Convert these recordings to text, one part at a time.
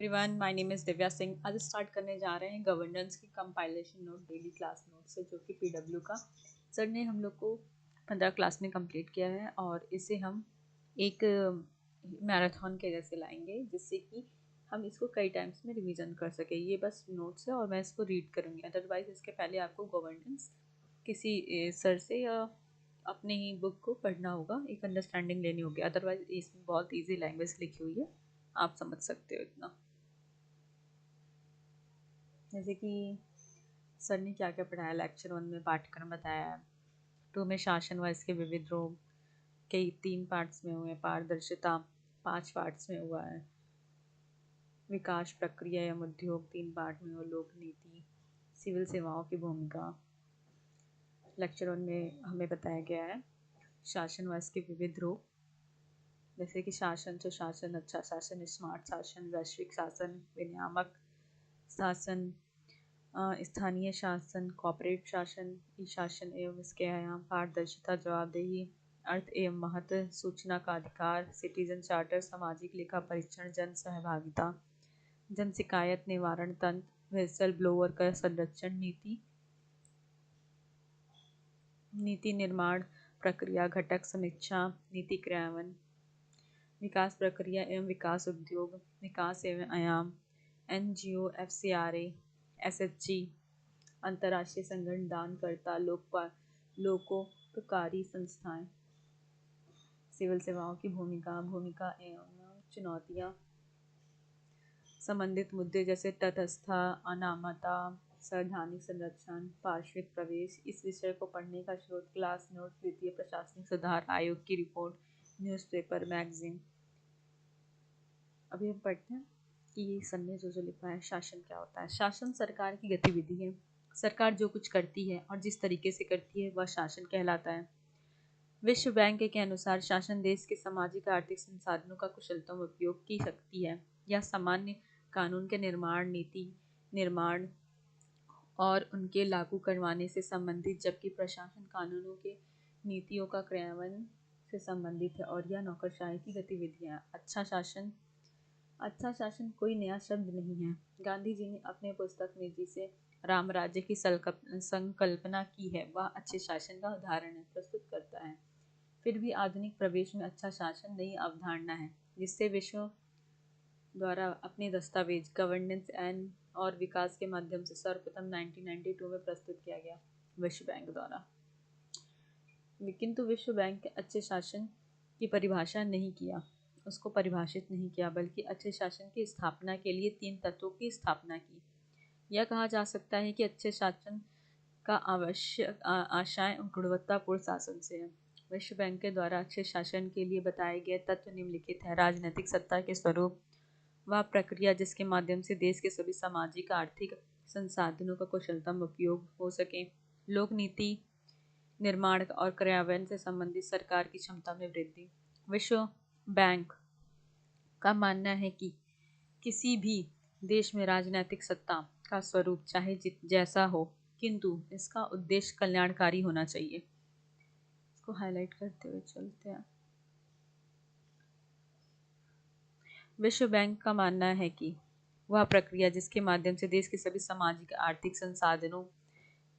Everyone, my name is Divya Singh. आज start करने जा रहे हैं गवर्नेंस की compilation note daily class note से, जो कि पीडब्ल्यू का सर ने हम लोग को 15 क्लास में कंप्लीट किया है और इसे हम एक मैराथन के जैसे लाएंगे, जिससे कि हम इसको कई टाइम्स में रिवीजन कर सके। ये बस नोट्स है और मैं इसको रीड करूँगी। अदरवाइज इसके पहले आपको गवर्नेंस किसी सर से या अपने ही बुक को पढ़ना होगा, एक अंडरस्टैंडिंग लेनी होगी। अदरवाइज इसमें बहुत ईजी लैंग्वेज लिखी हुई है, आप समझ सकते हो इतना। जैसे कि सर ने क्या क्या पढ़ाया। लेक्चर 1 में पाठ्यक्रम बताया है। 2 में शासन व इसके विविध रूप कई 3 पार्ट्स में हुए। पारदर्शिता 5 पार्ट्स में हुआ है। विकास प्रक्रिया एवं उद्योग 3 पार्ट में हुआ। लोक नीति, सिविल सेवाओं की भूमिका। लेक्चर 1 में हमें बताया गया है शासन व इसके विविध रूप, जैसे कि शासन, सुशासन, अच्छा शासन, स्मार्ट शासन, वैश्विक शासन, विनियामक शासन, स्थानीय शासन, कॉर्पोरेट शासन, ई शासन एवं इसके आयाम। पारदर्शिता, जवाबदेही, अर्थ एवं महत्व, सूचना का अधिकार, सिटीजन चार्टर, सामाजिक लेखा परीक्षण, जन सहभागिता, जन शिकायत निवारण तंत्र, व्हिसल ब्लोअर का संरक्षण, नीति निर्माण प्रक्रिया, घटक समीक्षा, नीति क्रियान्वयन, विकास प्रक्रिया एवं विकास उद्योग, विकास एवं आयाम, NGO, FCRA, SHG, अंतर्राष्ट्रीय संगठन, दानकर्ता, लोकोपकारी संस्थाएं, सिविल सेवाओं की भूमिका एवं चुनौतियां, संबंधित मुद्दे जैसे तटस्थता, अनामता, संवैधानिक संरक्षण, पार्श्विक प्रवेश। इस विषय को पढ़ने का स्रोत क्लास नोट, द्वितीय प्रशासनिक सुधार आयोग की रिपोर्ट, न्यूज़पेपर, मैगजीन। अभी हम पढ़ते हैं कि ये सर ने जो लिखा है। शासन क्या होता है? शासन सरकार की गतिविधि है। सरकार जो कुछ करती है और जिस तरीके से करती है वह शासन कहलाता है। विश्व बैंक के अनुसार शासन देश के सामाजिक आर्थिक संसाधनों का कुशलतम उपयोग की शक्ति है। यह सामान्य कानून के निर्माण, नीति निर्माण और उनके लागू करवाने से संबंधित, जबकि प्रशासन कानूनों के नीतियों का क्रियान्वयन से संबंधित है और यह नौकरशाही की गतिविधियाँ। अच्छा शासन कोई नया शब्द नहीं है। गांधी जी ने अपने पुस्तक में जिसे राम राज्य की संकल्पना की है, वह अच्छे शासन का उदाहरण है, प्रस्तुत करता है। फिर भी आधुनिक प्रवेश में अच्छा शासन नई अवधारणा है, जिससे विश्व द्वारा अपने दस्तावेज गवर्नेंस एंड और विकास के माध्यम से सर्वप्रथम 1992 में प्रस्तुत किया गया विश्व बैंक द्वारा। किंतु विश्व बैंक के अच्छे शासन की परिभाषा नहीं किया, उसको परिभाषित नहीं किया, बल्कि अच्छे शासन की स्थापना के लिए 3 तत्वों की स्थापना की। यह कहा जा सकता है कि अच्छे शासन का आवश्यक आशय गुणवत्तापूर्ण शासन से है। विश्व बैंक के द्वारा अच्छे शासन के लिए बताए गए तत्व निम्नलिखित है। राजनीतिक सत्ता के स्वरूप, वह प्रक्रिया जिसके माध्यम से देश के सभी सामाजिक आर्थिक संसाधनों का कुशलतम उपयोग हो सके। लोक नीति निर्माण और क्रियान्वयन से संबंधित सरकार की क्षमता में वृद्धि। विश्व बैंक का मानना है कि किसी भी देश में राजनीतिक सत्ता का स्वरूप चाहे जैसा हो, किंतु इसका उद्देश्य कल्याणकारी होना चाहिए। इसको हाईलाइट करते हुए चलते हैं। विश्व बैंक का मानना है कि वह प्रक्रिया जिसके माध्यम से देश के सभी सामाजिक आर्थिक संसाधनों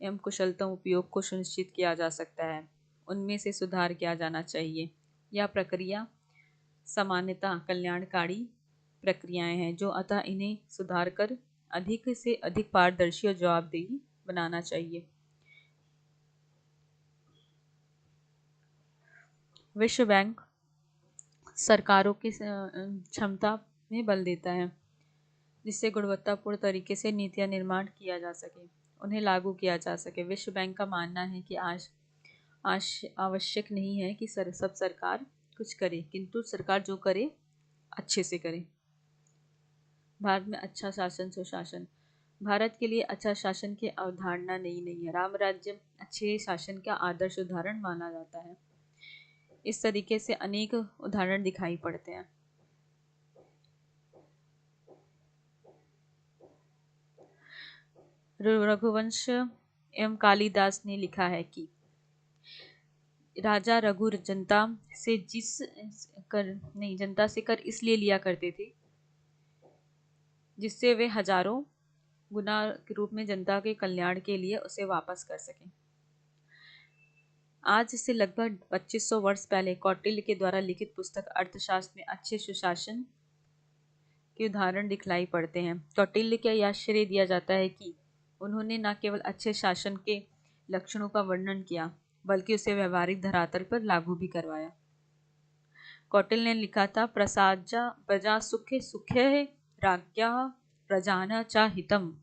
एवं कुशलतम उपयोग को सुनिश्चित किया जा सकता है, उनमें से सुधार किया जाना चाहिए। यह प्रक्रिया सामान्यतः कल्याणकारी प्रक्रियाएं हैं, जो अतः इन्हें सुधार कर अधिक से अधिक पारदर्शी और जवाबदेही बनाना चाहिए। विश्व बैंक सरकारों की क्षमता में बल देता है, जिससे गुणवत्तापूर्ण तरीके से नीतियां निर्माण किया जा सके, उन्हें लागू किया जा सके। विश्व बैंक का मानना है कि आवश्यक नहीं है कि सब सरकार कुछ करे, किंतु सरकार जो करे अच्छे से करे। भारत में अच्छा शासन, सुशासन। भारत के लिए अच्छा शासन की अवधारणा नई नहीं है। राम राज्य अच्छे शासन का आदर्श उदाहरण माना जाता है। इस तरीके से अनेक उदाहरण दिखाई पड़ते हैं। रघुवंश एवं कालिदास ने लिखा है कि राजा रघु जनता से कर इसलिए लिया करते थे जिससे वे हजारों गुना के रूप में जनता के कल्याण के लिए उसे वापस कर सकें। आज से लगभग 2500 वर्ष पहले कौटिल्य के द्वारा लिखित पुस्तक अर्थशास्त्र में अच्छे सुशासन के उदाहरण दिखलाई पड़ते हैं। कौटिल्य को यह श्रेय दिया जाता है कि उन्होंने न केवल अच्छे शासन के लक्षणों का वर्णन किया, बल्कि उसे व्यवहारिक धरातल पर लागू भी करवाया। कौटिल्य ने लिखा था, प्रजा सुखे सुखे राज्ञः प्रजाना च हितम,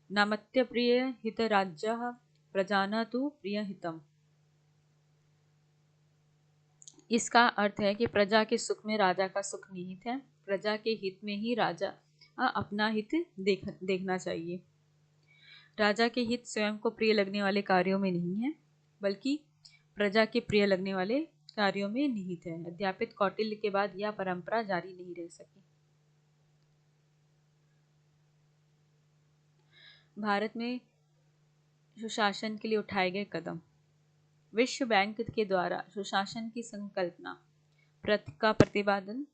नामत्य प्रिय हित राज्यः प्रजाना तु प्रिय हितम। इसका अर्थ है कि प्रजा के सुख में राजा का सुख निहित है। प्रजा के हित में ही राजा अपना हित देखना चाहिए। राजा के हित स्वयं को प्रिय लगने वाले कार्यों में नहीं है, बल्कि प्रजा के प्रिय लगने वाले कार्यों में निहित है। अध्यापित कौटिल्य के बाद यह परंपरा जारी नहीं रह सकी। भारत में सुशासन के लिए उठाए गए कदम। विश्व बैंक के द्वारा सुशासन की संकल्पना का प्रतिपादन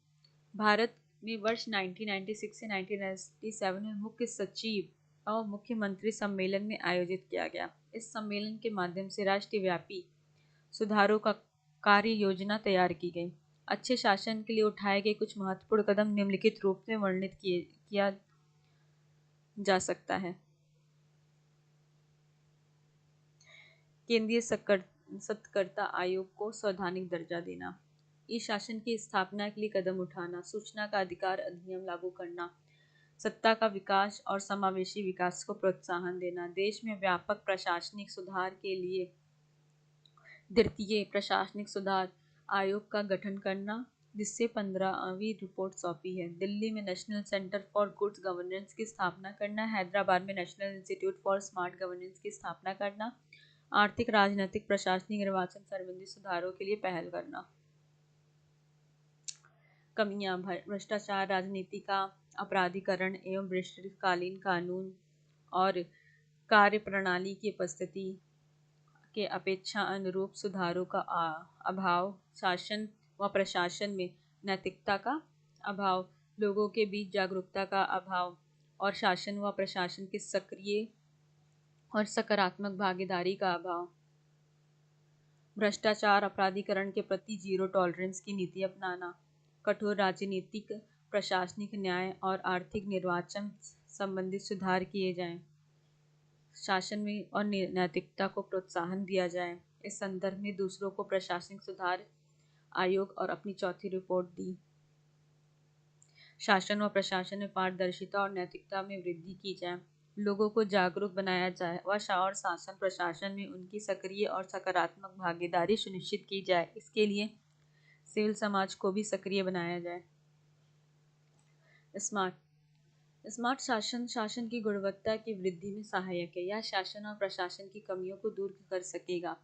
भारत में वर्ष 1996 से 1997 में मुख्य सचिव और मुख्यमंत्री सम्मेलन में आयोजित किया गया। इस सम्मेलन के माध्यम से राष्ट्रीय व्यापी सुधारों का कार्य योजना तैयार की गई। अच्छे शासन के लिए उठाए गए कुछ महत्वपूर्ण कदम निम्नलिखित रूप में वर्णित किया जा सकता है। केंद्रीय सत्कर्ता आयोग को संवैधानिक दर्जा देना, ई शासन की स्थापना के लिए कदम उठाना, सूचना का अधिकार अधिनियम लागू करना, सत्ता का विकास और समावेशी विकास को प्रोत्साहन देना, देश में व्यापक प्रशासनिक सुधार के लिए द्वितीय प्रशासनिक सुधार आयोग का गठन करना, जिससे 15वीं रिपोर्ट सौंपी है। दिल्ली में national centre for good governance की स्थापना करना, हैदराबाद में national institute for smart governance की स्थापना करना, आर्थिक, राजनीतिक, प्रशासनिक, निर्वाचन संबंधी सुधारों के लिए पहल करना। कमियां: भ्रष्टाचार, राजनीति का अपराधीकरण एवं भ्रष्टकालीन कानून और कार्यप्रणाली की उपस्थिति के अपेक्षा अनुरूप सुधारों का अभाव, शासन व प्रशासन में नैतिकता का अभाव, लोगों के बीच जागरूकता का अभाव और शासन व प्रशासन की सक्रिय और सकारात्मक भागीदारी का अभाव। भ्रष्टाचार, अपराधीकरण के प्रति जीरो टॉलरेंस की नीति अपनाना, कठोर राजनीतिक, प्रशासनिक, न्याय और आर्थिक निर्वाचन संबंधित सुधार किए जाएं, शासन में और नैतिकता को प्रोत्साहन दिया जाए। इस संदर्भ में दूसरों को प्रशासनिक सुधार आयोग और अपनी चौथी रिपोर्ट दी। शासन व प्रशासन में पारदर्शिता और नैतिकता में वृद्धि की जाए, लोगों को जागरूक बनाया जाए व और शासन प्रशासन में उनकी सक्रिय और सकारात्मक भागीदारी सुनिश्चित की जाए। इसके लिए सिविल समाज को भी सक्रिय बनाया जाए। स्मार्ट शासन की गुणवत्ता की वृद्धि में सहायक है। यह शासन और प्रशासन की कमियों को दूर कर सकेगा।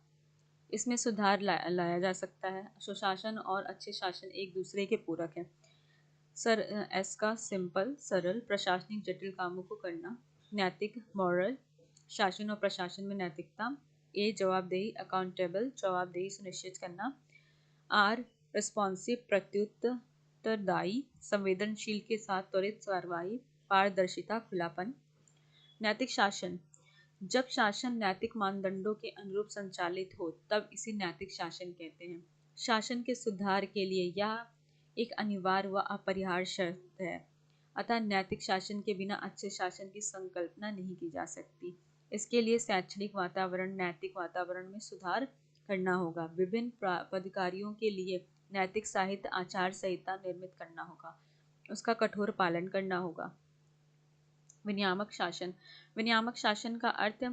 इसमें सुधार लाया जा सकता है। सुशासन और अच्छे शासन एक दूसरे के पूरक हैं। एस का सिंपल, सरल, प्रशासनिक जटिल कामों को करना। नैतिक, मॉरल, शासन और प्रशासन में नैतिकता। ए, जवाबदेही, अकाउंटेबल, जवाबदेही सुनिश्चित करना। आर, रिस्पॉन्सिव, प्रत्युत्तरदायी, संवेदनशील के साथ त्वरित कार्रवाई, पारदर्शिता, खुलापन। नैतिक शासन, जब शासन नैतिक मानदंडों के अनुरूप संचालित हो तब इसे नैतिक शासन कहते हैं। शासन के सुधार के लिए यह एक अनिवार्य व अपरिहार्य शर्त है। अतः नैतिक शासन के बिना अच्छे शासन की संकल्पना नहीं की जा सकती। इसके लिए शैक्षणिक वातावरण, नैतिक वातावरण में सुधार करना होगा। विभिन्न पदाधिकारियों के लिए नैतिक साहित्य, आचार संहिता निर्मित करना होगा, उसका कठोर पालन करना होगा। विनियामक शासन, विनियामक शासन का अर्थ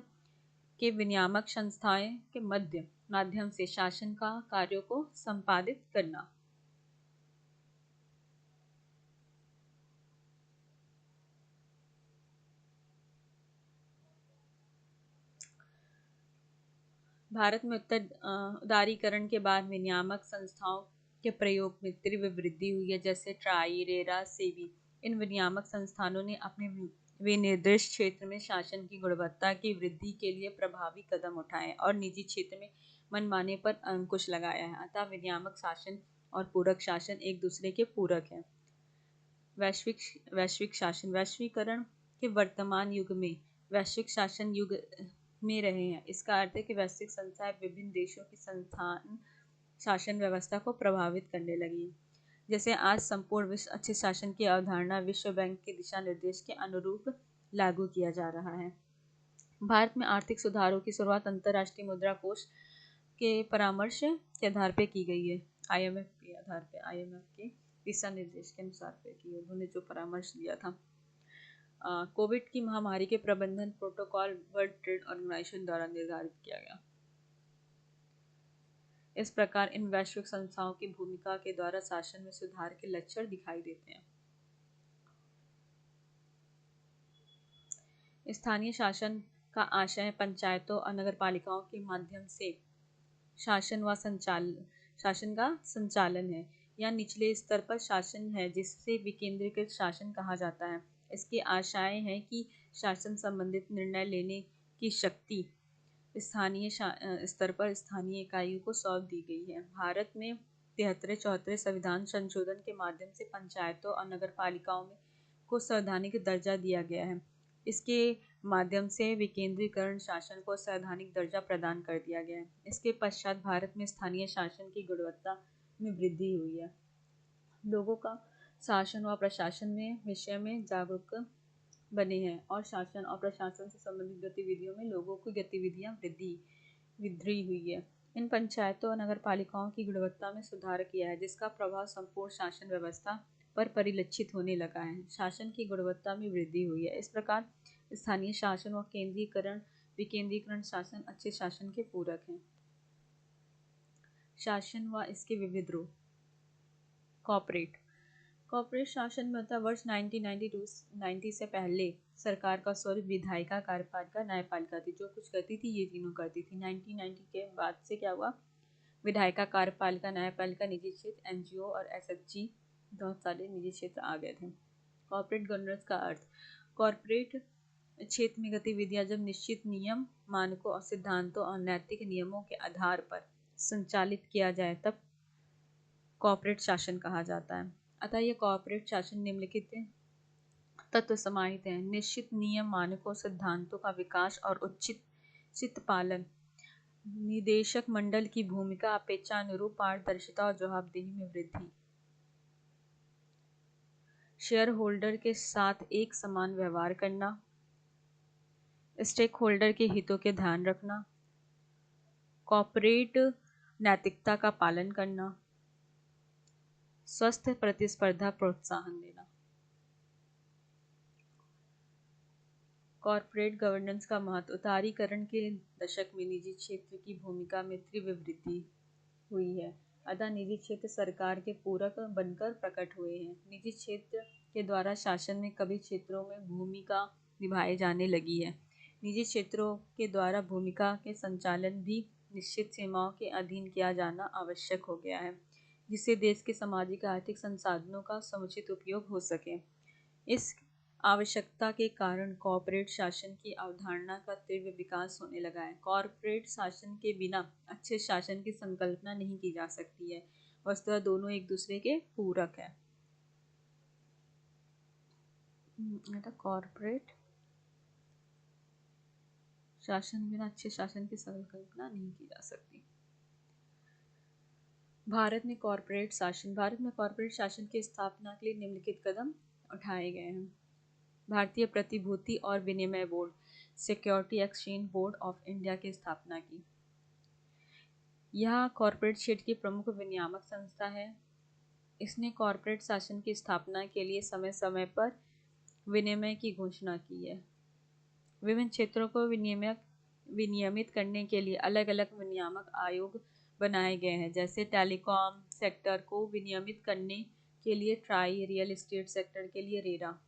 के विनियामक संस्थाएं के माध्यम से शासन का कार्यों को संपादित करना। भारत में उदारीकरण के बाद विनियामक संस्थाओं के प्रयोग में तीव्र वृद्धि हुई है, जैसे ट्राई, रेरा, सेबी। इन विनियामक संस्थानों ने अपने विनिर्देश क्षेत्र में शासन की गुणवत्ता की वृद्धि के लिए प्रभावी कदम उठाए और निजी क्षेत्र में मनमाने पर अंकुश लगाया है। अतः विनियामक शासन और पूरक शासन एक दूसरे के पूरक हैं। वैश्विक वैश्विक शासन, वैश्वीकरण के वर्तमान युग में वैश्विक शासन युग में रहे हैं। इसका अर्थ है कि वैश्विक संस्थाएं विभिन्न देशों की संस्थान शासन व्यवस्था को प्रभावित करने लगी। जैसे आज संपूर्ण विश्व अच्छे शासन की अवधारणा विश्व बैंक के दिशा निर्देश के अनुरूप लागू किया जा रहा है। भारत में आर्थिक सुधारों की शुरुआत अंतर्राष्ट्रीय मुद्रा कोष के परामर्श के आधार पर की गई है। आईएमएफ के आधार पर, आईएमएफ के दिशा निर्देश के अनुसार पे की, उन्होंने जो परामर्श दिया था। कोविड की महामारी के प्रबंधन प्रोटोकॉल वर्ल्ड ट्रेड ऑर्गेनाइजेशन द्वारा निर्धारित किया गया। इस प्रकार इन वैश्विक संस्थाओं की भूमिका के द्वारा शासन में सुधार के लक्षण दिखाई देते हैं। स्थानीय शासन का आशय पंचायतों और नगरपालिकाओं के माध्यम से शासन का संचालन है या निचले स्तर पर शासन है, जिससे विकेंद्रीकृत शासन कहा जाता है। इसके आशय है कि शासन संबंधित निर्णय लेने की शक्ति स्थानीय स्तर पर स्थानीय इकाइयों को सौंप दी गई है। भारत में 73-74 संविधान संशोधन के माध्यम से पंचायतों और नगरपालिकाओं में को संवैधानिक दर्जा दिया गया है। इसके माध्यम से विकेंद्रीकरण शासन को संवैधानिक दर्जा प्रदान कर दिया गया है। इसके पश्चात भारत में स्थानीय शासन की गुणवत्ता में वृद्धि हुई है। लोगों का शासन व प्रशासन में विषय में जागरूक बने हैं और शासन और प्रशासन से संबंधित गतिविधियों में लोगों की गतिविधियां वृद्धि हुई है। इन पंचायतों और नगरपालिकाओं की गुणवत्ता में सुधार किया है, जिसका प्रभाव संपूर्ण शासन व्यवस्था पर परिलक्षित होने लगा है। शासन की गुणवत्ता में वृद्धि हुई है। इस प्रकार स्थानीय शासन व विकेंद्रीकरण शासन अच्छे शासन के पूरक हैं। शासन व इसके विविध रूप। कॉर्पोरेट शासन में होता है वर्ष 1990 से पहले सरकार का स्वरूप विधायिका, कार्यपालिका, न्यायपालिका थी। जो कुछ करती थी ये तीनों करती थी। 1990 के बाद से क्या हुआ, विधायिका, कार्यपालिका, न्यायपालिका, निजी क्षेत्र, एनजीओ और एसएचजी बहुत सारे निजी क्षेत्र आ गए थे। कॉर्पोरेट गवर्नेंस का अर्थ, कॉर्पोरेट क्षेत्र में गतिविधियां जब निश्चित नियम, मानकों और सिद्धांतों और नैतिक नियमों के आधार पर संचालित किया जाए तब कॉर्पोरेट शासन कहा जाता है। अतः यह कॉर्पोरेट शासन निम्नलिखित तत्व समाहित हैं: निश्चित नियम, मानकों, सिद्धांतों का विकास और उचित पालन, निदेशक मंडल की भूमिका, अपेक्षा अनुरूप पारदर्शिता और जवाबदेही में वृद्धि, शेयर होल्डर के साथ एक समान व्यवहार करना, स्टेक होल्डर के हितों के ध्यान रखना, कॉर्पोरेट नैतिकता का पालन करना, स्वस्थ प्रतिस्पर्धा प्रोत्साहन देना। कॉर्पोरेट गवर्नेंस का महत्व, उदारीकरण के दशक में निजी क्षेत्र की भूमिका में तीव्र वृद्धि हुई है। अतः निजी क्षेत्र सरकार के पूरक बनकर प्रकट हुए हैं। निजी क्षेत्र के द्वारा शासन में कभी क्षेत्रों में भूमिका निभाई जाने लगी है। निजी क्षेत्रों के द्वारा भूमिका के संचालन भी निश्चित सीमाओं के अधीन किया जाना आवश्यक हो गया है, जिससे देश के सामाजिक आर्थिक संसाधनों का समुचित उपयोग हो सके। इस आवश्यकता के कारण कॉर्पोरेट शासन की अवधारणा का तीव्र विकास होने लगा है। कॉर्पोरेट शासन के बिना अच्छे शासन की संकल्पना नहीं की जा सकती है। वस्तुतः दोनों एक दूसरे के पूरक है। कॉर्पोरेट शासन बिना अच्छे शासन की संकल्पना नहीं की जा सकती। भारत में कॉर्पोरेट शासन की स्थापना के लिए निम्नलिखित कदम उठाए गए हैं। भारतीय प्रतिभूति और विनिमय board, security exchange board of India की स्थापना की। यह कॉर्पोरेट क्षेत्र की प्रमुख विनियामक संस्था है। इसने कॉर्पोरेट शासन की स्थापना के लिए समय समय पर विनियम की घोषणा की है। विभिन्न क्षेत्रों को विनियमित करने के लिए अलग अलग विनियामक आयोग बनाए गए हैं। जैसे टेलीकॉम सेक्टर को विनियमित करने के लिए ट्राई, रियल एस्टेट सेक्टर के लिए रेरा।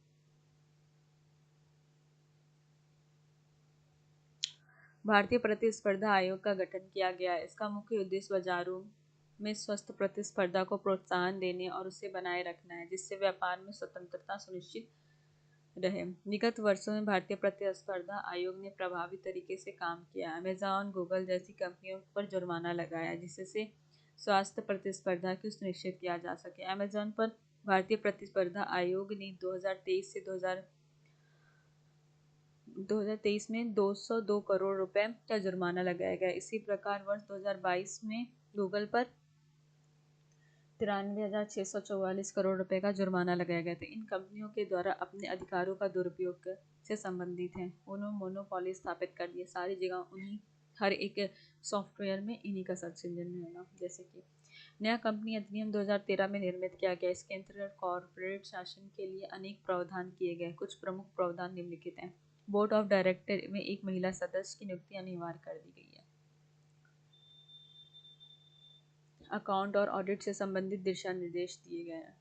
भारतीय प्रतिस्पर्धा आयोग का गठन किया गया है। इसका मुख्य उद्देश्य बाजारों में स्वस्थ प्रतिस्पर्धा को प्रोत्साहन देने और उसे बनाए रखना है, जिससे व्यापार में स्वतंत्रता सुनिश्चित रहे। विगत वर्षों में भारतीय प्रतिस्पर्धा आयोग ने प्रभावी तरीके से काम किया। अमेज़न, गूगल जैसी कंपनियों पर जुर्माना लगाया, जिससे स्वास्थ्य प्रतिस्पर्धा को सुनिश्चित किया जा सके। अमेज़न पर भारतीय प्रतिस्पर्धा आयोग ने 2023 में 202 करोड़ रुपए का जुर्माना लगाया गया। इसी प्रकार वर्ष 2022 में गूगल पर 93,644 करोड़ रुपए का जुर्माना लगाया गया था। इन कंपनियों के द्वारा अपने अधिकारों का दुरुपयोग से संबंधित हैं। उन्होंने मोनोपोली स्थापित कर दिए, सारी जगह उन्हीं, हर एक सॉफ्टवेयर में इन्हीं का सर्च इंजन रहेगा। जैसे कि नया कंपनी अधिनियम 2013 में निर्मित किया गया। इसके अंतर्गत कॉर्पोरेट शासन के लिए अनेक प्रावधान किए गए। कुछ प्रमुख प्रावधान निम्नलिखित हैं। बोर्ड ऑफ डायरेक्टर में एक महिला सदस्य की नियुक्ति अनिवार्य कर दी गई है। अकाउंट और ऑडिट से संबंधित दिशा निर्देश दिए गए हैं।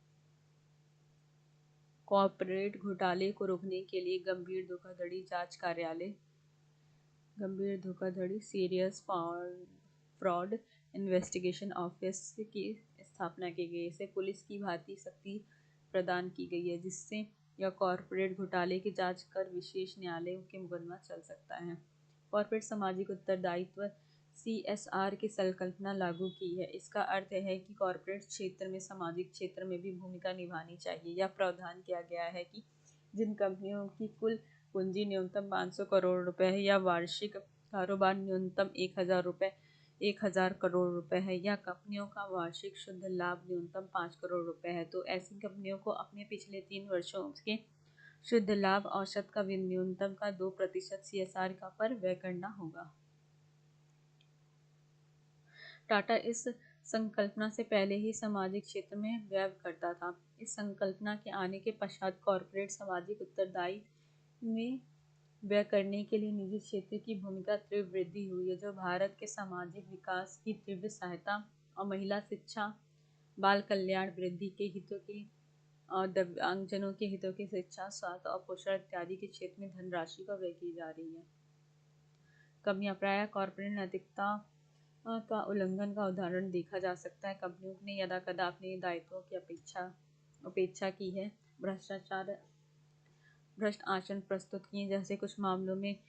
कॉर्पोरेट घोटाले को रोकने के लिए गंभीर धोखाधड़ी जांच कार्यालय, गंभीर धोखाधड़ी सीरियस फ्रॉड इन्वेस्टिगेशन ऑफिस की स्थापना की गई है। इसे पुलिस की भांति शक्ति प्रदान की गई है, जिससे यह कॉर्पोरेट घोटाले की जांच कर विशेष न्यायालयों के मुकदमा चल सकता है। कॉर्पोरेट सामाजिक उत्तरदायित्व CSR की संकल्पना लागू की है। इसका अर्थ है कि कॉर्पोरेट क्षेत्र में सामाजिक क्षेत्र में भी भूमिका निभानी चाहिए। यह प्रावधान किया गया है कि जिन कंपनियों की कुल पूंजी न्यूनतम 500 करोड़ रुपए है या वार्षिक कारोबार न्यूनतम 1,000 करोड़ रुपए है या कंपनियों का वार्षिक शुद्ध लाभ न्यूनतम 5 करोड़ रुपए है, तो ऐसी कंपनियों को अपने पिछले 3 वर्षों के शुद्ध लाभ औसत का न्यूनतम का 2% CSR का पर व्यय करना होगा। टाटा इस संकल्पना से पहले ही सामाजिक क्षेत्र में व्यय करता था। इस संकल्पना के आने के पश्चात कॉर्पोरेट सामाजिक उत्तरदायित्व में व्यय करने के लिए निजी क्षेत्र की भूमिका तीव्र वृद्धि हुई है, जो भारत के सामाजिक विकास की तीव्र सहायता और महिला शिक्षा, बाल कल्याण, वृद्धि के हितों की और दिव्यांगजनों के हितों की शिक्षा, स्वास्थ्य और पोषण इत्यादि के क्षेत्र में धनराशि का व्यय की जा रही है। कमियां, प्रायः कॉर्पोरेट नैतिकता का उल्लंघन का उदाहरण देखा जा सकता है। कंपनियों ने यदाकदा अपने दायित्वों की उपेक्षा की है। भ्रष्ट आचरण प्रस्तुत किए, जैसे कुछ मामलों में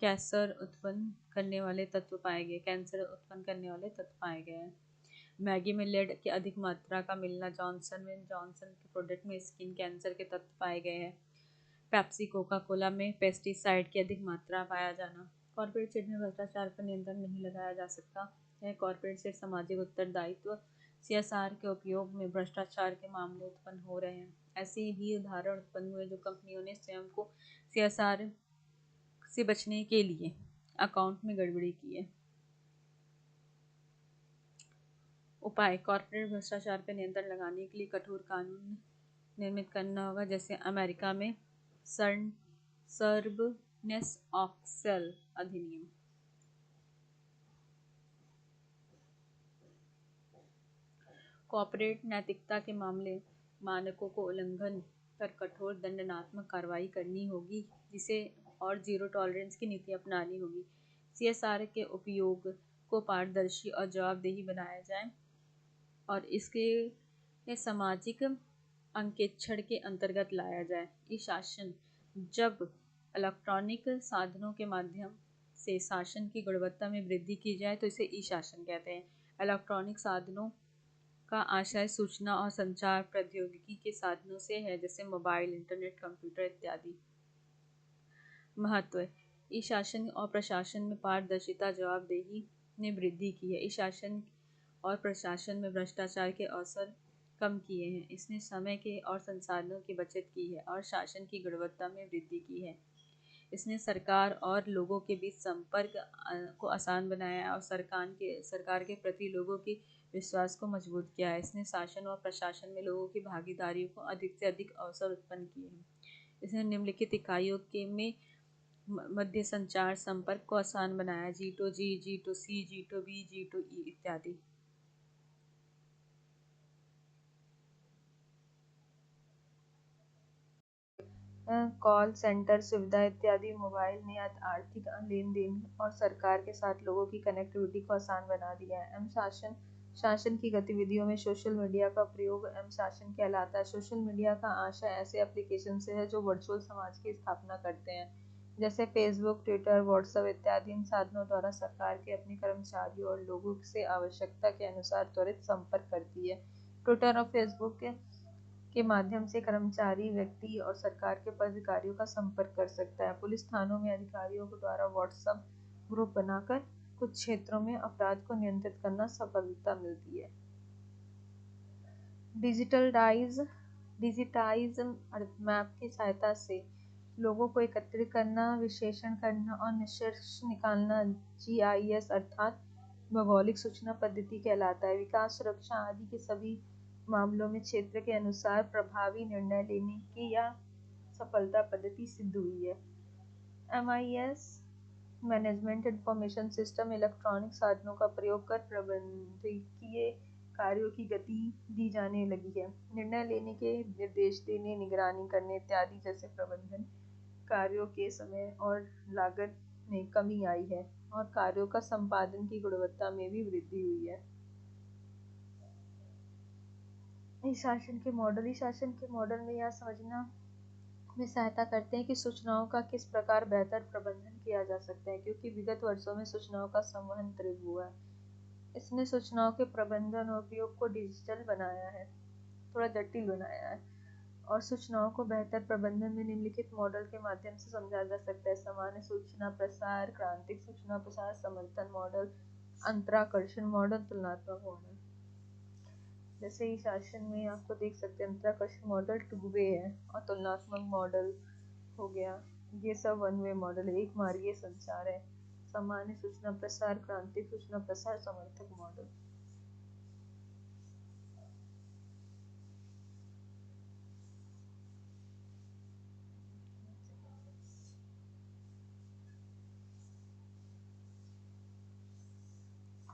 कैंसर उत्पन्न करने वाले तत्व पाए गए हैं। मैगी में लेड की अधिक मात्रा का मिलना, जॉनसन एंड जॉनसन के प्रोडक्ट में स्किन कैंसर के तत्व पाए गए हैं। पेप्सी, कोका कोला में पेस्टिसाइड की अधिक मात्रा पाया जाना। कॉर्पोरेट क्षेत्र में भ्रष्टाचार पर नियंत्रण नहीं लगाया जा सकता है। कॉर्पोरेट से सामाजिक उत्तरदायित्व CSR के उपयोग में भ्रष्टाचार के मामले उत्पन्न हो रहे हैं। ऐसे ही उदाहरण उत्पन्न हुए जो कंपनियों ने स्वयं को CSR से बचने के लिए अकाउंट में गड़बड़ी की है। उपाय, कॉर्पोरेट भ्रष्टाचार पर नियंत्रण लगाने के लिए कठोर कानून निर्मित करना होगा, जैसे अमेरिका में सर्बनेस-ऑक्सेल अधिनियम। कॉर्पोरेट नैतिकता के मानकों को उल्लंघन पर कठोर दंडात्मक कार्रवाई करनी होगी, जिसे और जीरो टॉलरेंस की नीति अपनानी होगी। CSR के उपयोग को पारदर्शी और जवाबदेही बनाया जाए और इसके सामाजिक अंकेक्षण के अंतर्गत लाया जाए। ई शासन, जब इलेक्ट्रॉनिक साधनों के माध्यम से शासन की गुणवत्ता में वृद्धि की जाए तो इसे ई शासन कहते हैं। इलेक्ट्रॉनिक साधनों का आशय सूचना और संचार प्रौद्योगिकी के साधनों से है, जैसे मोबाइल, इंटरनेट, कंप्यूटर इत्यादि। महत्व, ई शासन और प्रशासन में पारदर्शिता, जवाबदेही ने वृद्धि की है। ई शासन और प्रशासन में भ्रष्टाचार के अवसर कम किए हैं। इसने समय के और संसाधनों की बचत की है और शासन की गुणवत्ता में वृद्धि की है। इसने सरकार और लोगों के बीच संपर्क को आसान बनाया है और सरकार के प्रति लोगों की विश्वास को मजबूत किया है। इसने शासन और प्रशासन में लोगों की भागीदारी को अधिक से अधिक अवसर उत्पन्न किए हैं। इसने निम्नलिखित इकाइयों के में मध्य संचार संपर्क को आसान बनाया, G2G, G2C, G2B, G2E इत्यादि। कॉल सेंटर सुविधा इत्यादि। मोबाइल ने आर्थिक लेन देन और सरकार के साथ लोगों की कनेक्टिविटी को आसान बना दिया है। शासन की गतिविधियों में सोशल मीडिया का प्रयोग शासन कहलाता है। सोशल मीडिया का आशय ऐसे एप्लीकेशन से है जो वर्चुअल समाज की स्थापना करते हैं, जैसे फेसबुक, ट्विटर, व्हाट्सएप इत्यादि। इन साधनों द्वारा सरकार के अपने कर्मचारियों और लोगों से आवश्यकता के अनुसार त्वरित संपर्क करती है। ट्विटर और फेसबुक के माध्यम से कर्मचारी व्यक्ति और सरकार के पदाधिकारियों का संपर्क कर सकता है। पुलिस थानों में अधिकारियों के द्वारा व्हाट्सएप ग्रुप बनाकर कुछ क्षेत्रों में अपराध को नियंत्रित करना सफलता मिलती है। डिजिटाइज मैप की सहायता से लोगों को एकत्रित करना, विश्लेषण करना और निष्कर्ष निकालना जीआईएस अर्थात भौगोलिक सूचना पद्धति कहलाता है। विकास, सुरक्षा आदि के सभी मामलों में क्षेत्र के अनुसार प्रभावी निर्णय लेने की यह सफलता पद्धति सिद्ध हुई है। MIS management information system electronic साधनों का प्रयोग कर प्रबंधकीय कार्यों की गति दी जाने लगी है। निर्णय लेने के निर्देश देने, निगरानी करने इत्यादि जैसे प्रबंधन कार्यों के समय और लागत में कमी आई है और कार्यों का संपादन की गुणवत्ता में भी वृद्धि हुई है। शासन के मॉडल में यह समझना में सहायता करते हैं कि सूचनाओं का किस प्रकार बेहतर प्रबंधन किया जा सकता है, क्योंकि विगत वर्षों में सूचनाओं का संवहन तीव्र हुआ है। इसने सूचनाओं के प्रबंधन और उपयोग को डिजिटल बनाया है, थोड़ा जटिल बनाया है, और सूचनाओं को बेहतर प्रबंधन में निम्नलिखित मॉडल के माध्यम से समझा जा सकता है। सामान्य सूचना प्रसार, क्रांतिक सूचना प्रसार, समर्थन मॉडल, अंतराकर्षण मॉडल, तुलनात्मक मॉडल। जैसे ही शासन में आपको देख सकते हैं अंतराकर्षण मॉडल 2 वे है और तुलनात्मक मॉडल हो गया, ये सब 1 वे मॉडल है, एक मार्गीय संचार है। सामान्य सूचना प्रसार, क्रांतिक सूचना प्रसार, समर्थक मॉडल।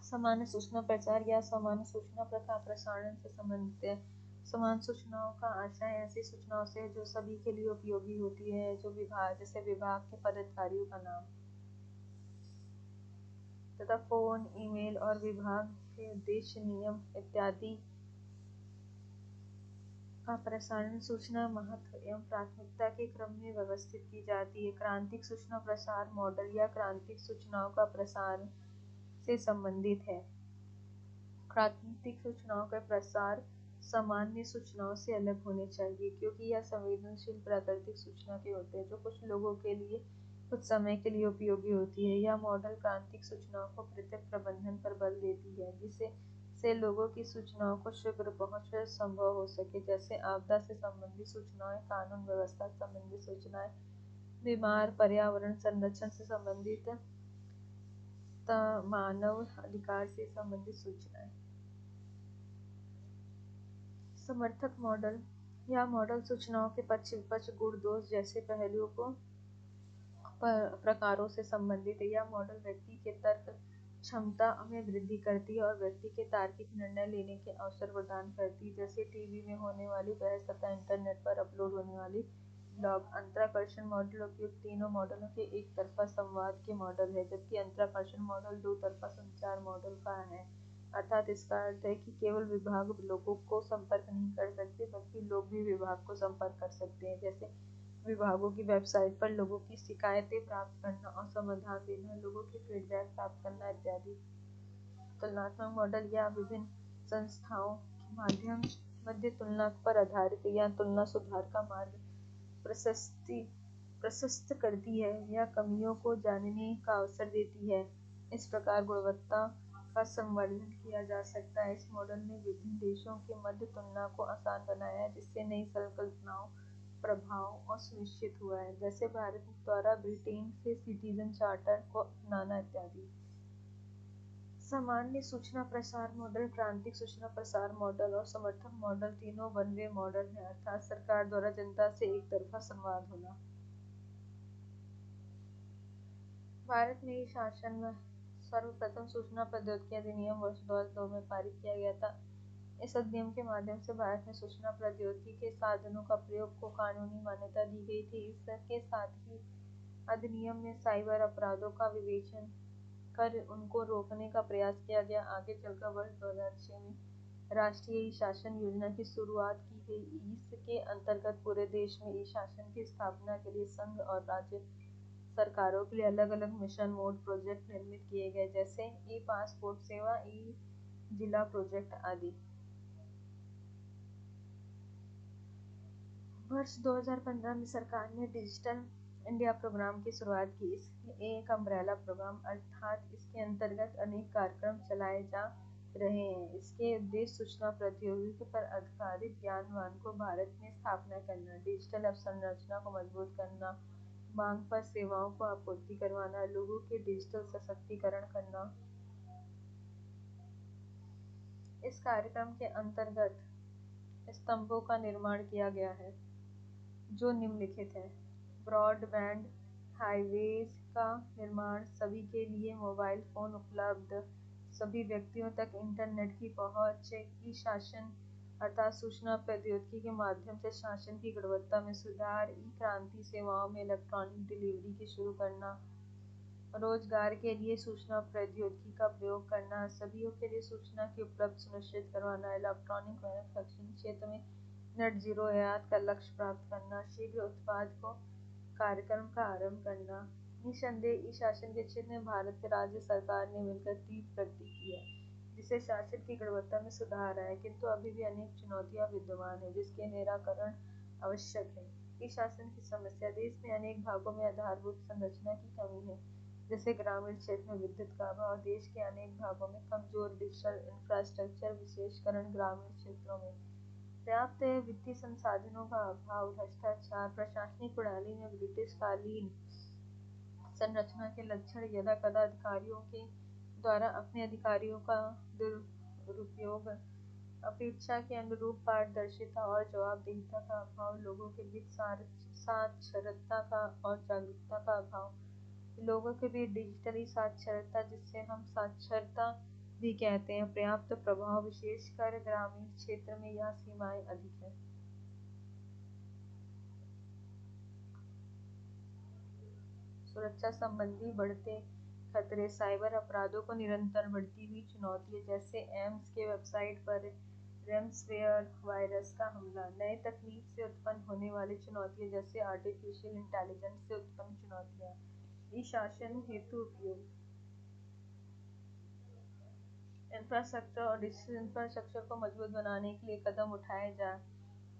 सामान्य सूचना प्रचार या सामान्य सूचना प्रथा प्रसारण से संबंधित है। समान सूचनाओं का आशय ऐसी सूचनाओं से जो सभी के लिए उपयोगी होती है, जो जैसे विभाग के पदाधिकारियों का नाम तथा फोन, ईमेल और विभाग के उद्देश्य, नियम इत्यादि का प्रसारण सूचना महत्व एवं प्राथमिकता के क्रम में व्यवस्थित की जाती है। क्रांतिक सूचना प्रसार मॉडल या क्रांतिक सूचनाओं का प्रसार से संबंधित है। क्रांतिक सूचनाओं का प्रसार सामान्य सूचनाओं से अलग होने चाहिए, क्योंकि यह संवेदनशील प्राकृतिक सूचना के होते हैं जो कुछ लोगों के लिए कुछ समय के लिए उपयोगी होती है। यह मॉडल क्रांतिक सूचनाओं को पृथक प्रबंधन पर बल देती है, जिससे लोगों की सूचनाओं को शीघ्र पहुंच संभव हो सके, जैसे आपदा से संबंधित सूचनाएं, कानून व्यवस्था से संबंधित सूचनाएं, बीमार, पर्यावरण संरक्षण से संबंधित, मानव अधिकार से संबंधित सूचनाएं। समर्थक मॉडल, यह मॉडल सूचनाओं के पक्ष विपक्ष, गुण दोष जैसे पहलुओं को प्रकारों से संबंधित है। यह मॉडल व्यक्ति के तर्क क्षमता में वृद्धि करती है और व्यक्ति के तार्किक निर्णय लेने के अवसर प्रदान करती है, जैसे टीवी में होने वाली बहस तथा इंटरनेट पर अपलोड होने वाली ब्लॉग। अंतराकर्षण मॉडल उपयुक्त तीनों मॉडलों के एक तरफा संवाद के मॉडल है, जबकि अंतराकर्षण मॉडल दो तरफा संचार मॉडल का है, अर्थात इसका अर्थ है कि केवल विभाग लोगों को संपर्क नहीं कर सकते, बल्कि लोग भी विभाग को संपर्क कर सकते हैं, जैसे विभागों की वेबसाइट पर लोगों की शिकायतें प्राप्त करना और समाधान देना, लोगों के फीडबैक प्राप्त करना इत्यादि। तुलनात्मक मॉडल या विभिन्न संस्थाओं के माध्यम मध्य तुलना पर आधारित या तुलना सुधार का मार्ग प्रशस्त करती है या कमियों को जानने का अवसर देती है। इस प्रकार गुणवत्ता का संवर्धन किया जा सकता है। इस मॉडल ने विभिन्न देशों के मध्य तुलना को आसान बनाया है, जिससे नई संकल्पनाओं, प्रभाव और सुनिश्चित हुआ है, जैसे भारत द्वारा ब्रिटेन से सिटीजन चार्टर को अपनाना इत्यादि। सामान्य सूचना प्रसार मॉडल, क्रांतिक सूचना प्रसार मॉडल और समर्थक मॉडल तीनों 1 वे मॉडल हैं, अर्थात सरकार द्वारा जनता से एक तरफा संवाद होना। भारत में ही शासन में सर्वप्रथम सूचना प्रौद्योगिकी अधिनियम वर्ष 2002 में पारित किया गया था। इस अधिनियम के माध्यम से भारत में सूचना प्रौद्योगिकी के साधनों का प्रयोग को कानूनी मान्यता दी गई थी। इसके साथ ही अधिनियम में साइबर अपराधों का विवेचन कर उनको रोकने का प्रयास किया गया। आगे चलकर वर्ष 2006 में राष्ट्रीय ई शासन योजना की शुरुआत की गई। इसके अंतर्गत पूरे देश में ई शासन की स्थापना के लिए संघ और राज्य सरकारों के लिए अलग अलग मिशन मोड प्रोजेक्ट निर्मित किए गए, जैसे ई पासपोर्ट सेवा, ई जिला प्रोजेक्ट आदि। वर्ष 2015 में सरकार ने डिजिटल इंडिया प्रोग्राम की शुरुआत की। इसके एक अम्ब्रेला प्रोग्राम अर्थात इसके अंतर्गत अनेक कार्यक्रम चलाए जा रहे हैं। इसके उद्देश्य सूचना प्रौद्योगिकी पर आधारित ज्ञानवान को भारत में स्थापना करना, डिजिटल अवसंरचना को मजबूत करना, मांग पर सेवाओं को आपूर्ति करवाना, लोगों के डिजिटल सशक्तिकरण करना। इस कार्यक्रम के अंतर्गत स्तंभों का निर्माण किया गया है जो निम्नलिखित हैं: ब्रॉडबैंड, हाईवेज का निर्माण, सभी के लिए मोबाइल फोन उपलब्ध, सभी व्यक्तियों तक इंटरनेट की पहुंच, ई शासन अर्थात सूचना प्रौद्योगिकी के माध्यम से शासन की गुणवत्ता में सुधार, ई क्रांति सेवाओं में इलेक्ट्रॉनिक डिलीवरी की शुरू करना, रोजगार के लिए सूचना प्रौद्योगिकी का प्रयोग करना, सभी के लिए सूचना की उपलब्ध सुनिश्चित करवाना, इलेक्ट्रॉनिक मैन्युफैक्चरिंग क्षेत्र में नेट जीरो आयात का लक्ष्य प्राप्त करना, शीघ्र उत्पाद को कार्यक्रम का आरंभ करना। निसंदेह ई शासन के क्षेत्र में भारत के राज्य सरकार ने मिलकर तीव्र प्रगति की है, जिससे शासन की गुणवत्ता में सुधार आया, किंतु अभी भी अनेक चुनौतियां विद्यमान है जिसके निराकरण आवश्यक है। ई शासन की समस्या: देश में अनेक भागों में आधारभूत संरचना की कमी है, जैसे ग्रामीण क्षेत्र में विद्युत का अभाव, देश के अनेक भागों में कमजोर डिजिटल इंफ्रास्ट्रक्चर, विशेषकर ग्रामीण क्षेत्रों में पर्याप्त वित्तीय संसाधनों का अभाव, भ्रष्टाचार, प्रशासनिक प्रणाली में ब्रिटिशकालीन संरचना के लक्षण, यदाकदा अधिकारियों के द्वारा अपने अधिकारियों का दुरुपयोग, अपेक्षा के अनुरूप पारदर्शिता और जवाबदेहिता का अभाव, लोगों के बीच साक्षरता का और जागरूकता का अभाव, लोगों के बीच डिजिटली साक्षरता जिससे हम साक्षरता भी कहते हैं, पर्याप्त प्रभाव, विशेषकर ग्रामीण क्षेत्र में यह सीमाएं अधिक है। सुरक्षा संबंधी बढ़ते खतरे: साइबर अपराधों को निरंतर बढ़ती हुई चुनौतियां, जैसे एम्स के वेबसाइट पर रैंसमवेयर वायरस का हमला, नए तकनीक से उत्पन्न होने वाली चुनौतियां जैसे आर्टिफिशियल इंटेलिजेंस से उत्पन्न चुनौतियां, ई शासन हेतु उपयोग, इंफ्रास्ट्रक्चर और डिजिटल इंफ्रास्ट्रक्चर को मजबूत बनाने के लिए कदम उठाए जाए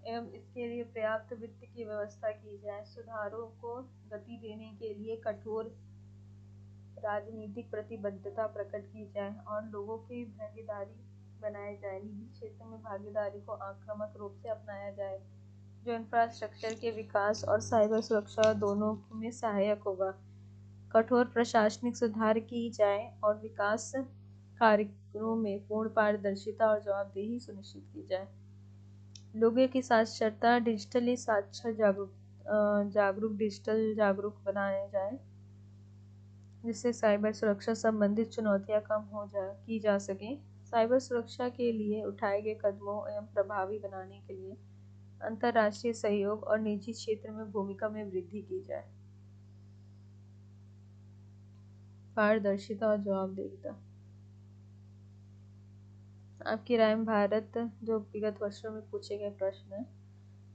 एवं इसके लिए पर्याप्त वित्त की व्यवस्था की जाए, सुधारों को गति देने के लिए कठोर राजनीतिक प्रतिबद्धता प्रकट की जाए और लोगों की भागीदारी बनाए जाए, निजी क्षेत्र में भागीदारी को आक्रामक रूप से अपनाया जाए जो इंफ्रास्ट्रक्चर के विकास और साइबर सुरक्षा दोनों में सहायक होगा, कठोर प्रशासनिक सुधार की जाए और विकास कार्यों में पूर्ण पारदर्शिता और जवाबदेही सुनिश्चित की जाए, लोगों की साक्षरता, डिजिटली साक्षर जागरूक डिजिटल जागरूक बनाया जाए जिससे साइबर सुरक्षा संबंधित चुनौतियां कम की जा सके, साइबर सुरक्षा के लिए उठाए गए कदमों एवं प्रभावी बनाने के लिए अंतर्राष्ट्रीय सहयोग और निजी क्षेत्र में भूमिका में वृद्धि की जाए, पारदर्शिता और जवाबदेहिता। आपकी राय में भारत, जो विगत वर्षों में पूछे गए प्रश्न है,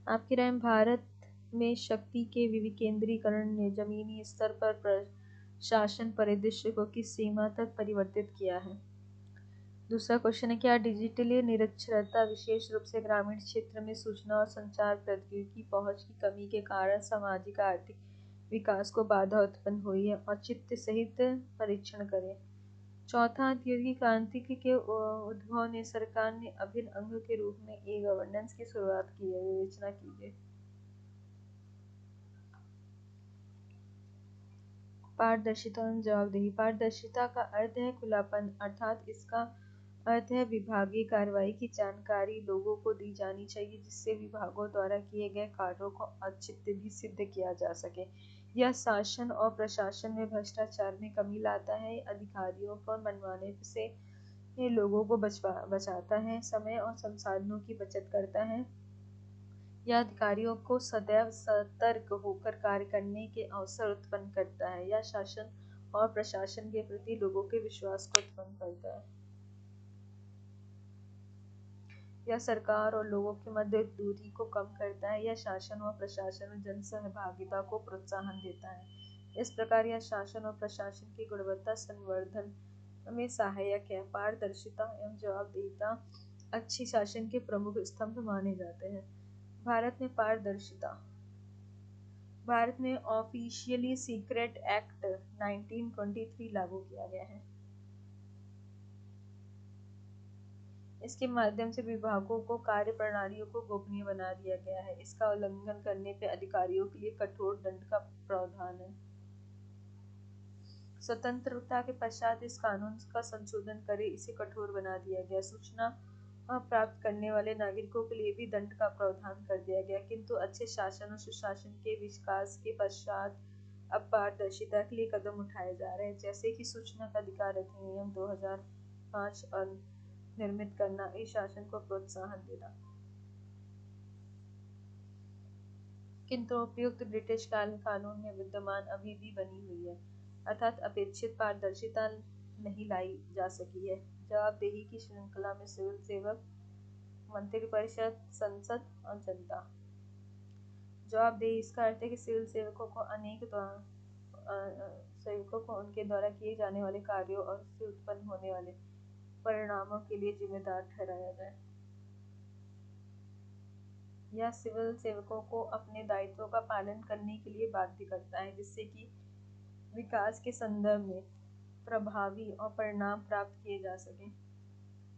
आपकी राय में भारत में शक्ति के विकेंद्रीकरण ने जमीनी स्तर पर प्रशासन परिदृश्य को किस सीमा तक परिवर्तित किया है? दूसरा क्वेश्चन है, क्या डिजिटली निरक्षरता विशेष रूप से ग्रामीण क्षेत्र में सूचना और संचार प्रौद्योगिकी पहुंच की कमी के कारण सामाजिक आर्थिक विकास को बाधा उत्पन्न हुई है? औचित्य सहित परीक्षण करें। चौथा, औद्योगिक क्रांति के उद्भव ने सरकार ने अभिन्न अंग के रूप में ई गवर्नेंस की शुरुआत की है, विवेचना कीजिए। पारदर्शिता और जवाबदेही: पारदर्शिता का अर्थ है खुलापन, अर्थात इसका अर्थ है विभागीय कार्रवाई की जानकारी लोगों को दी जानी चाहिए जिससे विभागों द्वारा किए गए कार्यों को औचित्य भी सिद्ध किया जा सके। यह शासन और प्रशासन में भ्रष्टाचार में कमी लाता है, अधिकारियों पर मनमाने से लोगों को बचाता है, समय और संसाधनों की बचत करता है, यह अधिकारियों को सदैव सतर्क होकर कार्य करने के अवसर उत्पन्न करता है, यह शासन और प्रशासन के प्रति लोगों के विश्वास को उत्पन्न करता है, यह सरकार और लोगों के मध्य दूरी को कम करता है, यह शासन और प्रशासन में जन सहभागिता को प्रोत्साहन देता है। इस प्रकार यह शासन और प्रशासन की गुणवत्ता संवर्धन में सहायक है। पारदर्शिता एवं जवाबदेहिता अच्छी शासन के प्रमुख स्तंभ माने जाते हैं। भारत में पारदर्शिता। भारत में ऑफिशियली सीक्रेट एक्ट 1923 लागू किया गया है। इसके माध्यम से विभागों को कार्य प्रणालियों को गोपनीय बना दिया गया है। इसका उल्लंघन करने पे अधिकारियों के लिए कठोर दंड का प्रावधान है। स्वतंत्रता के पश्चात इस कानून का संशोधन करे इसे कठोर बना दिया गया। सूचना प्राप्त करने वाले नागरिकों के लिए भी दंड का प्रावधान कर दिया गया। किंतु अच्छे शासन और सुशासन के विकास के पश्चात अब पारदर्शिता के लिए कदम उठाए जा रहे हैं, जैसे कि सूचना का अधिकार अधिनियम 2005 और निर्मित करना, इस शासन को प्रोत्साहन देना। किंतु उपयुक्त ब्रिटिश कानून में विद्यमान अभी भी बनी हुई है, अर्थात अपेक्षित पारदर्शिता नहीं लाई जा सकी है। जवाबदेही की श्रृंखला में सिविल सेवक, मंत्रिपरिषद, संसद और जनता। जवाबदेही इसका अर्थ है कि सिविल सेवकों को सेवकों को उनके द्वारा किए जाने वाले कार्यों और उससे उत्पन्न होने वाले परिणामों के लिए जिम्मेदार ठहराया जाए। यह सिविल सेवकों को अपने दायित्वों का पालन करने के लिए बाध्य करता है, जिससे कि विकास के संदर्भ में प्रभावी और परिणाम प्राप्त किए जा सके।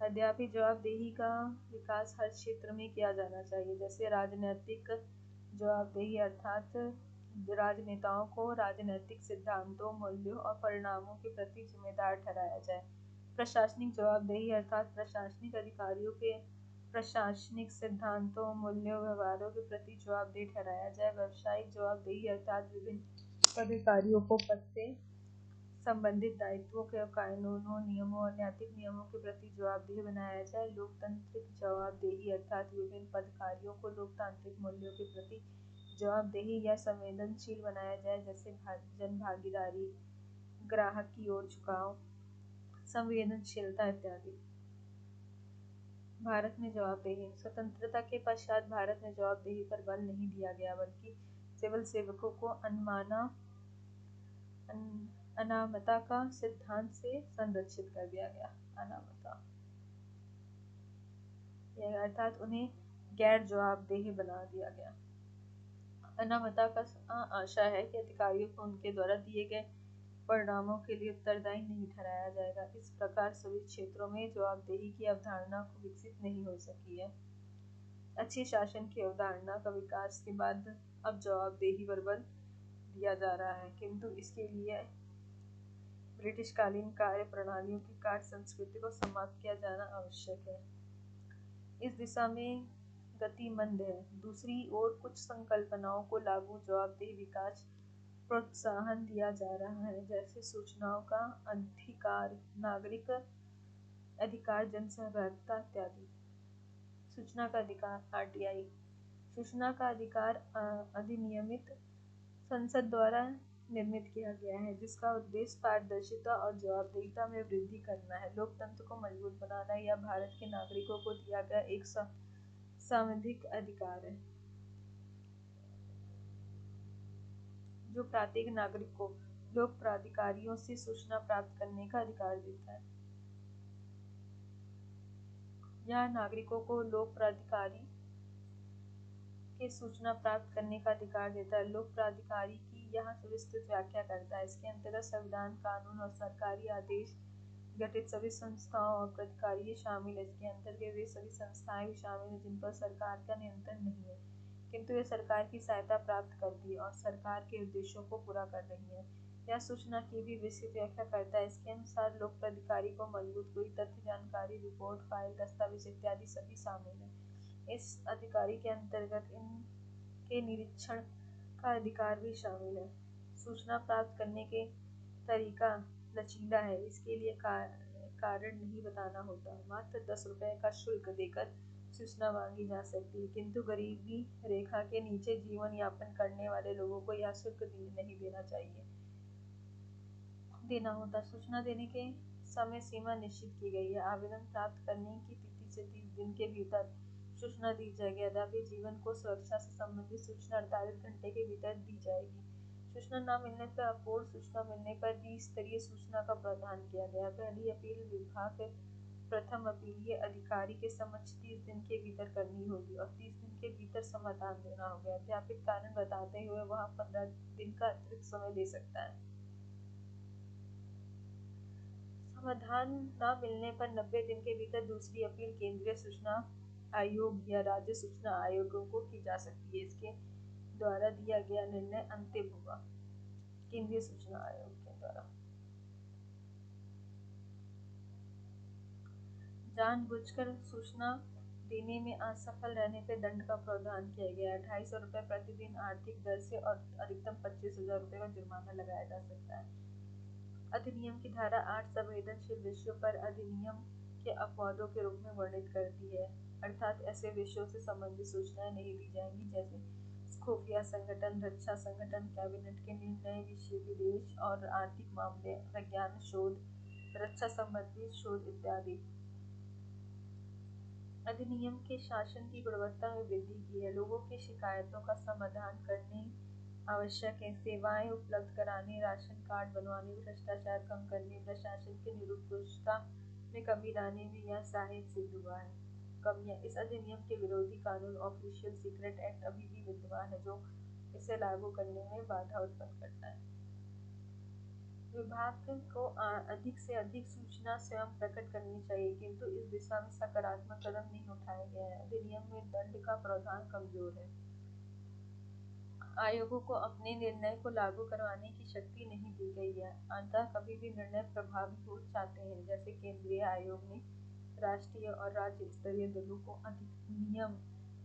यद्यपि जवाबदेही का विकास हर क्षेत्र में किया जाना चाहिए, जैसे राजनीतिक जवाबदेही, अर्थात राजनेताओं को राजनीतिक सिद्धांतों, मूल्यों और परिणामों के प्रति जिम्मेदार ठहराया जाए। प्रशासनिक जवाबदेही, अर्थात प्रशासनिक अधिकारियों के प्रशासनिक सिद्धांतों, मूल्यों, व्यवहारों के प्रति जवाबदेह ठहराया जाए। व्यावसायिक जवाबदेही, अर्थात विभिन्न अधिकारियों को पद से संबंधित दायित्वों के कानूनों, नियमों और नैतिक नियमों के प्रति जवाबदेह बनाया जाए। लोकतांत्रिक जवाबदेही, अर्थात विभिन्न पदाधिकारियों को लोकतांत्रिक मूल्यों के प्रति जवाबदेही या संवेदनशील बनाया जाए, जैसे जन भागीदारी, ग्राहक की ओर झुकाव, संवेदनशीलता इत्यादि। भारत में जवाबदेही। स्वतंत्रता के पश्चात भारत में जवाबदेही पर बल नहीं दिया गया, बल्कि सिविल सेवकों को अनामता का सिद्धांत से संरक्षित कर दिया गया। अनामता अर्थात उन्हें गैर जवाबदेह बना दिया गया। अनामता का आशा है कि अधिकारियों को उनके द्वारा दिए गए परिणामों के लिए उत्तरदायी नहीं ठहराया जाएगा। इस प्रकार सभी क्षेत्रों में जवाबदेही की अवधारणा को विकसित नहीं हो सकी है। अच्छे शासन की अवधारणा का विकास के बाद अब जवाबदेही पर बल दिया जा रहा है, किंतु इसके लिए ब्रिटिश कालीन कार्य प्रणालियों की कार्य संस्कृति को समाप्त किया जाना आवश्यक है। इस दिशा में गति मंद है। दूसरी ओर कुछ संकल्पनाओं को लागू जवाबदेही विकास प्रोत्साहन दिया जा रहा है, जैसे सूचनाओं का अधिकार, नागरिक अधिकार, जनसहभागिता इत्यादि। सूचना का अधिकार आरटीआई। सूचना का अधिकार अधिनियमित संसद द्वारा निर्मित किया गया है, जिसका उद्देश्य पारदर्शिता और जवाबदेहिता में वृद्धि करना है, लोकतंत्र को मजबूत बनाना। यह भारत के नागरिकों को दिया गया एक सांविधिक अधिकार है, जो प्रत्येक नागरिक को लोक प्राधिकारियों से सूचना प्राप्त करने का अधिकार देता है। यह नागरिकों को लोक प्राधिकारी के सूचना प्राप्त करने का अधिकार देता है। लोक प्राधिकारी की यहाँ विस्तृत व्याख्या करता है। इसके अंतर्गत संविधान, कानून और सरकारी आदेश गठित सभी संस्थाओं और प्राधिकारी शामिल है। इसके अंतर्गत वे सभी संस्थाएं भी शामिल हैं जिन पर सरकार का नियंत्रण नहीं है, किंतु वे सरकार की सहायता प्राप्त करती है और सरकार के उद्देश्यों को पूरा कर रही है। यह सूचना की भी विस्तृत व्याख्या करता है। इसके अनुसार लोक प्राधिकारी को मजबूत हुई तथ्य, जानकारी, रिपोर्ट, फाइल, दस्तावेज इत्यादि सभी शामिल है। इस अधिकारी के अंतर्गत इनके निरीक्षण का अधिकार भी शामिल है। सूचना प्राप्त करने के तरीका लचीला है, इसके लिए कारण नहीं बताना होता। मात्र 10 रुपए का शुल्क देकर सूचना मांगी जा सकती है, किंतु गरीबी रेखा के नीचे जीवन यापन करने वाले लोगों को यह शुल्क नहीं देना होता। सूचना देने के समय सीमा निश्चित की गई है। आवेदन प्राप्त करने की तिथि से 30 दिन के भीतर सूचना दी जाएगी। यद्यपि जीवन को सुरक्षा से संबंधित सूचना 48 घंटे के भीतर दी जाएगी। सूचना न मिलने पर अपूर्ण सूचना मिलने पर भी स्तरीय सूचना का प्रावधान किया गया। पहली अपील विभाग प्रथम अपील ये अधिकारी के समक्ष 30 दिन के भीतर करनी होगी और 30 दिन के भीतर समाधान देना होगा। अध्यापित कारण बताते हुए वह 15 दिन का अतिरिक्त समय ले सकता है। समाधान न मिलने पर 90 दिन के भीतर दूसरी अपील केंद्रीय सूचना आयोग या राज्य सूचना आयोगों को की जा सकती है। इसके द्वारा दिया गया निर्णय अंतिम होगा। केंद्रीय सूचना आयोग के द्वारा जानबूझकर सूचना देने में असफल रहने पर दंड का प्रावधान किया गया है। 250 रुपये प्रतिदिन आर्थिक दर से और अधिकतम 25,000 रुपये का जुर्माना लगाया जा सकता है। अधिनियम की धारा 8 संवेदनशील विषयों पर अधिनियम के अपवादों के रूप में वर्णित करती है, अर्थात ऐसे विषयों से संबंधित सूचनाएं नहीं दी जाएंगी जैसे खुफिया संगठन, रक्षा संगठन, कैबिनेट के निर्णय, विषय, विदेश और आर्थिक मामले, विज्ञान शोध, रक्षा संबंधी शोध इत्यादि। अधिनियम के शासन की गुणवत्ता में वृद्धि की है। लोगों की शिकायतों का समाधान करने आवश्यक है। सेवाएं उपलब्ध कराने, राशन कार्ड बनवाने, भ्रष्टाचार कम करने, प्रशासन की निरंकुशता में कमी लाने में यह सहायक सिद्ध हुआ है। कमियां: इस अधिनियम के विरोधी कानून ऑफिशियल सीक्रेट एक्ट अभी भी विद्यमान है जो इसे लागू करने में बाधा उत्पन्न करता है। विभाग को अधिक से अधिक सूचना स्वयं प्रकट करनी चाहिए, किंतु इस दिशा में सकारात्मक कदम नहीं उठाए गए हैं। अधिनियम में दंड का प्रावधान कमजोर है। आयोगों को अपने निर्णय को लागू करवाने की शक्ति नहीं दी गई है, अतः कभी भी निर्णय प्रभावी हो जाते हैं। जैसे केंद्रीय आयोग ने राष्ट्रीय और राज्य स्तरीय दलों को अधिनियम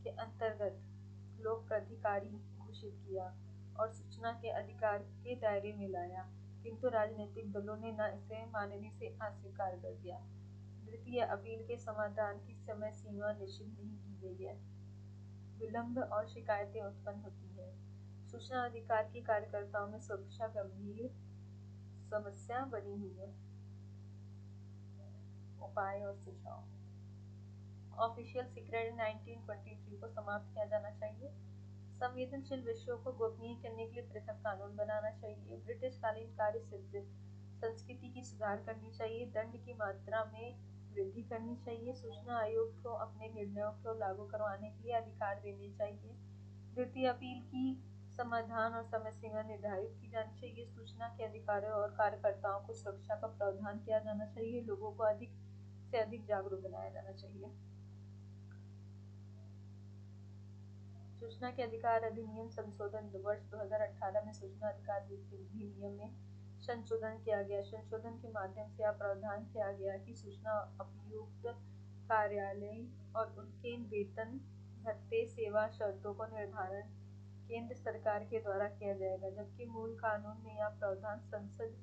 के अंतर्गत लोक प्राधिकारी घोषित किया और सूचना के अधिकार के दायरे में लाया, किंतु राजनीतिक दलों ने न इसे मानने से अस्वीकार कर दिया। द्वितीय अपील के समाधान की समय सीमा निश्चित नहीं की गई है। विलंब और शिकायतें उत्पन्न होती हैं। सूचना अधिकार के कार्यकर्ताओं में सुरक्षा गंभीर समस्या बनी हुई है। उपाय और सुझाव: ऑफिशियल सीक्रेट 1923 को समाप्त किया जाना चाहिए। संवेदनशील विषयों को गोपनीय करने के लिए पृथक कानून बनाना चाहिए। ब्रिटिश कालीन कार्य संस्कृति की सुधार करनी चाहिए। दंड की मात्रा में वृद्धि करनी चाहिए। सूचना आयोग को अपने निर्णयों को लागू करवाने के लिए अधिकार देने चाहिए। द्वितीय अपील की समाधान और समय सीमा निर्धारित की जानी चाहिए। सूचना के अधिकारों और कार्यकर्ताओं को सुरक्षा का प्रावधान किया जाना चाहिए। लोगों को अधिक से अधिक जागरूक बनाया जाना चाहिए। सूचना के अधिकार अधिनियम संशोधन: वर्ष 2018 में सूचना अधिकार अधिनियम में संशोधन किया गया। संशोधन के माध्यम से यह प्रावधान किया गया कि सूचना आयुक्त कार्यालय और उनके वेतन, भत्ते, सेवा शर्तों का निर्धारण केंद्र सरकार के द्वारा किया जाएगा, जबकि मूल कानून में यह प्रावधान संसद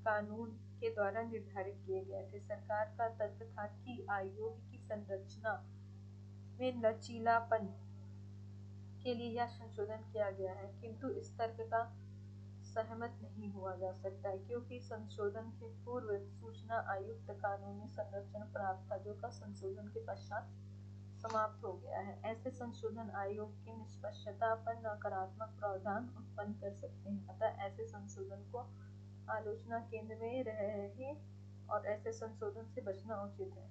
कानून के द्वारा निर्धारित किए गए थे। सरकार का तर्क था कि आयोग की संरचना में लचीलापन के लिए यह संशोधन किया गया है, किंतु इस तर्क का सहमत नहीं हुआ जा सकता है, क्योंकि संशोधन के पूर्व सूचना आयुक्त कानूनी संरक्षण प्राप्त था, जो का संशोधन के पश्चात समाप्त हो गया है। ऐसे संशोधन आयोग की निष्पक्षता पर नकारात्मक प्रावधान उत्पन्न कर सकते हैं, अतः ऐसे संशोधन को आलोचना केंद्र में रहे और ऐसे संशोधन से बचना उचित है।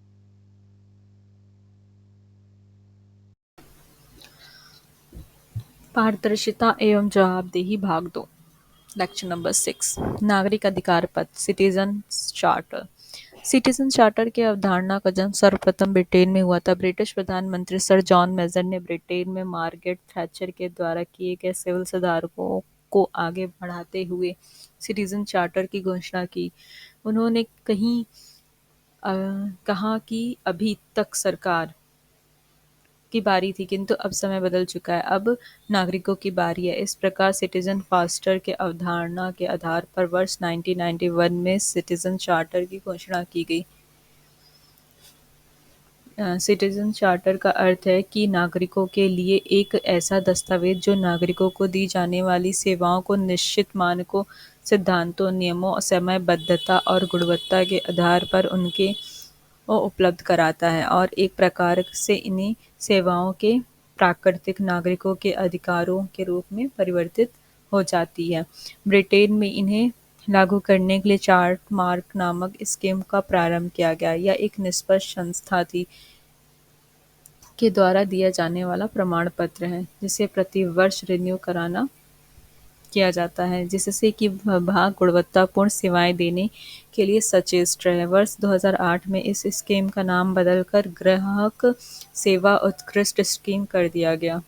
पारदर्शिता एवं जवाबदेही भाग 2। लेक्चर नंबर 6, नागरिक अधिकार पद, सिटीजन चार्टर। सिटीजन चार्टर की अवधारणा का जन्म सर्वप्रथम ब्रिटेन में हुआ था। ब्रिटिश प्रधानमंत्री सर जॉन मेजर ने ब्रिटेन में मार्गरेट थैचर के द्वारा किए गए सिविल सुधारों को आगे बढ़ाते हुए सिटीजन चार्टर की घोषणा की। उन्होंने कहा कि अभी तक सरकार की बारी थी, किंतु अब समय बदल चुका है, अब नागरिकों की बारी है। इस प्रकार सिटीजन फास्टर के अवधारणा के आधार पर वर्ष 1991 में सिटीजन चार्टर की घोषणा की गई। सिटीजन चार्टर का अर्थ है कि नागरिकों के लिए एक ऐसा दस्तावेज जो नागरिकों को दी जाने वाली सेवाओं को निश्चित मानकों, सिद्धांतों, नियमों, समयबद्धता और गुणवत्ता के आधार पर उनके उपलब्ध कराता है और एक प्रकार से इन्हीं सेवाओं के प्राकृतिक नागरिकों के अधिकारों के रूप में परिवर्तित हो जाती है। ब्रिटेन में इन्हें लागू करने के लिए चार्ट मार्क नामक स्कीम का प्रारंभ किया गया। यह एक निष्पक्ष संस्था थी के द्वारा दिया जाने वाला प्रमाण पत्र है, जिसे प्रति वर्ष रिन्यू कराना किया जाता है, जिससे कि विभाग गुणवत्तापूर्ण सेवाएं देने के लिए सचेत रहे। वर्ष 2008 में इस स्कीम का नाम बदलकर ग्राहक सेवा उत्कृष्ट स्कीम कर दिया गया।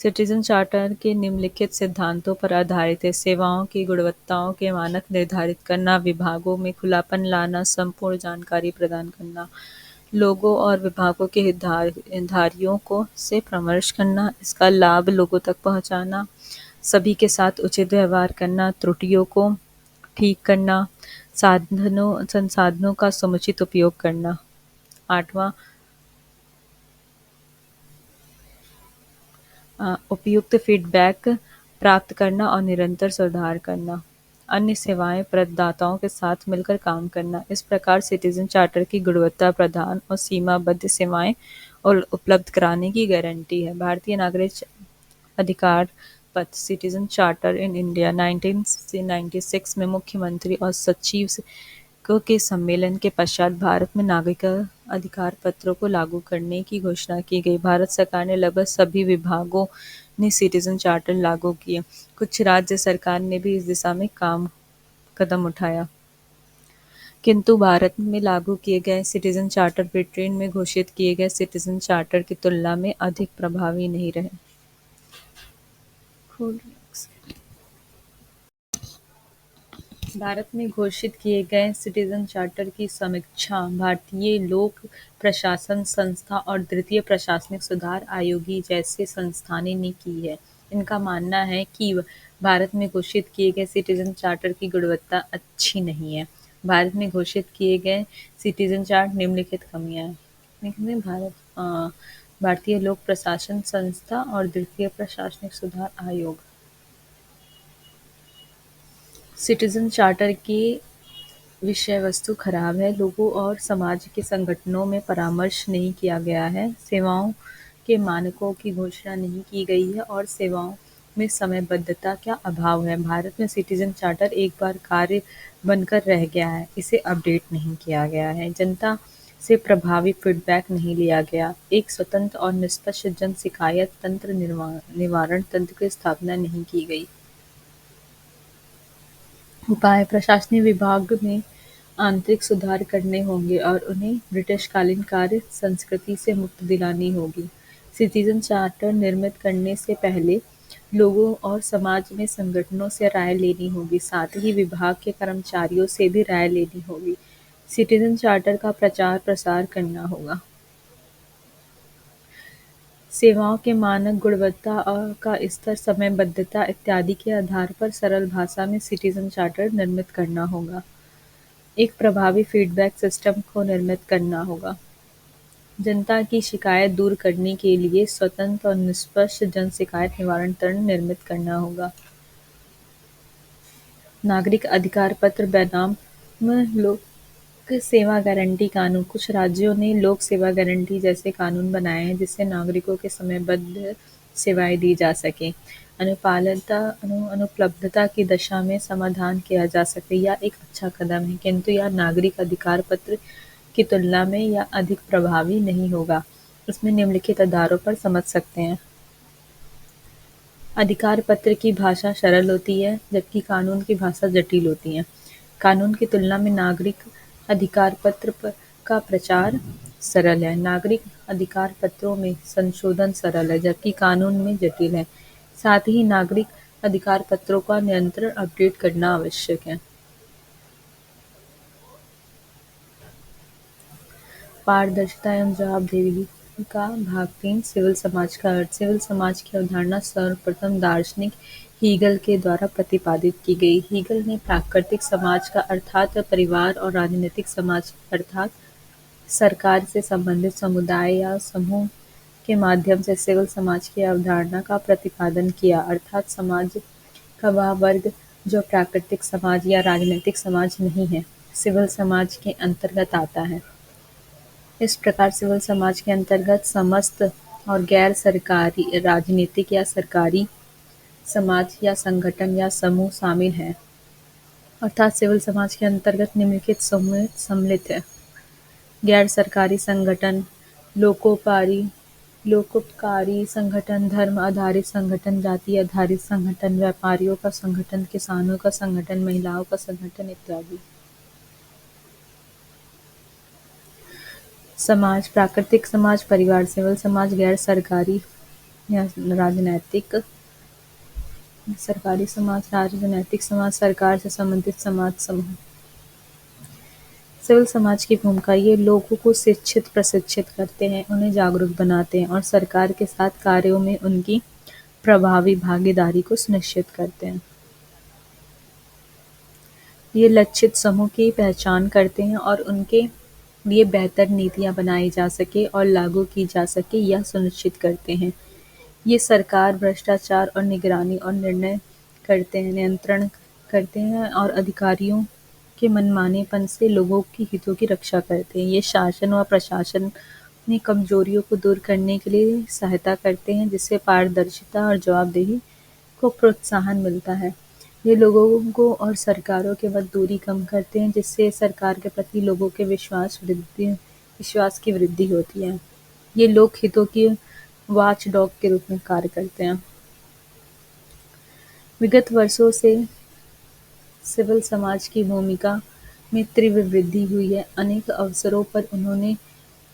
सिटीजन चार्टर के निम्नलिखित सिद्धांतों पर आधारित है: सेवाओं की गुणवत्ताओं के मानक निर्धारित करना, विभागों में खुलापन लाना, संपूर्ण जानकारी प्रदान करना, लोगों और विभागों के हितधारियों को से परामर्श करना, इसका लाभ लोगों तक पहुंचाना, सभी के साथ उचित व्यवहार करना, त्रुटियों को ठीक करना, संसाधनों का समुचित उपयोग करना। 8वां, उपयुक्त फीडबैक प्राप्त करना और निरंतर सुधार करना। अन्य सेवाएं प्रदाताओं के साथ मिलकर काम करना। इस प्रकार सिटीजन चार्टर की गुणवत्ता प्रदान और सीमाबद्ध सेवाएं और उपलब्ध कराने की गारंटी है। भारतीय नागरिक अधिकार पत्र सिटीजन चार्टर इन इंडिया 1996 में मुख्यमंत्री और सचिव के सम्मेलन के पश्चात भारत में नागरिक अधिकार पत्रों को लागू करने की घोषणा की गई। भारत सरकार ने लगभग सभी विभागों ने सिटीजन चार्टर लागू किए। कुछ राज्य सरकार ने भी इस दिशा में कदम उठाया, किंतु भारत में लागू किए गए सिटीजन चार्टर ब्रिटेन में घोषित किए गए सिटीजन चार्टर की तुलना में अधिक प्रभावी नहीं रहे। भारत में घोषित किए गए सिटीजन चार्टर की समीक्षा भारतीय लोक प्रशासन संस्था और द्वितीय प्रशासनिक सुधार आयोगी जैसे संस्थानों ने की है। इनका मानना है कि भारत में घोषित किए गए सिटीजन चार्टर की गुणवत्ता अच्छी नहीं है। भारत में घोषित किए गए सिटीजन चार्ट निम्नलिखित कमियां हैं। भारतीय लोक प्रशासन संस्था और द्वितीय प्रशासनिक सुधार आयोग। सिटीजन चार्टर की विषय वस्तु खराब है। लोगों और समाज के संगठनों में परामर्श नहीं किया गया है, सेवाओं के मानकों की घोषणा नहीं की गई है और सेवाओं में समयबद्धता का अभाव है। भारत में सिटीजन चार्टर एक बार कार्य बनकर रह गया है, इसे अपडेट नहीं किया गया है, जनता से प्रभावी फीडबैक नहीं लिया गया, एक स्वतंत्र और निष्पक्ष जन शिकायत तंत्र निवारण तंत्र की स्थापना नहीं की गई। उपाय: प्रशासनिक विभाग में आंतरिक सुधार करने होंगे और उन्हें ब्रिटिशकालीन कार्य संस्कृति से मुक्ति दिलानी होगी। सिटीजन चार्टर निर्मित करने से पहले लोगों और समाज में संगठनों से राय लेनी होगी, साथ ही विभाग के कर्मचारियों से भी राय लेनी होगी। सिटीजन चार्टर का प्रचार प्रसार करना होगा। सेवाओं के मानक, गुणवत्ता का स्तर, समयबद्धता इत्यादि के आधार पर सरल भाषा में सिटीजन चार्टर निर्मित करना होगा। एक प्रभावी फीडबैक सिस्टम को निर्मित करना होगा। जनता की शिकायत दूर करने के लिए स्वतंत्र और निष्पक्ष जन शिकायत निवारण तंत्र निर्मित करना होगा। नागरिक अधिकार पत्र बनाम लोक सेवा गारंटी कानून। कुछ राज्यों ने लोक सेवा गारंटी जैसे कानून बनाए हैं जिससे नागरिकों के समयबद्ध सेवाएं दी जा सके, अनुपलब्धता की दशा में समाधान किया जा सके। यह एक अच्छा कदम है, किंतु यह नागरिक अधिकार पत्र की तुलना में यह अधिक प्रभावी नहीं होगा। इसमें निम्नलिखित आधारों पर समझ सकते हैं। अधिकार पत्र की भाषा सरल होती है, जबकि कानून की भाषा जटिल होती है। कानून की तुलना में नागरिक अधिकार पत्र का प्रचार सरल है। नागरिक अधिकार पत्रों में संशोधन सरल है, जबकि कानून में जटिल है। साथ ही नागरिक अधिकार पत्रों का निरंतर अपडेट करना आवश्यक है। पारदर्शिता एवं जवाबदेही का भाग 3 सिविल समाज का अर्थ। सिविल समाज की अवधारणा सर्वप्रथम दार्शनिक हीगल के द्वारा प्रतिपादित की गई। हीगल ने प्राकृतिक समाज का अर्थात परिवार और राजनीतिक समाज अर्थात सरकार से संबंधित समुदाय या समूह के माध्यम से सिविल समाज की अवधारणा का प्रतिपादन किया, अर्थात समाज का वह वर्ग जो प्राकृतिक समाज या राजनीतिक समाज नहीं है, सिविल समाज के अंतर्गत आता है। इस प्रकार सिविल समाज के अंतर्गत समस्त और गैर सरकारी राजनीतिक या सरकारी समाज या संगठन या समूह शामिल हैं। अर्थात सिविल समाज के अंतर्गत निम्नलिखित समूह सम्मिलित है: गैर सरकारी संगठन, लोकोपकारी लोकोपकारी संगठन, धर्म आधारित संगठन, जाति आधारित संगठन, व्यापारियों का संगठन, किसानों का संगठन, महिलाओं का संगठन इत्यादि। समाज: प्राकृतिक समाज, परिवार, सिविल समाज, गैर सरकारी या राजनैतिक सरकारी समाज, राजनैतिक समाज, सरकार से संबंधित समाज समूह। सिविल समाज की भूमिका: ये लोगों को शिक्षित प्रशिक्षित करते हैं, उन्हें जागरूक बनाते हैं और सरकार के साथ कार्यों में उनकी प्रभावी भागीदारी को सुनिश्चित करते हैं। ये लक्षित समूह की पहचान करते हैं और उनके लिए बेहतर नीतियां बनाई जा सके और लागू की जा सके यह सुनिश्चित करते हैं। ये सरकार, भ्रष्टाचार और निगरानी और निर्णय करते हैं, नियंत्रण करते हैं और अधिकारियों के मनमानेपन से लोगों की हितों की रक्षा करते हैं। ये शासन व प्रशासन में कमजोरियों को दूर करने के लिए सहायता करते हैं, जिससे पारदर्शिता और जवाबदेही को प्रोत्साहन मिलता है। ये लोगों को और सरकारों के मध्य दूरी कम करते हैं, जिससे सरकार के प्रति लोगों के विश्वास की वृद्धि होती है। ये लोक हितों की वॉचडॉग के रूप में कार्य करते हैं। विगत वर्षों से सिविल समाज की भूमिका में तीव्र वृद्धि हुई है। अनेक अवसरों पर उन्होंने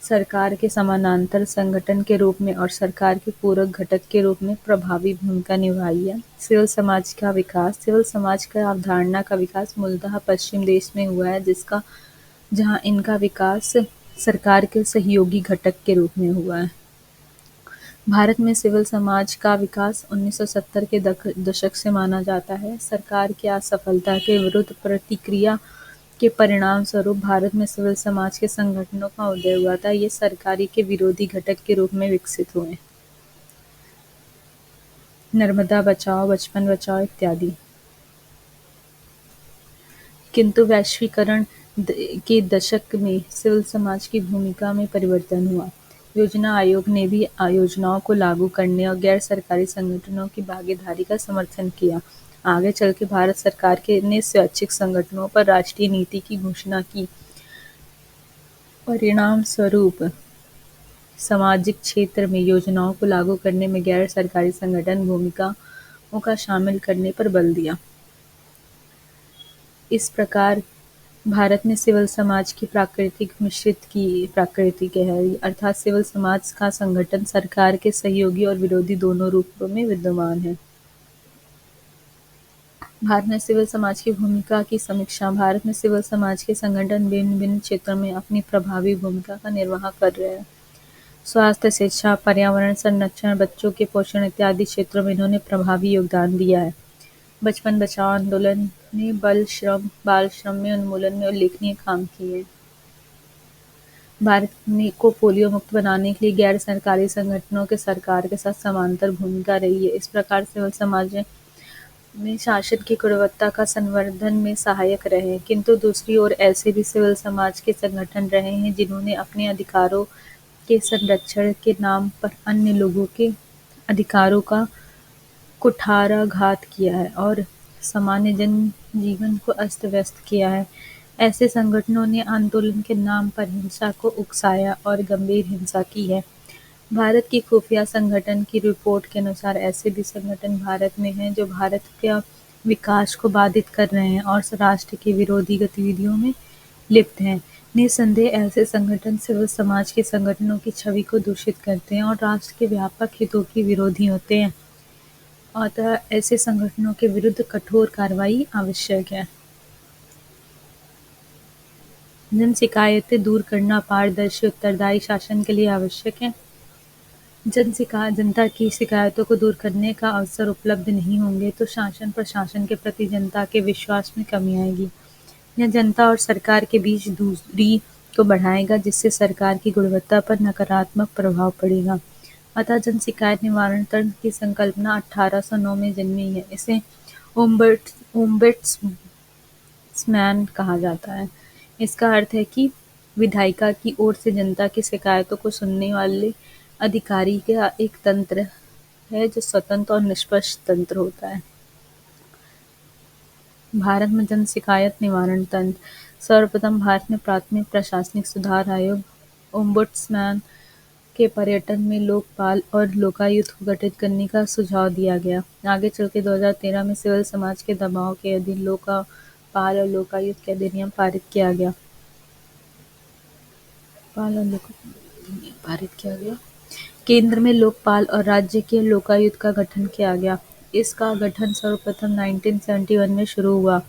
सरकार के समानांतर संगठन के रूप में और सरकार के पूरक घटक के रूप में प्रभावी भूमिका निभाई है। सिविल समाज का विकास: सिविल समाज का अवधारणा का विकास मूलतः पश्चिम देश में हुआ है, जहाँ इनका विकास सरकार के सहयोगी घटक के रूप में हुआ है। भारत में सिविल समाज का विकास 1970 के दशक से माना जाता है। सरकार की असफलता के विरुद्ध प्रतिक्रिया के परिणामस्वरूप भारत में सिविल समाज के संगठनों का उदय हुआ था। ये सरकारी के विरोधी घटक के रूप में विकसित हुए। नर्मदा बचाओ, बचपन बचाओ इत्यादि। किंतु वैश्वीकरण के दशक में सिविल समाज की भूमिका में परिवर्तन हुआ। योजना आयोग ने भी योजनाओं को लागू करने और गैर सरकारी संगठनों की भागीदारी का समर्थन किया। आगे चल के भारत सरकार ने स्वैच्छिक संगठनों पर राष्ट्रीय नीति की घोषणा की। परिणाम स्वरूप सामाजिक क्षेत्र में योजनाओं को लागू करने में गैर सरकारी संगठन भूमिकाओं का शामिल करने पर बल दिया। इस प्रकार भारत में सिविल समाज की प्राकृतिक है, अर्थात सिविल समाज का संगठन सरकार के सहयोगी और विरोधी दोनों रूपों में विद्यमान है। भारत में सिविल समाज की भूमिका की समीक्षा: भारत में सिविल समाज के संगठन भिन्न-भिन्न क्षेत्रों में अपनी प्रभावी भूमिका का निर्वाह कर रहे हैं। स्वास्थ्य, शिक्षा, पर्यावरण संरक्षण, बच्चों के पोषण इत्यादि क्षेत्रों में इन्होंने प्रभावी योगदान दिया है। बचपन बचाओ आंदोलन ने बाल श्रम में उन्मूलन में उल्लेखनीय काम किए। भारत को पोलियो मुक्त बनाने के लिए गैर सरकारी संगठनों के सरकार के साथ समांतर भूमिका रही है। इस प्रकार सिविल समाज में शासन की गुणवत्ता का संवर्धन में सहायक रहे। किंतु दूसरी ओर ऐसे भी सिविल समाज के संगठन रहे हैं जिन्होंने अपने अधिकारों के संरक्षण के नाम पर अन्य लोगों के अधिकारों का कुठाराघात किया है और सामान्य जनजीवन को अस्त-व्यस्त किया है। ऐसे संगठनों ने आंदोलन के नाम पर हिंसा को उकसाया और गंभीर हिंसा की है। भारत की खुफिया संगठन की रिपोर्ट के अनुसार ऐसे भी संगठन भारत में हैं जो भारत के विकास को बाधित कर रहे हैं और राष्ट्र की विरोधी गतिविधियों में लिप्त हैं। निसंदेह ऐसे संगठन सिविल समाज के संगठनों की छवि को दूषित करते हैं और राष्ट्र के व्यापक हितों के विरोधी होते हैं। अतः ऐसे संगठनों के विरुद्ध कठोर कार्रवाई आवश्यक है। जन शिकायतें दूर करना पारदर्शी उत्तरदायी शासन के लिए आवश्यक है। जनता की शिकायतों को दूर करने का अवसर उपलब्ध नहीं होंगे तो शासन प्रशासन के प्रति जनता के विश्वास में कमी आएगी। यह जनता और सरकार के बीच दूरी को बढ़ाएगा, जिससे सरकार की गुणवत्ता पर नकारात्मक प्रभाव पड़ेगा। अतः जन शिकायत निवारण तंत्र की संकल्पना 1809 में जन्मी है। इसे ओम्बड्समैन कहा जाता है। इसका अर्थ है कि विधायिका की ओर से जनता की शिकायतों को सुनने वाले अधिकारी का एक तंत्र है जो स्वतंत्र और निष्पक्ष तंत्र होता है। भारत में जन शिकायत निवारण तंत्र। सर्वप्रथम भारत में प्राथमिक प्रशासनिक सुधार आयोग ओम्बुड्समैन के पर्यटन में लोकपाल और लोकायुक्त को गठित करने का सुझाव दिया गया। आगे चलकर 2013 में सिविल समाज के दबाव के अधीन लोकपाल और लोकायुक्त के अधिनियम पारित किया गया। पाल और लोकायुक्त पारित किया गया। केंद्र में लोकपाल और राज्य के लोकायुक्त का गठन किया गया। इसका गठन सर्वप्रथम 1971 में शुरू हुआ,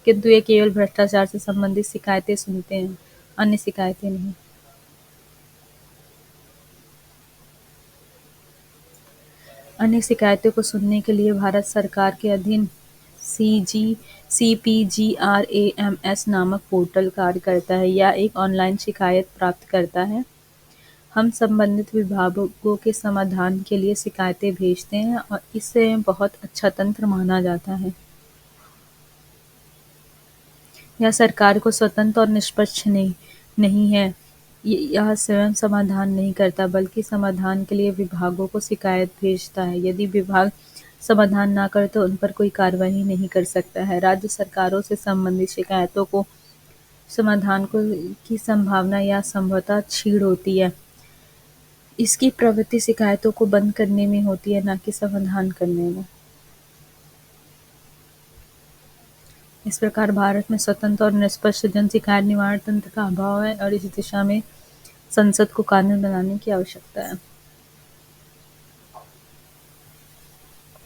किंतु ये केवल भ्रष्टाचार से संबंधित शिकायतें सुनते हैं, अन्य शिकायतें नहीं। अन्य शिकायतों को सुनने के लिए भारत सरकार के अधीन CPGRAMS नामक पोर्टल कार्य करता है या एक ऑनलाइन शिकायत प्राप्त करता है। हम संबंधित विभागों के समाधान के लिए शिकायतें भेजते हैं और इसे बहुत अच्छा तंत्र माना जाता है। यह सरकार को स्वतंत्र और निष्पक्ष नहीं है। यह स्वयं समाधान नहीं करता, बल्कि समाधान के लिए विभागों को शिकायत भेजता है। यदि विभाग समाधान ना करे तो उन पर कोई कार्रवाई नहीं कर सकता है। राज्य सरकारों से संबंधित शिकायतों को समाधान की संभावना या संभवतः छीड़ होती है। इसकी प्रवृत्ति शिकायतों को बंद करने में होती है, न कि समाधान करने में। इस प्रकार भारत में स्वतंत्र और निष्पक्ष जन शिकायत निवारण तंत्र का अभाव है और इस दिशा में संसद को कानून बनाने की आवश्यकता है।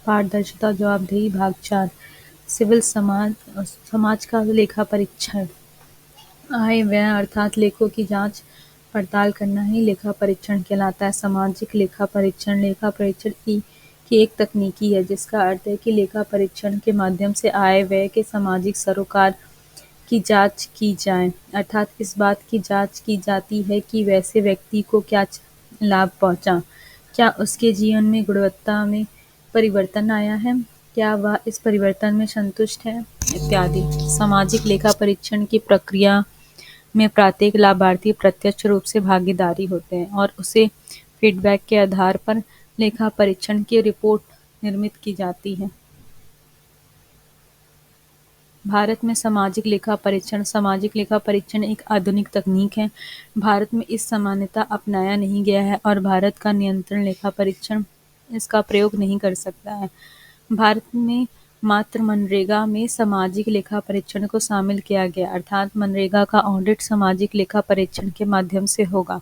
पारदर्शिता, जवाबदेही, भाग 4। सिविल समाज का लेखा परीक्षण। आय व्यय अर्थात लेखों की जांच पड़ताल करना ही लेखा परीक्षण कहलाता है। सामाजिक लेखा परीक्षण की एक तकनीकी है, जिसका अर्थ है कि लेखा परीक्षण के माध्यम से आय व्यय के सामाजिक सरोकार की जांच की जाए, अर्थात इस बात की जांच की जाती है कि वैसे व्यक्ति को क्या लाभ पहुंचा, क्या उसके जीवन में गुणवत्ता में परिवर्तन आया है, क्या वह इस परिवर्तन में संतुष्ट है, इत्यादि। सामाजिक लेखा परीक्षण की प्रक्रिया में प्रत्येक लाभार्थी प्रत्यक्ष रूप से भागीदारी होते हैं और उसे फीडबैक के आधार पर लेखा परीक्षण की रिपोर्ट निर्मित की जाती है। भारत में सामाजिक लेखा परीक्षण एक आधुनिक तकनीक है। भारत में इस सामान्यता अपनाया नहीं गया है और भारत का नियंत्रण लेखा परीक्षण इसका प्रयोग नहीं कर सकता है। भारत में मात्र मनरेगा में सामाजिक लेखा परीक्षण को शामिल किया गया, अर्थात मनरेगा का ऑडिट सामाजिक लेखा परीक्षण के माध्यम से होगा,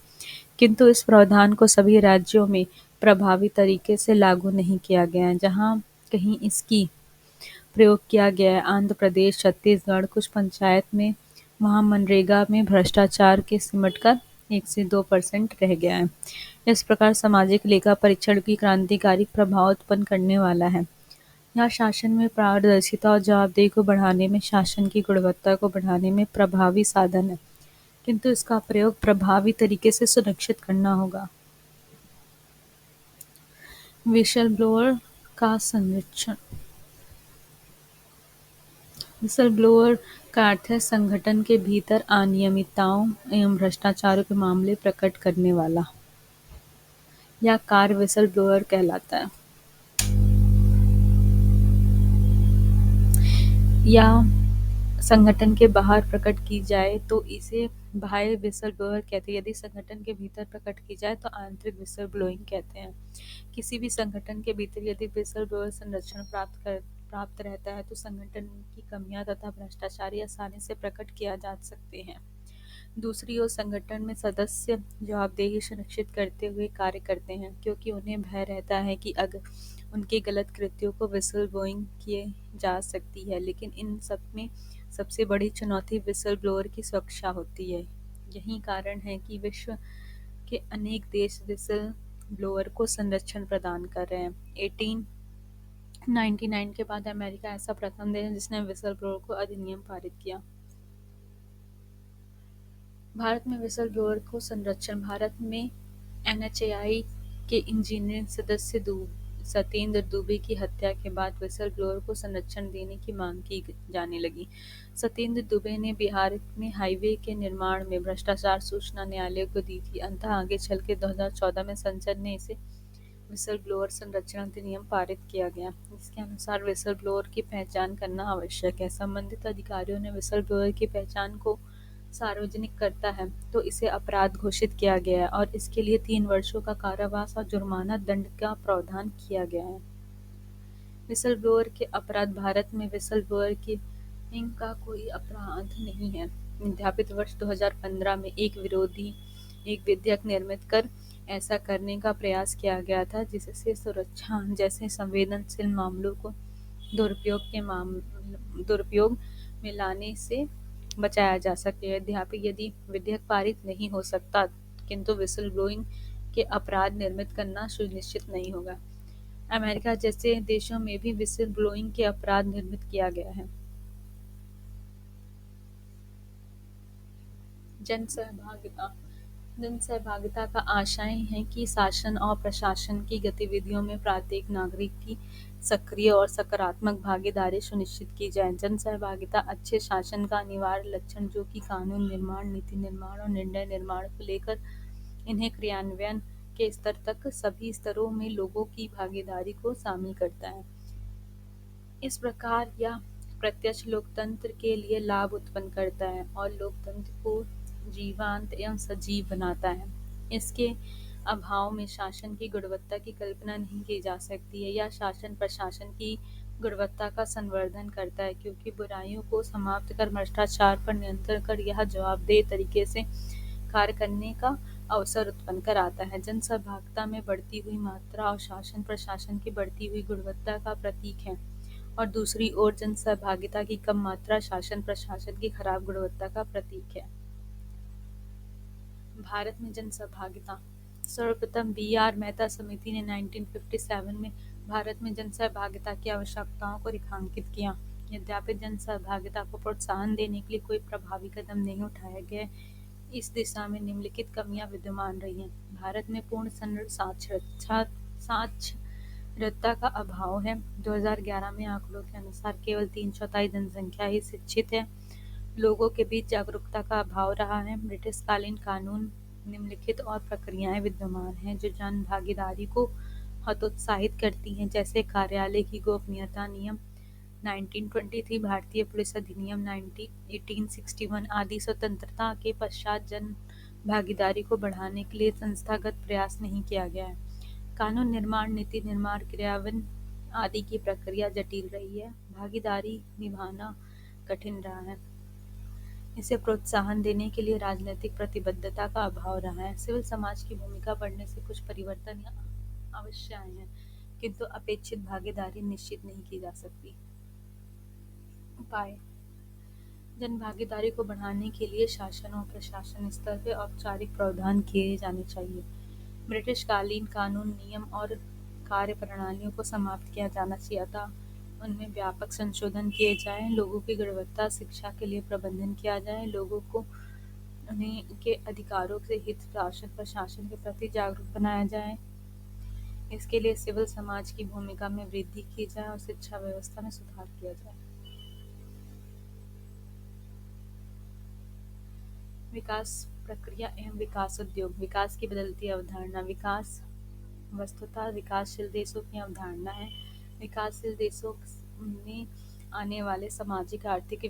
किंतु इस प्रावधान को सभी राज्यों में प्रभावी तरीके से लागू नहीं किया गया है। जहाँ कहीं इसकी प्रयोग किया गया है, आंध्र प्रदेश, छत्तीसगढ़, कुछ पंचायत में, वहाँ मनरेगा में भ्रष्टाचार के सिमटकर 1 से 2% रह गया है। इस प्रकार सामाजिक लेखा परीक्षण की क्रांतिकारी प्रभाव उत्पन्न करने वाला है। यह शासन में पारदर्शिता और जवाबदेही को बढ़ाने में, शासन की गुणवत्ता को बढ़ाने में प्रभावी साधन है, किंतु इसका प्रयोग प्रभावी तरीके से सुनिश्चित करना होगा। व्हिसल ब्लोअर का संरक्षण। व्हिसल ब्लोअर का अर्थ है संगठन के भीतर अनियमितताओं एवं भ्रष्टाचारों के मामले प्रकट करने वाला। यह कार्य व्हिसल ब्लोअर कहलाता है। या संगठन के बाहर प्रकट की जाए तो इसे बाह्य व्हिसल ब्लोअर कहते हैं। यदि संगठन के भीतर प्रकट की जाए तो आंतरिक व्हिसल ब्लोइंग कहते हैं। किसी भी संगठन के भीतर यदि व्हिसल ब्लोअर संरक्षण प्राप्त रहता है तो संगठन की कमियां तथा भ्रष्टाचार आसानी से प्रकट किया जा सकते हैं। दूसरी ओर संगठन में सदस्य जवाबदेही सुनिश्चित करते हुए कार्य करते हैं, क्योंकि उन्हें भय रहता है कि अगर उनके गलत कृत्यों को व्हिसल ब्लोइंग किए जा सकती है। लेकिन इन सब में सबसे बड़ी चुनौती व्हिसल ब्लोअर की सुरक्षा होती है। यही कारण है कि विश्व के अनेक देश व्हिसल ब्लोअर को संरक्षण प्रदान कर रहे हैं। 1899 के बाद अमेरिका ऐसा प्रथम देश है जिसने व्हिसल ब्लोअर को अधिनियम पारित किया। भारत में व्हिसल ब्लोअर को संरक्षण। भारत में NHAI के इंजीनियरिंग सदस्य सत्येंद्र दुबे की हत्या के बाद व्हिसल ब्लोअर को संरक्षण देने की मांग की जाने लगी। सत्येंद्र दुबे ने बिहार में हाईवे के निर्माण में भ्रष्टाचार सूचना न्यायालय को दी थी। अंततः आगे चल के 2014 में संसद ने इसे विसल ब्लोअर संरक्षण अधिनियम पारित किया गया। इसके अनुसार विसल ब्लोअर की पहचान करना आवश्यक है। संबंधित अधिकारियों ने विसल ब्लोअर की पहचान को सार्वजनिक करता है तो इसे अपराध घोषित किया गया है और इसके लिए 3 वर्षों का कारावास और जुर्माना दंड का प्रावधान किया गया है। विसल ब्लोअर के अपराध। भारत में विसल ब्लोअर की का कोई अपराध नहीं है। विज्ञापित वर्ष 2015 में एक विधेयक निर्मित कर ऐसा करने का प्रयास किया गया था जिससे सुरक्षा जैसे संवेदनशील मामलों को दुरुपयोग में लाने से बचाया जा सके। यदि विधेयक पारित नहीं हो सकता किंतु विसल ब्लोइंग के अपराध निर्मित करना सुनिश्चित नहीं होगा। अमेरिका जैसे देशों में भी विसल ब्लोइंग के अपराध निर्मित किया गया है। जन सहभागिता। जन सहभागिता का आशय है कि शासन और प्रशासन की गतिविधियों में प्रत्येक नागरिक की सक्रिय और सकारात्मक भागीदारी सुनिश्चित की जाए। जन सहभागिता अच्छे शासन का अनिवार्य लक्षण जो कि कानून निर्माण, नीति निर्माण और निर्णय निर्माण को लेकर इन्हें क्रियान्वयन के स्तर तक सभी स्तरों में लोगों की भागीदारी को शामिल करता है। इस प्रकार यह प्रत्यक्ष लोकतंत्र के लिए लाभ उत्पन्न करता है और लोकतंत्र को जीवंत एवं सजीव बनाता है। इसके अभाव में शासन की गुणवत्ता की कल्पना नहीं की जा सकती है। यह शासन प्रशासन की गुणवत्ता का संवर्धन करता है क्योंकि बुराइयों को समाप्त कर भ्रष्टाचार पर नियंत्रण कर यह जवाबदेह तरीके से कार्य करने का अवसर उत्पन्न कराता है। जन सहभागिता में बढ़ती हुई मात्रा और शासन प्रशासन की बढ़ती हुई गुणवत्ता का प्रतीक है और दूसरी ओर जन सहभागिता की कम मात्रा शासन प्रशासन की खराब गुणवत्ता का प्रतीक है। भारत में जन सहभागिता। सर्वप्रथम बी.आर. मेहता समिति ने 1957 में भारत में जन सहभागिता की आवश्यकताओं को रेखांकित किया। यद्यपि जन सहभागिता को प्रोत्साहन देने के लिए कोई प्रभावी कदम नहीं उठाए गए, इस दिशा में निम्नलिखित कमियां विद्यमान रही हैं। भारत में पूर्ण साक्षरता का अभाव है। 2011 में आंकड़ों के अनुसार केवल 3/4 जनसंख्या ही शिक्षित है। लोगों के बीच जागरूकता का अभाव रहा है। ब्रिटिशकालीन कानून निम्नलिखित और प्रक्रियाएं विद्यमान हैं जो जन भागीदारी को हतोत्साहित करती हैं, जैसे कार्यालय की गोपनीयता नियम 1923, भारतीय पुलिस अधिनियम 1861 आदि। स्वतंत्रता के पश्चात जन भागीदारी को बढ़ाने के लिए संस्थागत प्रयास नहीं किया गया है। कानून निर्माण, नीति निर्माण, क्रियान्वयन आदि की प्रक्रिया जटिल रही है। भागीदारी निभाना कठिन रहा है। इसे प्रोत्साहन देने के लिए राजनीतिक प्रतिबद्धता का अभाव रहा है। सिविल समाज की भूमिका बढ़ने से कुछ परिवर्तन अवश्य आए हैं किंतु अपेक्षित भागीदारी निश्चित नहीं की जा सकती। उपाय। जन भागीदारी को बढ़ाने के लिए शासन और प्रशासन स्तर पर औपचारिक प्रावधान किए जाने चाहिए। ब्रिटिशकालीन कानून, नियम और कार्य प्रणालियों को समाप्त किया जाना चाहिए था। उनमें व्यापक संशोधन किए जाएं। लोगों की गुणवत्ता शिक्षा के लिए प्रबंधन किया जाए। लोगों को उन्हें के अधिकारों से हित शासन प्रशासन के प्रति जागरूक बनाया जाए। इसके लिए सिविल समाज की भूमिका में वृद्धि की जाए और शिक्षा व्यवस्था में सुधार किया जाए। विकास प्रक्रिया एवं विकास उद्योग। विकास की बदलती अवधारणा। विकास वस्तुतः विकासशील देशों की अवधारणा है। विकासशील देशों में आने वाले सामाजिक आर्थिक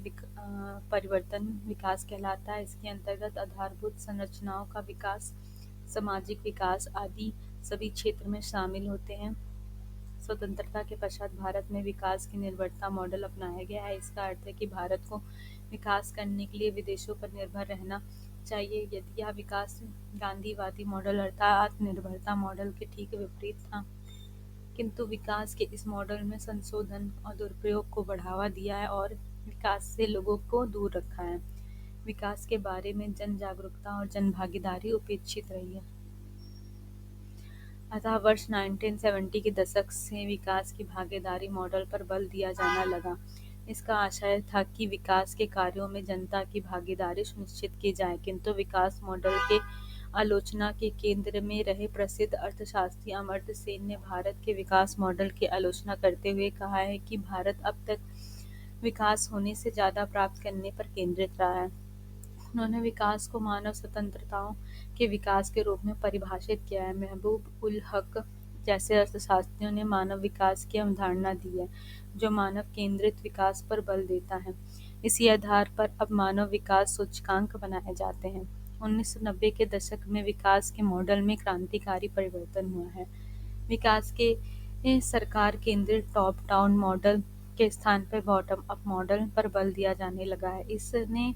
परिवर्तन विकास कहलाता है। इसके अंतर्गत आधारभूत संरचनाओं का विकास, सामाजिक विकास आदि सभी क्षेत्र में शामिल होते हैं। स्वतंत्रता के पश्चात भारत में विकास की निर्भरता मॉडल अपनाया गया है। इसका अर्थ है कि भारत को विकास करने के लिए विदेशों पर निर्भर रहना चाहिए। यदि यह विकास गांधीवादी मॉडल अर्थात आत्मनिर्भरता मॉडल के ठीक विपरीत था, किंतु विकास के इस मॉडल में संशोधन और दुरुपयोग को बढ़ावा दिया है और विकास से लोगों को दूर रखा है। विकास के बारे में जन जागरूकता और जन भागीदारी उपेक्षित रही है। अतः वर्ष 1970 के दशक से विकास की भागीदारी मॉडल पर बल दिया जाना लगा। इसका आशय था कि विकास के कार्यों में जनता की भागीदारी सुनिश्चित की जाए, किंतु विकास मॉडल के आलोचना के केंद्र में रहे प्रसिद्ध अर्थशास्त्री अमर्त्य सेन ने भारत के विकास मॉडल की आलोचना करते हुए कहा है कि भारत अब तक विकास होने से ज़्यादा प्राप्त करने पर केंद्रित रहा है। उन्होंने विकास को मानव स्वतंत्रताओं के विकास के रूप में परिभाषित किया है। महबूब उल हक जैसे अर्थशास्त्रियों ने मानव विकास की अवधारणा दी है, जो मानव केंद्रित विकास पर बल देता है। इसी आधार पर अब मानव विकास सूचकांक बनाए जाते हैं। 1990 के दशक में विकास के मॉडल में क्रांतिकारी परिवर्तन हुआ है। विकास के सरकार केंद्रित टॉप डाउन मॉडल के स्थान पर बॉटम अप मॉडल पर बल दिया जाने लगा है। इसने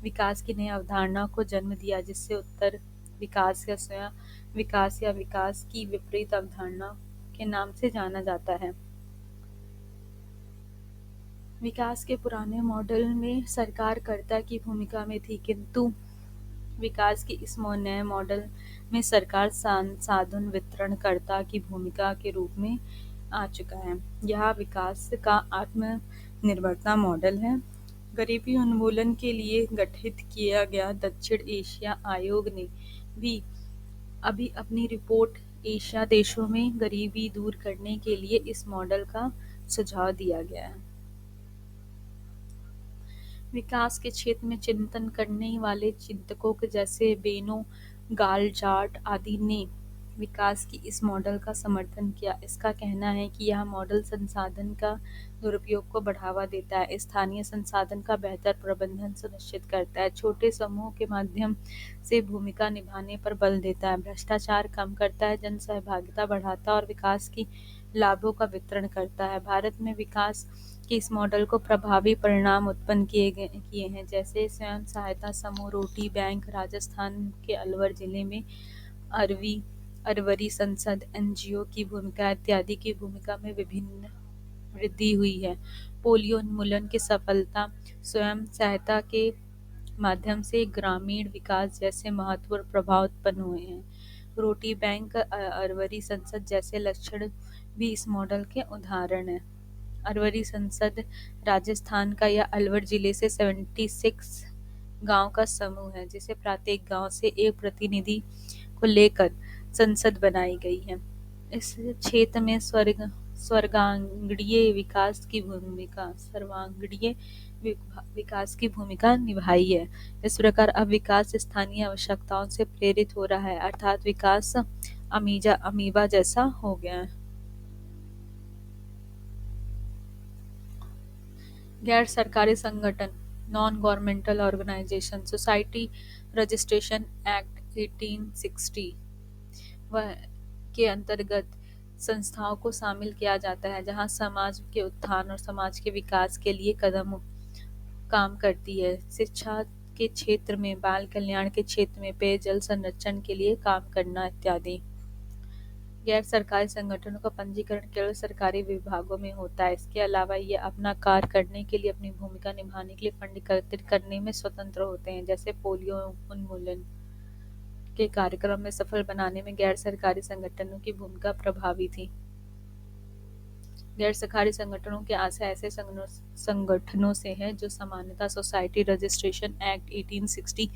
विकास की नई अवधारणा को जन्म दिया, जिससे उत्तर विकास या स्वयं विकास या विकास की विपरीत अवधारणा के नाम से जाना जाता है। विकास के पुराने मॉडल में सरकार कर्ता की भूमिका में थी, किंतु विकास के इस नए मॉडल में सरकार संसाधन वितरणकर्ता की भूमिका के रूप में आ चुका है। यह विकास का आत्मनिर्भरता मॉडल है। गरीबी उन्मूलन के लिए गठित किया गया दक्षिण एशिया आयोग ने भी अभी अपनी रिपोर्ट एशिया देशों में गरीबी दूर करने के लिए इस मॉडल का सुझाव दिया गया है। विकास के क्षेत्र में चिंतन करने वाले चिंतकों के जैसे बेनो गालजार्ड आदि ने विकास की इस मॉडल का समर्थन किया। इसका कहना है कि यह मॉडल संसाधन का दुरुपयोग को बढ़ावा देता है, स्थानीय संसाधन का बेहतर प्रबंधन सुनिश्चित करता है, छोटे समूह के माध्यम से भूमिका निभाने पर बल देता है, भ्रष्टाचार कम करता है, जन सहभागिता बढ़ाता है और विकास की लाभों का वितरण करता है। भारत में विकास के इस मॉडल को प्रभावी परिणाम उत्पन्न किए हैं, जैसे स्वयं सहायता समूह, रोटी बैंक, राजस्थान के अलवर जिले में अरवरी संसद, एनजीओ की भूमिका इत्यादि की भूमिका में विभिन्न वृद्धि हुई है। पोलियो उन्मूलन की सफलता, स्वयं सहायता के माध्यम से ग्रामीण विकास जैसे महत्वपूर्ण प्रभाव उत्पन्न हुए हैं। रोटी बैंक, अरवरी संसद जैसे लक्षण भी इस मॉडल के उदाहरण हैं। अरवरी संसद राजस्थान का या अलवर जिले से 76 गांव का समूह है, जिसे प्रत्येक गांव से एक प्रतिनिधि को लेकर संसद बनाई गई है। इस क्षेत्र में सर्वांगीण विकास की भूमिका निभाई है। इस प्रकार अब विकास स्थानीय आवश्यकताओं से प्रेरित हो रहा है, अर्थात विकास अमीबा जैसा हो गया है। गैर सरकारी संगठन, non governmental organisation, society registration act 1860 के अंतर्गत संस्थाओं को शामिल किया जाता है, जहां समाज के उत्थान और समाज के विकास के लिए काम करती है। शिक्षा के क्षेत्र में, बाल कल्याण के क्षेत्र में, पेयजल संरक्षण के लिए काम करना इत्यादि। गैर सरकारी संगठनों का पंजीकरण केवल सरकारी विभागों में होता है। इसके अलावा ये अपना कार्य करने के लिए, अपनी भूमिका निभाने के लिए फंड एकत्रित करने में स्वतंत्र होते हैं। जैसे पोलियो उन्मूलन के कार्यक्रम में सफल बनाने में गैर सरकारी संगठनों की भूमिका प्रभावी थी। गैर सरकारी संगठनों के आशय ऐसे संगठनों से है जो सामान्यतः सोसाइटी रजिस्ट्रेशन एक्ट 1860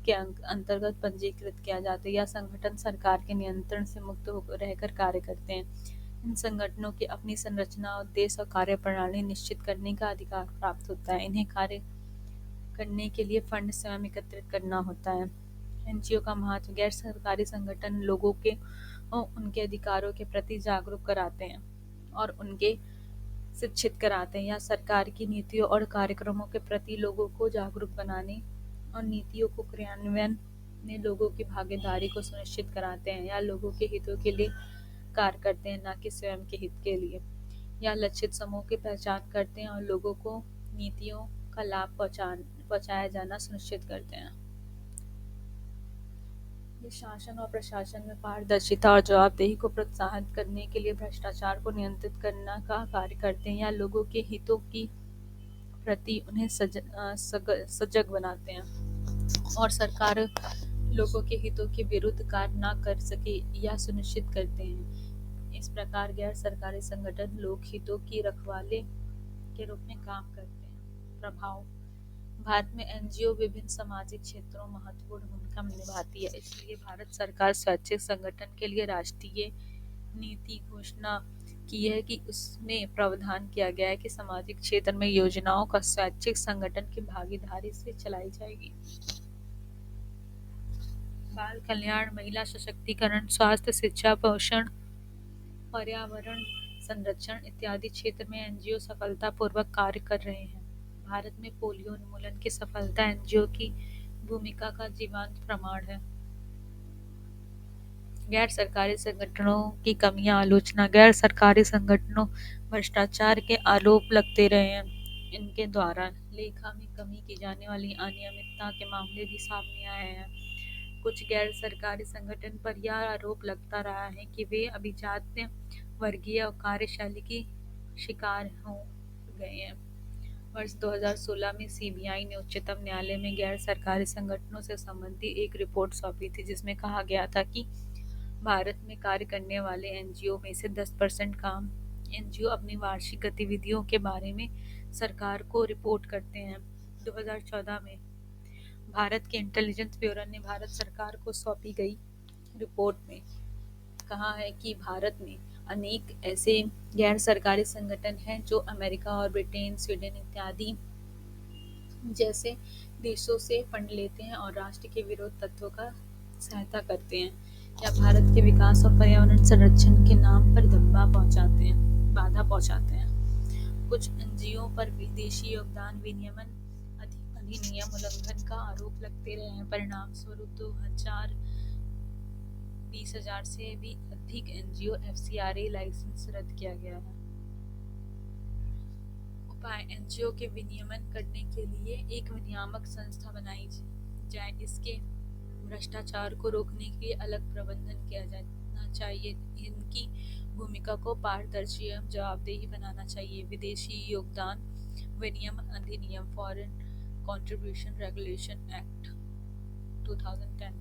के अंतर्गत पंजीकृत किया जाता है। यह संगठन सरकार के नियंत्रण से मुक्त रहकर कार्य करते हैं। इन संगठनों की अपनी संरचना, उद्देश्य और कार्यप्रणाली निश्चित करने का अधिकार प्राप्त होता है। इन्हें कार्य करने के लिए फंड स्वयं एकत्रित करना होता है। एनजीओ का महत्व, गैर सरकारी संगठन लोगों के उनके अधिकारों के प्रति जागरूक कराते हैं और उनके शिक्षित कराते हैं, या सरकार की नीतियों और कार्यक्रमों के प्रति लोगों को जागरूक बनाने और नीतियों को क्रियान्वयन में लोगों की भागीदारी को सुनिश्चित कराते हैं, या लोगों के हितों के लिए कार्य करते हैं, न कि स्वयं के हित के लिए, या लक्षित समूह की पहचान करते हैं और लोगों को नीतियों का लाभ पहुंचाया जाना सुनिश्चित करते हैं। ये शासन और प्रशासन में पारदर्शिता और जवाबदेही को प्रोत्साहित करने के लिए भ्रष्टाचार को नियंत्रित करने का कार्य करते हैं, या लोगों के हितों की प्रति उन्हें सजग बनाते हैं और सरकार लोगों के हितों के विरुद्ध कार्य न कर सके या सुनिश्चित करते हैं। इस प्रकार गैर सरकारी संगठन लोक हितों की रखवाले के रूप में काम करते हैं। प्रभाव, भारत में एनजीओ विभिन्न सामाजिक क्षेत्रों में महत्वपूर्ण भूमिका निभाती है। इसलिए भारत सरकार स्वैच्छिक संगठन के लिए राष्ट्रीय नीति घोषणा की है कि उसमें प्रावधान किया गया है कि सामाजिक क्षेत्र में योजनाओं का स्वैच्छिक संगठन की भागीदारी से चलाई जाएगी। बाल कल्याण, महिला सशक्तिकरण, स्वास्थ्य, शिक्षा, पोषण पर्यावरण संरक्षण इत्यादि क्षेत्र में एनजीओ सफलतापूर्वक कार्य कर रहे हैं। भारत में पोलियो उन्मूलन की सफलता एनजीओ की भूमिका का जीवंत प्रमाण है। गैर सरकारी संगठनों की कमियां आलोचना। गैर सरकारी संगठनों भ्रष्टाचार के आरोप लगते रहे हैं। इनके द्वारा लेखा में कमी की जाने वाली अनियमितता के मामले भी सामने आए हैं। कुछ गैर सरकारी संगठन पर यह आरोप लगता रहा है कि वे अभिजात्य वर्गीय और कार्यशैली की शिकार हो गए हैं। वर्ष 2016 में सीबीआई ने उच्चतम न्यायालय में गैर सरकारी संगठनों से संबंधी एक रिपोर्ट सौंपी थी, जिसमें कहा गया था कि भारत में कार्य करने वाले एनजीओ में से 10% काम एनजीओ अपनी वार्षिक गतिविधियों के बारे में सरकार को रिपोर्ट करते हैं। 2014 में भारत के इंटेलिजेंस ब्यूरो ने भारत सरकार को सौंपी गई रिपोर्ट में कहा है कि भारत में अनेक ऐसे गैर सरकारी संगठन हैं जो अमेरिका और ब्रिटेन, स्वीडन इत्यादि जैसे देशों से फंड लेते हैं और राष्ट्र के विरोध तत्वों का सहायता करते हैं या भारत के विकास और पर्यावरण संरक्षण के नाम पर बाधा पहुंचाते हैं। कुछ एनजीओ पर विदेशी योगदान विनियमन अधिनियम उल्लंघन का आरोप लगते रहे हैं। परिणाम स्वरूप 20,000 से भी अधिक एनजीओ एफसीआरए लाइसेंस रद्द किया गया है। उपाय एनजीओ के विनियमन करने के लिए एक विनियामक संस्था बनाई जाए। इसके भ्रष्टाचार को रोकने के लिए अलग प्रबंधन किया जाना चाहिए। इनकी भूमिका को पारदर्शी एवं जवाबदेही बनाना चाहिए। विदेशी योगदान विनियमन अधिनियम फॉरेन कंट्रीब्यूशन रेगुलेशन एक्ट 2010।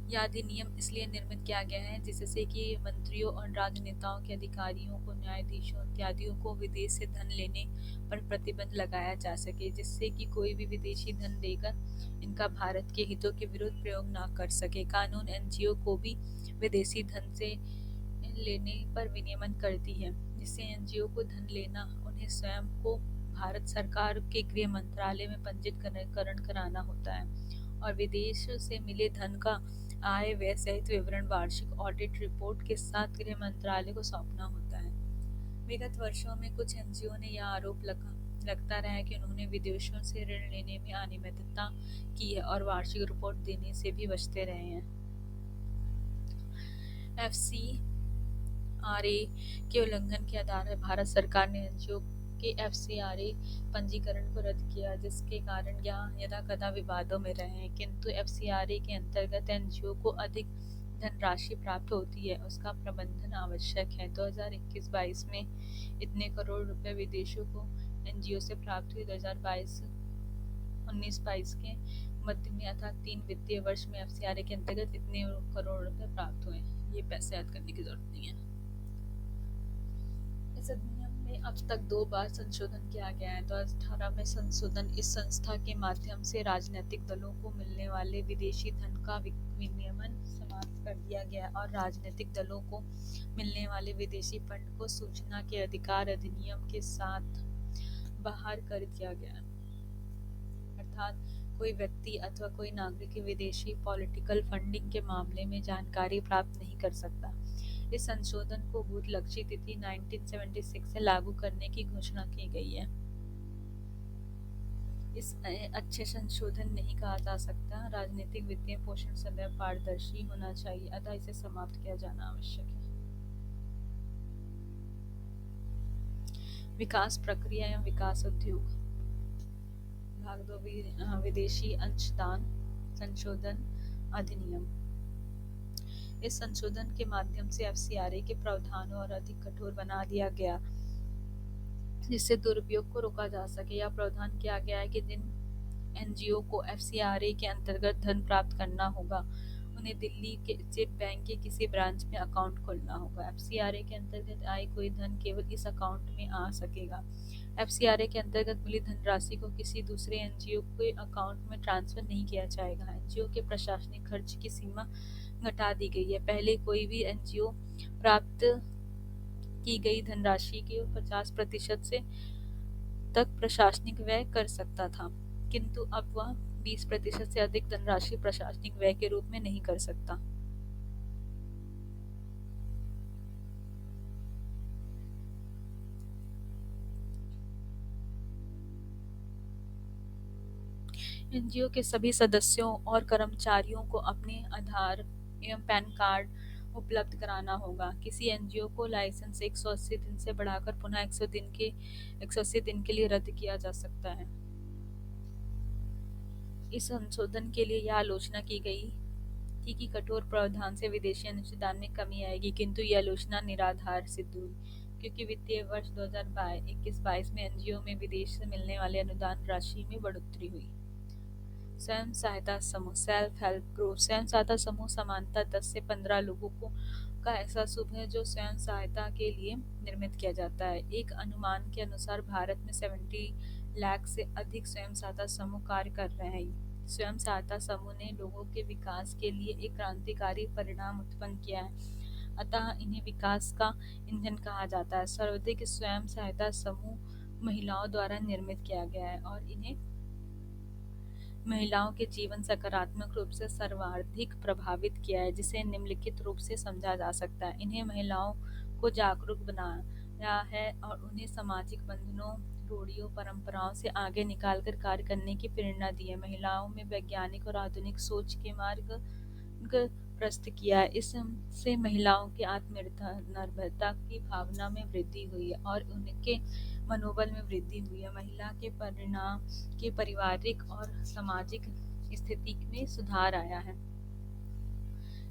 यह अधिनियम इसलिए निर्मित किया गया है जिससे कि मंत्रियों और राजनेताओं के अधिकारियों को, न्यायाधीशों इत्यादियों को विदेश से धन लेने पर प्रतिबंध लगाया जा सके, जिससे कि कोई भी विदेशी धन देकर इनका भारत के हितों के विरुद्ध प्रयोग ना कर सके। कानून एनजीओ को भी विदेशी धन से लेने पर विनियमन करती है, जिससे एनजीओ को धन लेना उन्हें स्वयं को भारत सरकार के गृह मंत्रालय में पंजीकरण कराना होता है और विदेश से मिले धन का आय व्यय सहित विवरण वार्षिक ऑडिट रिपोर्ट के साथ गृह मंत्रालय को सौंपना होता है। विगत वर्षों में कुछ एनजीओ ने यह आरोप लगता रहा है कि उन्होंने विदेशों से ऋण लेने में अनियमितता की है और वार्षिक रिपोर्ट देने से भी बचते रहे हैं। एफसीआरए के उल्लंघन के आधार पर भारत सरकार ने एनजीओ के एफसीआरए पंजीकरण को रद्द किया, जिसके कारण यह यदाकदा विवादों में रहे हैं। किंतु एफसीआरए के अंतर्गत एनजीओ को अधिक धनराशि प्राप्त होती है, उसका प्रबंधन आवश्यक है। 2021-22 में इतने करोड़ रुपए विदेशों को एनजीओ से प्राप्त हुए। 2019-22 के मध्य में अर्थात 3 वित्तीय वर्ष में एफसीआरए के अंतर्गत इतने करोड़ रुपए प्राप्त हुए। ये पैसे याद करने की जरूरत नहीं है। इस अधिनियम में अब तक 2 बार संशोधन किया गया है। 2018 में संशोधन इस संस्था के माध्यम से राजनीतिक दलों को मिलने वाले विदेशी धन का विनियमन समाप्त कर दिया गया और राजनीतिक दलों को मिलने वाले विदेशी फंड को सूचना के अधिकार अधिनियम के साथ बाहर कर दिया गया। अर्थात कोई व्यक्ति अथवा कोई नागरिक विदेशी पॉलिटिकल फंडिंग के मामले में जानकारी प्राप्त नहीं कर सकता। इस संशोधन को बूथ लक्ष्य तिथि 1976 से लागू करने की घोषणा की गई है। इस अच्छे संशोधन नहीं कहा जा सकता। राजनीतिक वित्तीय पोषण सदैव पारदर्शी होना चाहिए, अतः इसे समाप्त किया जाना आवश्यक है। विकास प्रक्रिया एवं विकास उद्योग भाग 2 विदेशी अंशदान संशोधन अधिनियम। इस संशोधन के माध्यम से एफसीआरए के प्रावधानों और अधिक कठोर बना दिया गया, जिससे दुरुपयोग को रोका जा सके। यह प्रावधान किया गया है कि जिन एनजीओ को एफसीआरए के अंतर्गत धन प्राप्त करना होगा, उन्हें दिल्ली के स्टेट बैंक के किसी ब्रांच में अकाउंट खोलना होगा। एफसीआरए के अंतर्गत आए कोई धन केवल इस अकाउंट में आ सकेगा। एफसीआरए के अंतर्गत मिली धनराशि को किसी दूसरे एनजीओ के अकाउंट में ट्रांसफर नहीं किया जाएगा। एनजीओ के प्रशासनिक खर्च की सीमा घटा दी गई है। पहले कोई भी एनजीओ प्राप्त की गई धनराशि के 50% से तक प्रशासनिक व्यय कर सकता था, किंतु अब वह 20% से अधिक धनराशि प्रशासनिक व्यय के रूप में नहीं कर सकता। एनजीओ के सभी सदस्यों और कर्मचारियों को अपने आधार एवं पैन कार्ड उपलब्ध कराना होगा। किसी एनजीओ को लाइसेंस 180 दिन से बढ़ाकर पुनः 180 दिन के लिए रद्द किया जा सकता है। इस संशोधन के लिए यह आलोचना की गई थी कि कठोर प्रावधान से विदेशी अनुसंधान में कमी आएगी, किंतु यह आलोचना निराधार सिद्ध हुई, क्योंकि वित्तीय वर्ष 2021-22 में एनजीओ में विदेश से मिलने वाले अनुदान राशि में बढ़ोतरी हुई। स्वयं सहायता समूह सेल्फ हेल्प ग्रुप। स्वयं सहायता समूह सामान्यतः 10 से 15 लोगों को का ऐसा समूह है जो स्वयं सहायता के लिए निर्मित किया जाता है। एक अनुमान के अनुसार भारत में 70 लाख से अधिक स्वयं सहायता समूह कार्य कर रहे हैं। स्वयं सहायता समूह ने लोगों के विकास के लिए एक क्रांतिकारी परिणाम उत्पन्न किया है, अतः इन्हें विकास का इंजन कहा जाता है। सर्वाधिक स्वयं सहायता समूह महिलाओं द्वारा निर्मित किया गया है और इन्हें महिलाओं के जीवन सकारात्मक रूप से सर्वाधिक प्रभावित किया है, जिसे निम्नलिखित रूप से समझा जा सकता है। इन्हें महिलाओं को जागरूक बनाया है और उन्हें सामाजिक बंधनों, रूढ़ियों, परंपराओं से आगे निकालकर कार्य करने की प्रेरणा दी है। महिलाओं में वैज्ञानिक और आधुनिक सोच के मार्ग प्रस्तुत किया है। इससे महिलाओं की आत्मनिर्भरता की भावना में वृद्धि हुई है और उनके मनोबल में वृद्धि हुई है। महिला के परिणाम के पारिवारिक और सामाजिक स्थिति में सुधार आया है।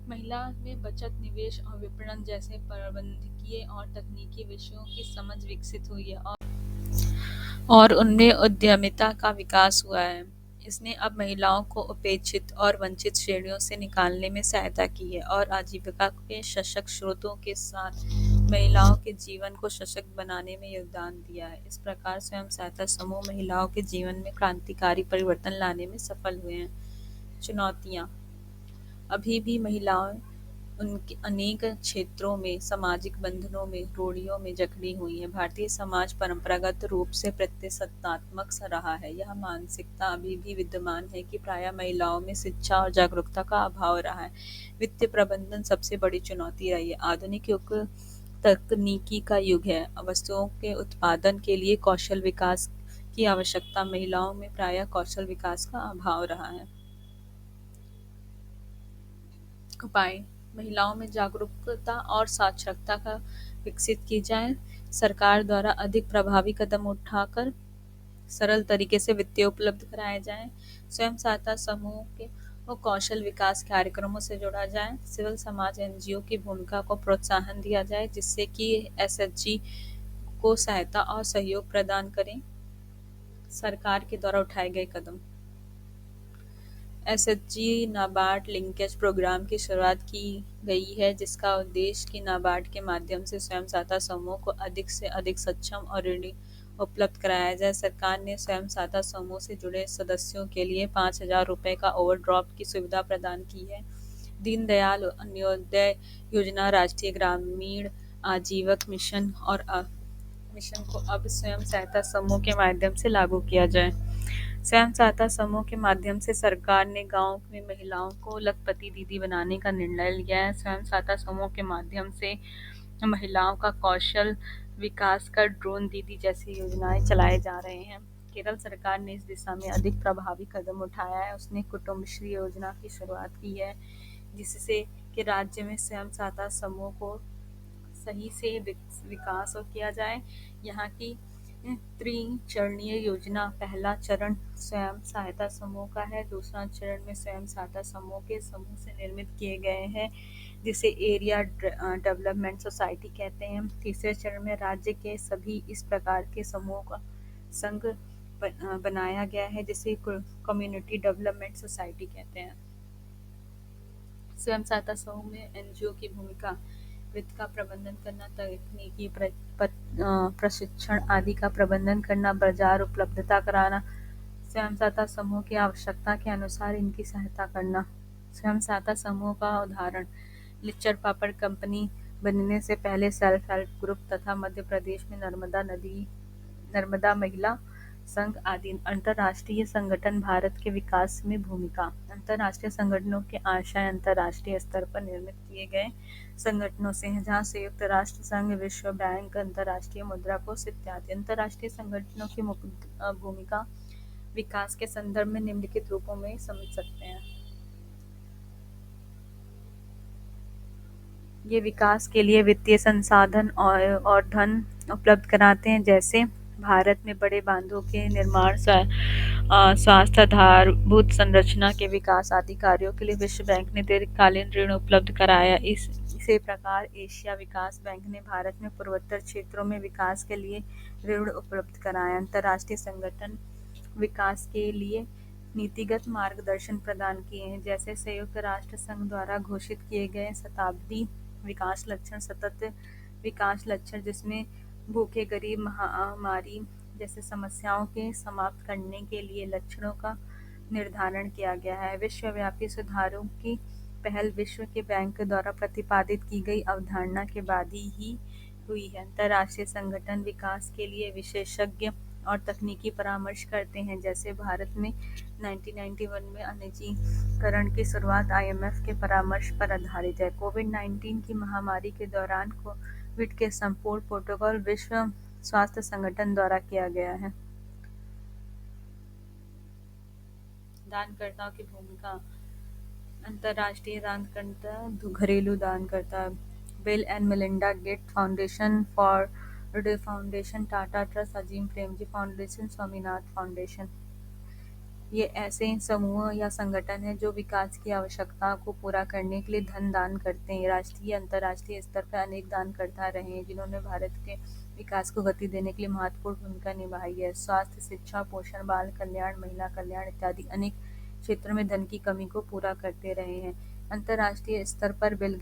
महिला में बचत, निवेश और विपणन जैसे प्रबंधकीय और तकनीकी विषयों की समझ विकसित हुई है और उनमें उद्यमिता का विकास हुआ है। इसने अब महिलाओं को उपेक्षित और वंचित श्रेणियों से निकालने में सहायता की है और आजीविका के सशक्त स्रोतों के साथ महिलाओं के जीवन को सशक्त बनाने में योगदान दिया है। इस प्रकार स्वयं सहायता समूह महिलाओं के जीवन में क्रांतिकारी परिवर्तन लाने में सफल हुए हैं। चुनौतियाँ। अभी भी महिलाएं उनके अनेक क्षेत्रों में सामाजिक बंधनों में, रूढ़ियों में जकड़ी हुई हैं। भारतीय समाज परंपरागत रूप से प्रतिशतात्मक रहा है। यह मानसिकता अभी भी विद्यमान है कि प्रायः महिलाओं में शिक्षा और जागरूकता का अभाव रहा है। वित्तीय प्रबंधन सबसे बड़ी चुनौती रही है। आधुनिक युग तकनीकी का युग है। वस्तुओं के उत्पादन के लिए कौशल विकास की आवश्यकता, महिलाओं में प्रायः कौशल विकास का अभाव रहा है। उपाय। महिलाओं में जागरूकता और साक्षरता का विकसित की जाए। सरकार द्वारा अधिक प्रभावी कदम उठाकर सरल तरीके से वित्तीय उपलब्ध कराए जाएं। स्वयं सहायता समूह के कौशल विकास कार्यक्रमों से जोड़ा जाए। सिविल समाज एनजीओ की भूमिका को प्रोत्साहन दिया जाए, जिससे कि एसएचजी को सहायता और सहयोग प्रदान करें। सरकार के द्वारा उठाए गए कदम। एसएचजी नाबार्ड लिंकेज प्रोग्राम की शुरुआत की गई है, जिसका उद्देश्य कि नाबार्ड के माध्यम से स्वयं सहायता समूह को अधिक से अधिक सक्षम और ऋण उपलब्ध कराया जाए। सरकार ने स्वयं सहायता समूह से जुड़े सदस्यों के लिए 5,000 रुपये का ओवरड्राफ्ट की सुविधा प्रदान की है। दीनदयाल अंत्योदय योजना, राष्ट्रीय ग्रामीण आजीविका मिशन और मिशन को अब स्वयं सहायता समूह के माध्यम से लागू किया जाए। स्वयं सहायता समूह के माध्यम से सरकार ने गांव में महिलाओं को लखपति दीदी बनाने का निर्णय लिया है। स्वयं सहायता समूह के माध्यम से महिलाओं का कौशल विकास कर ड्रोन दीदी जैसी योजनाएं चलाए जा रहे हैं। केरल सरकार ने इस दिशा में अधिक प्रभावी कदम उठाया है। उसने कुटुंबश्री योजना की शुरुआत की है, जिससे कि राज्य में स्वयं सहायता समूह को सही से विकास और किया जाए। यहाँ की त्रिचरणीय योजना, पहला चरण स्वयं सहायता समूह का है, दूसरा चरण में स्वयं सहायता समूह के समूह से निर्मित किए गए हैं, जिसे एरिया डेवलपमेंट सोसाइटी कहते हैं। तीसरे चरण में राज्य के सभी इस प्रकार के समूह का संघ बनाया गया है, जिसे कम्युनिटी डेवलपमेंट सोसाइटी कहते हैं। स्वयं सहायता समूह में एनजीओ की भूमिका। वित्त का प्रबंधन करना, तकनीकी प्रशिक्षण आदि का प्रबंधन करना, बाजार उपलब्धता कराना, स्वयं सहायता समूह की आवश्यकता के अनुसार इनकी सहायता करना। स्वयं सहायता समूह का उदाहरण। लिच्चर पापड़ कंपनी बनने से पहले सेल्फ हेल्प ग्रुप तथा मध्य प्रदेश में नर्मदा महिला संघ आदि अंतर्राष्ट्रीय संगठन भारत के विकास में भूमिका। अंतर्राष्ट्रीय संगठनों के आशय अंतर्राष्ट्रीय स्तर पर निर्मित किए गए संगठनों से हैं, जहाँ संयुक्त राष्ट्र संघ, विश्व बैंक, अंतर्राष्ट्रीय मुद्रा कोष इत्यादि। अंतर्राष्ट्रीय संगठनों की भूमिका। विकास के संदर्भ में निम्नलिखित रूपों में समझ सकते हैं। ये विकास के लिए वित्तीय संसाधन और धन उपलब्ध कराते हैं, जैसे भारत में बड़े बांधों के निर्माण, स्वास्थ्य आधारभूत संरचना के विकास आदि कार्यों के लिए विश्व बैंक ने दीर्घकालीन ऋण उपलब्ध कराया। इसी प्रकार एशिया विकास बैंक ने भारत में पूर्वोत्तर क्षेत्रों में विकास के लिए ऋण उपलब्ध कराया। अंतर्राष्ट्रीय संगठन विकास के लिए नीतिगत मार्गदर्शन प्रदान किए हैं, जैसे संयुक्त राष्ट्र संघ द्वारा घोषित किए गए शताब्दी विकास लक्ष्य, सतत विकास लक्ष्य, जिसमें भूखे, गरीब, महामारी जैसे समस्याओं के समाप्त करने के लिए लक्ष्यों का निर्धारण किया गया है। विश्वव्यापी सुधारों की पहल विश्व के बैंक द्वारा प्रतिपादित की गई अवधारणा के बाद ही हुई है। अंतर्राष्ट्रीय संगठन विकास के लिए विशेषज्ञ और तकनीकी परामर्श करते हैं, जैसे भारत में 1991 में वाणिज्यीकरण की शुरुआत IMF के परामर्श पर आधारित है। कोविड-19 की महामारी के दौरान कोविड के संपूर्ण प्रोटोकॉल विश्व स्वास्थ्य संगठन द्वारा किया गया है। दानकर्ताओं की भूमिका। अंतर्राष्ट्रीय दानकर्ता, घरेलू दानकर्ता, Bill and Melinda Gates foundation, Ford foundation, Tata trust, Azim Premji foundation, Swaminathan foundation. ये ऐसे समूह या संगठन हैं जो विकास की आवश्यकताओं को पूरा करने के लिए धन दान करते हैं। राष्ट्रीय अंतर्राष्ट्रीय स्तर पर अनेक दानकर्ता रहे हैं, जिन्होंने भारत के विकास को गति देने के लिए महत्वपूर्ण भूमिका निभाई है। स्वास्थ्य, शिक्षा, पोषण, बाल कल्याण, महिला कल्याण इत्यादि अनेक क्षेत्रों में धन की कमी को पूरा करते रहे हैं। अंतर्राष्ट्रीय स्तर पर bill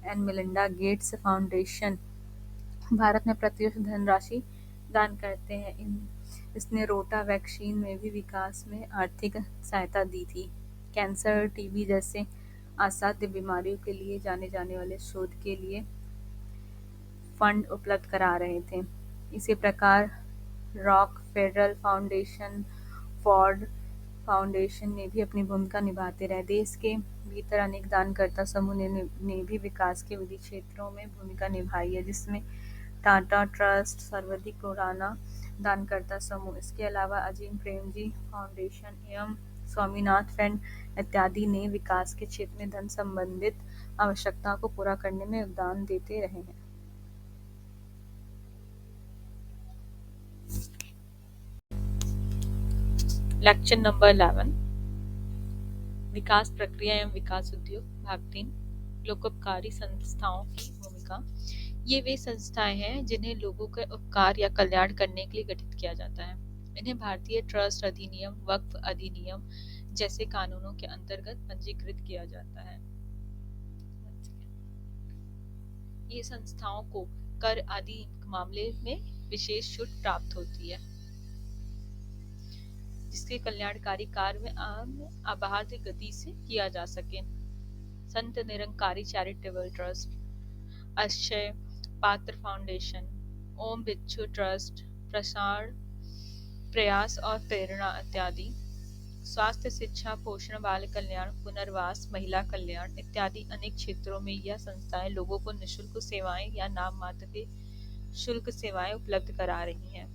and Melinda Gates foundation Bharat में प्रतिवर्ष धनराशि दान करते हैं। इसने रोटा वैक्सीन में भी विकास में आर्थिक सहायता दी थी। कैंसर, टीबी जैसे असाध्य बीमारियों के लिए जाने जाने वाले शोध के लिए फंड उपलब्ध करा रहे थे। इसी प्रकार रॉकफेलर फाउंडेशन, फॉर्ड फाउंडेशन ने भी अपनी भूमिका निभाते रहे। देश के भीतर अनेक दानकर्ता समूह ने भी विकास के विविध क्षेत्रों में भूमिका निभाई है, जिसमें टाटा ट्रस्ट सर्वाधिक पुराना दानकर्ता समूह। इसके अलावा अजीम प्रेमजी फाउंडेशन एवं स्वामीनाथन फंड इत्यादि ने विकास के क्षेत्र में धन संबंधित आवश्यकताओं को पूरा करने में योगदान देते रहे हैं। लेक्चर नंबर 11, विकास प्रक्रिया एवं विकास उद्योग, भाग 3, लोकोपकारी संस्थाओं की भूमिका। ये वे संस्थाएं हैं जिन्हें लोगों के उपकार या कल्याण करने के लिए गठित किया जाता है। इन्हें भारतीय ट्रस्ट अधिनियम, वक्फ अधिनियम जैसे कानूनों के अंतर्गत पंजीकृत किया जाता है। ये संस्थाओं को कर आदि मामले में विशेष छूट प्राप्त होती है, जिसके कल्याणकारी कार्य में अबाध गति से किया जा सके। संत निरंकारी चैरिटेबल ट्रस्ट, अक्षय पात्र फाउंडेशन, ओम बिच्छू ट्रस्ट, प्रसार प्रयास और प्रेरणा इत्यादि। स्वास्थ्य, शिक्षा, पोषण, बाल कल्याण, पुनर्वास, महिला कल्याण इत्यादि अनेक क्षेत्रों में यह संस्थाएं लोगों को निःशुल्क सेवाएं या नाम मात्र के शुल्क सेवाएं उपलब्ध करा रही हैं।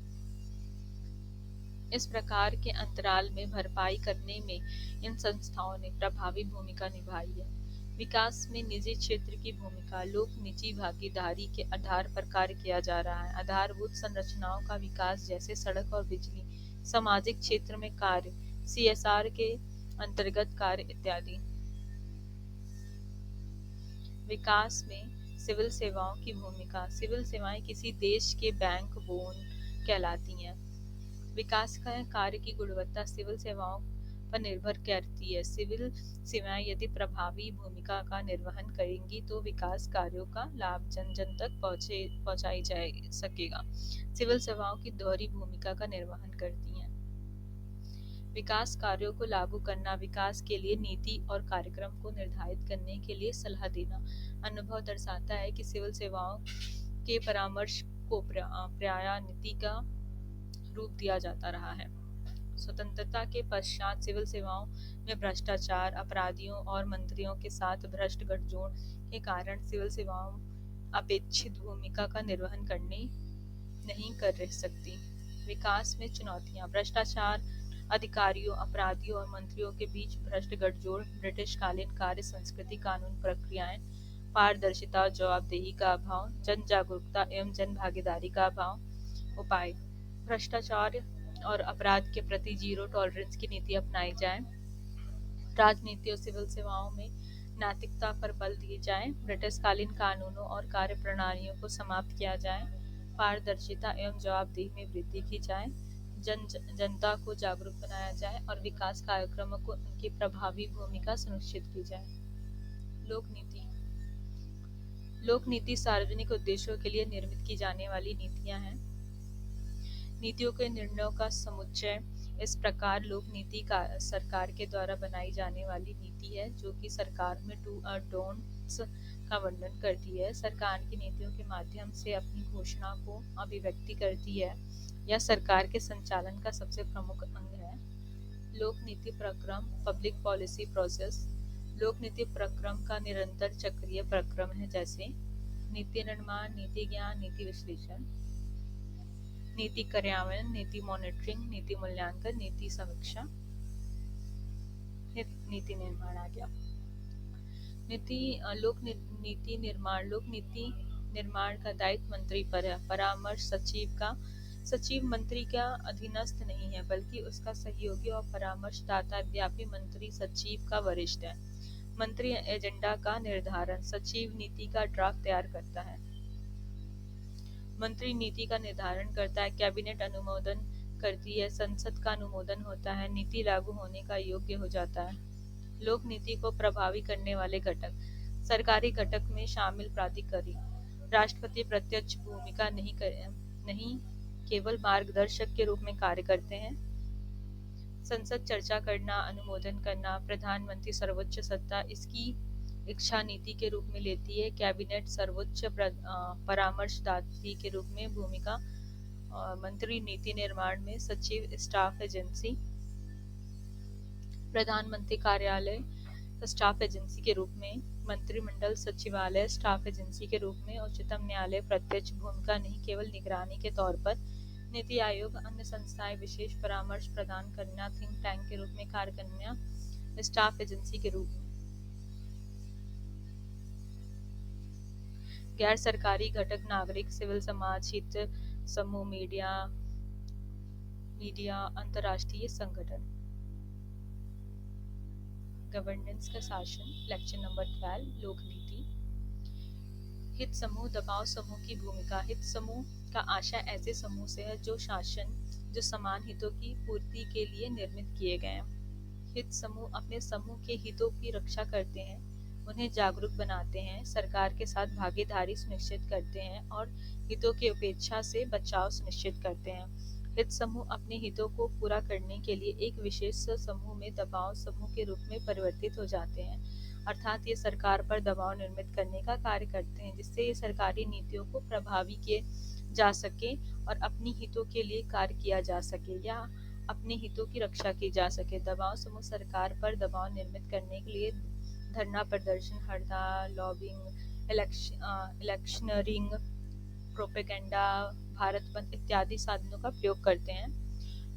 इस प्रकार के अंतराल में भरपाई करने में इन संस्थाओं ने प्रभावी भूमिका निभाई है। विकास में निजी क्षेत्र की भूमिका। लोक निजी भागीदारी के आधार पर कार्य किया जा रहा है। आधारभूत संरचनाओं का विकास, जैसे सड़क और बिजली, सामाजिक क्षेत्र में कार्य, CSR के अंतर्गत कार्य इत्यादि। विकास में सिविल सेवाओं की भूमिका। सिविल सेवाएं किसी देश के बैंक बोन कहलाती हैं। विकास का कार्य की गुणवत्ता सिविल सेवाओं पर निर्भर करती है। सिविल सेवाएं यदि प्रभावी भूमिका का निर्वहन करेंगी तो विकास कार्यों का लाभ जन जन तक पहुंचाई जा सकेगा। सिविल सेवाओं की दोहरी भूमिका का निर्वहन करती हैं। विकास कार्यों को लागू करना, विकास के लिए नीति और कार्यक्रम को निर्धारित करने के लिए सलाह देना। अनुभव दर्शाता है कि सिविल सेवाओं के परामर्श को प्रायः नीति का रूप दिया जाता रहा है। स्वतंत्रता के पश्चात सिविल सेवाओं में भ्रष्टाचार, अपराधियों और मंत्रियों के साथ भ्रष्ट गठजोड़ के कारण सिविल सेवाओं अपेक्षित भूमिका का निर्वहन करने नहीं कर रह सकती। विकास में चुनौतियां, भ्रष्टाचार, अधिकारियों, अपराधियों और मंत्रियों के बीच भ्रष्ट गठजोड़, ब्रिटिशकालीन कार्य संस्कृति, कानून प्रक्रियाएं, पारदर्शिता और जवाबदेही का अभाव, जन जागरूकता एवं जन भागीदारी का अभाव। उपाय: भ्रष्टाचार और अपराध के प्रति जीरो टॉलरेंस की नीति अपनाई जाए। राजनीति और सिविल सेवाओं में नैतिकता पर बल दिए जाए। ब्रिटिशकालीन कानूनों और कार्य प्रणालियों को समाप्त किया जाए। पारदर्शिता एवं जवाबदेही में वृद्धि की जाए। जनता को जागरूक बनाया जाए और विकास कार्यक्रमों को उनकी प्रभावी भूमिका सुनिश्चित की जाए। लोक नीति। लोक नीति सार्वजनिक उद्देश्यों के लिए निर्मित की जाने वाली नीतियां हैं। नीतियों के निर्णयों का समुच्चय। इस प्रकार लोक नीति का सरकार के द्वारा बनाई जाने वाली नीति है जो कि सरकार में डू और डोंट्स का वर्णन करती है। सरकार की नीतियों के माध्यम से अपनी घोषणा को अभिव्यक्ति करती है। यह सरकार के संचालन का सबसे प्रमुख अंग है। लोक नीति प्रक्रम, पब्लिक पॉलिसी प्रोसेस। लोक नीति प्रक्रम का निरंतर चक्रीय प्रक्रम है, जैसे नीति निर्माण, नीति ज्ञान, नीति विश्लेषण, नीति कार्यान्वयन, नीति मॉनिटरिंग, नीति मूल्यांकन, नीति समीक्षा, नीति निर्माण आ गया। नीति निर्माण। लोक नीति निर्माण का दायित्व मंत्री पर है। परामर्श सचिव का। सचिव मंत्री का अधीनस्थ नहीं है बल्कि उसका सहयोगी और परामर्शदाता व्यापी मंत्री सचिव का वरिष्ठ है। मंत्री एजेंडा का निर्धारण। सचिव नीति का ड्राफ्ट तैयार करता है। मंत्री नीति का निर्धारण करता है। कैबिनेट अनुमोदन करती है। संसद का अनुमोदन होता है। नीति लागू होने का योग्य हो जाता है। लोक नीति को प्रभावी करने वाले घटक। सरकारी घटक में शामिल प्राधिकारी। राष्ट्रपति प्रत्यक्ष भूमिका नहीं केवल मार्गदर्शक के रूप में कार्य करते हैं। संसद चर्चा करना, अनुमोदन करना। प्रधानमंत्री सर्वोच्च सत्ता इसकी इच्छा नीति के रूप में लेती है। कैबिनेट सर्वोच्च परामर्शदात्री के रूप में भूमिका। मंत्री नीति निर्माण में। सचिव स्टाफ एजेंसी। प्रधानमंत्री कार्यालय स्टाफ एजेंसी के रूप में। मंत्रिमंडल सचिवालय स्टाफ एजेंसी के रूप में। उच्चतम न्यायालय प्रत्यक्ष भूमिका नहीं केवल निगरानी के तौर पर। नीति आयोग अन्य संस्थाएं विशेष परामर्श प्रदान करना, थिंक टैंक के रूप में कार्य करना, स्टाफ एजेंसी के रूप में। गैर सरकारी घटक, नागरिक, सिविल समाज, हित समूह, मीडिया, अंतर्राष्ट्रीय संगठन। गवर्नेंस का शासन। लेक्चर नंबर 12, लोक नीति। हित समूह, दबाव समूह की भूमिका। हित समूह का आशय ऐसे समूह से है जो समान हितों की पूर्ति के लिए निर्मित किए गए हैं। हित समूह अपने समूह के हितों की रक्षा करते हैं, उन्हें जागरूक बनाते हैं, सरकार के साथ भागीदारी सुनिश्चित करते हैं और हितों की उपेक्षा से बचाव सुनिश्चित करते हैं। हित समूह अपने हितों को पूरा करने के लिए एक विशेष समूह में दबाव समूह के रूप में परिवर्तित हो जाते हैं, अर्थात ये सरकार पर दबाव निर्मित करने का कार्य करते हैं जिससे ये सरकारी नीतियों को प्रभावी किए जा सके और अपनी हितों के लिए कार्य किया जा सके या अपने हितों की रक्षा की जा सके। दबाव समूह सरकार पर दबाव निर्मित करने के लिए धरना प्रदर्शन, हड़ताल, लॉबिंग, इलेक्शनरिंग, प्रोपेगेंडा, भारत बंद इत्यादि साधनों का प्रयोग करते हैं।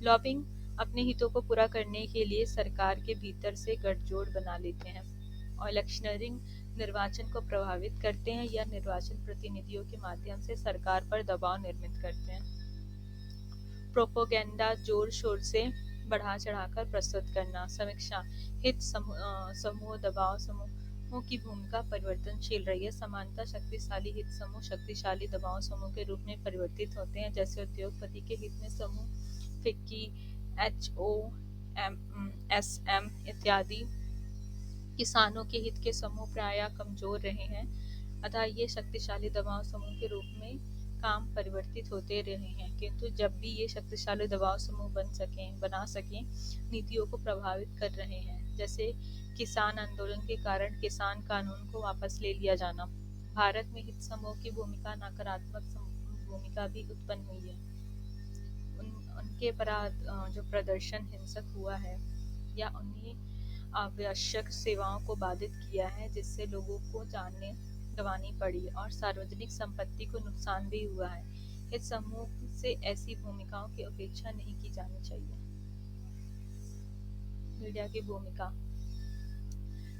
लॉबिंग अपने हितों को पूरा करने के लिए सरकार के भीतर से गठजोड़ बना लेते हैं और इलेक्शनरिंग निर्वाचन को प्रभावित करते हैं या निर्वाचन प्रतिनिधियों के माध्यम से सरकार पर दबाव निर्मित करते हैं। प्रोपेगेंडा जोर शोर से बढ़ा चढ़ाकर प्रस्तुत करना। समीक्षा। हित समूह दबाव समूहों की भूमिका परिवर्तनशील रही है। समानता शक्तिशाली हित समूह शक्तिशाली दबाव समूह के रूप में परिवर्तित होते हैं, जैसे उद्योगपति के हित में समूह, फिक्की, HOSM इत्यादि। किसानों के हित के समूह प्रायः कमजोर रहे हैं, अतः ये शक्तिशाली दबाव समूह के रूप में काम परिवर्तित होते रहे हैं, किंतु जब भी ये शक्तिशाली दबाव समूह बना सकें नीतियों को प्रभावित कर रहे हैं, जैसे किसान आंदोलन के कारण किसान कानून को वापस ले लिया जाना। भारत में हित समूह की भूमिका नकारात्मक भूमिका भी उत्पन्न हुई है। उनके अपराध जो प्रदर्शन हिंसक हुआ है या उन्हें आवश्यक सेवाओं को बाधित किया है, जिससे लोगों को जानें गंवानी पड़ी और सार्वजनिक संपत्ति को नुकसान भी हुआ है। हित समूह से ऐसी भूमिकाओं की अपेक्षा नहीं की जानी चाहिए। मीडिया की भूमिका।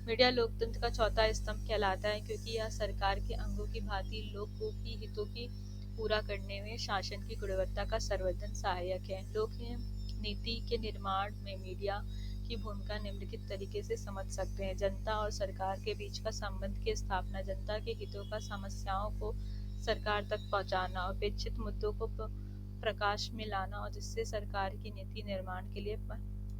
मीडिया लोकतंत्र का चौथा स्तंभ कहलाता है क्योंकि यह सरकार के अंगों की भांति लोगों की हितों की पूरा करने में शासन की गुणवत्ता का सर्वोत्तम सहायक है। लोक नीति के निर्माण में मीडिया की भूमिका निम्नलिखित तरीके से समझ सकते हैं। जनता और सरकार के बीच का संबंध की स्थापना, जनता के हितों का समस्याओं को सरकार तक पहुंचाना, अपेक्षित मुद्दों को प्रकाश में लाना और जिससे सरकार की नीति निर्माण के लिए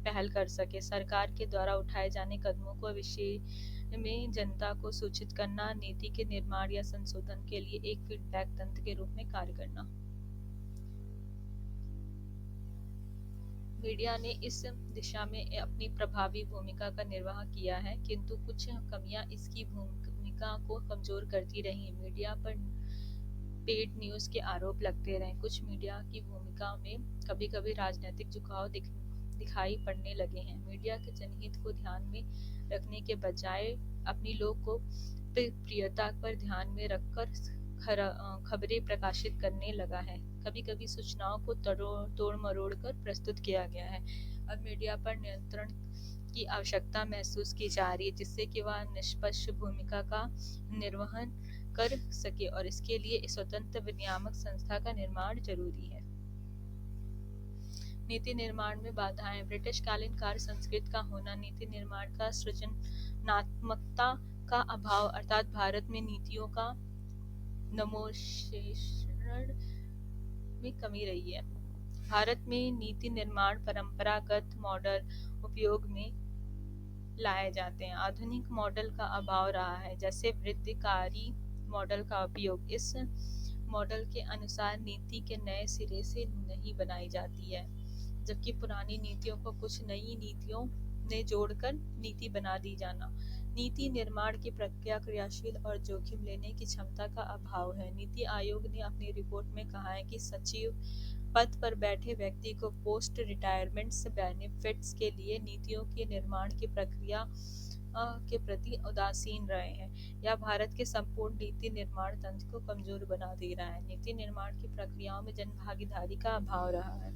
पहल कर सके। सरकार के द्वारा उठाए जाने कदमों को विषय में जनता को सूचित करना, नीति के निर्माण या संशोधन के लिए एक फीडबैक तंत्र के रूप में कार्य करना। मीडिया ने इस दिशा में अपनी प्रभावी भूमिका का निर्वाह किया है, किंतु कुछ कमियां इसकी भूमिका को कमजोर करती रही। मीडिया पर पेड न्यूज के आरोप लगते रहे। कुछ मीडिया की भूमिका में कभी कभी राजनीतिक झुकाव दिखाई पड़ने लगे हैं। मीडिया के जनहित को ध्यान में रखने के बजाय अपनी लोकप्रियता पर ध्यान में रखकर खबरें प्रकाशित करने लगा है। कभी कभी सूचनाओं को तोड़ मरोड़ कर प्रस्तुत किया गया है। अब मीडिया पर नियंत्रण की आवश्यकता महसूस की जा रही है, जिससे कि वह निष्पक्ष भूमिका का निर्वहन कर सके और इसके लिए स्वतंत्र विनियामक संस्था का निर्माण जरूरी है। नीति निर्माण में बाधाएं। ब्रिटिशकालीन कार्य संस्कृति का होना, नीति निर्माण का सृजनात्मकता का अभाव, अर्थात भारत में नीतियों का नवोन्मेष में कमी रही है। भारत में नीति निर्माण परंपरागत मॉडल उपयोग में लाए जाते हैं। आधुनिक मॉडल का अभाव रहा है, जैसे वृद्धिकारी मॉडल का उपयोग। इस मॉडल के अनुसार नीति के नए सिरे से नहीं बनाई जाती है, जबकि पुरानी नीतियों को कुछ नई नीतियों ने जोड़कर नीति बना दी जाना। नीति निर्माण की प्रक्रिया क्रियाशील और जोखिम लेने की क्षमता का अभाव है। नीति आयोग ने अपनी रिपोर्ट में कहा है कि सचिव पद पर बैठे व्यक्ति को पोस्ट रिटायरमेंट बेनिफिट्स के लिए नीतियों के निर्माण की प्रक्रिया के प्रति उदासीन रहे हैं। यह भारत के संपूर्ण नीति निर्माण तंत्र को कमजोर बना दे रहा है। नीति निर्माण की प्रक्रियाओं में जन भागीदारी का अभाव रहा है।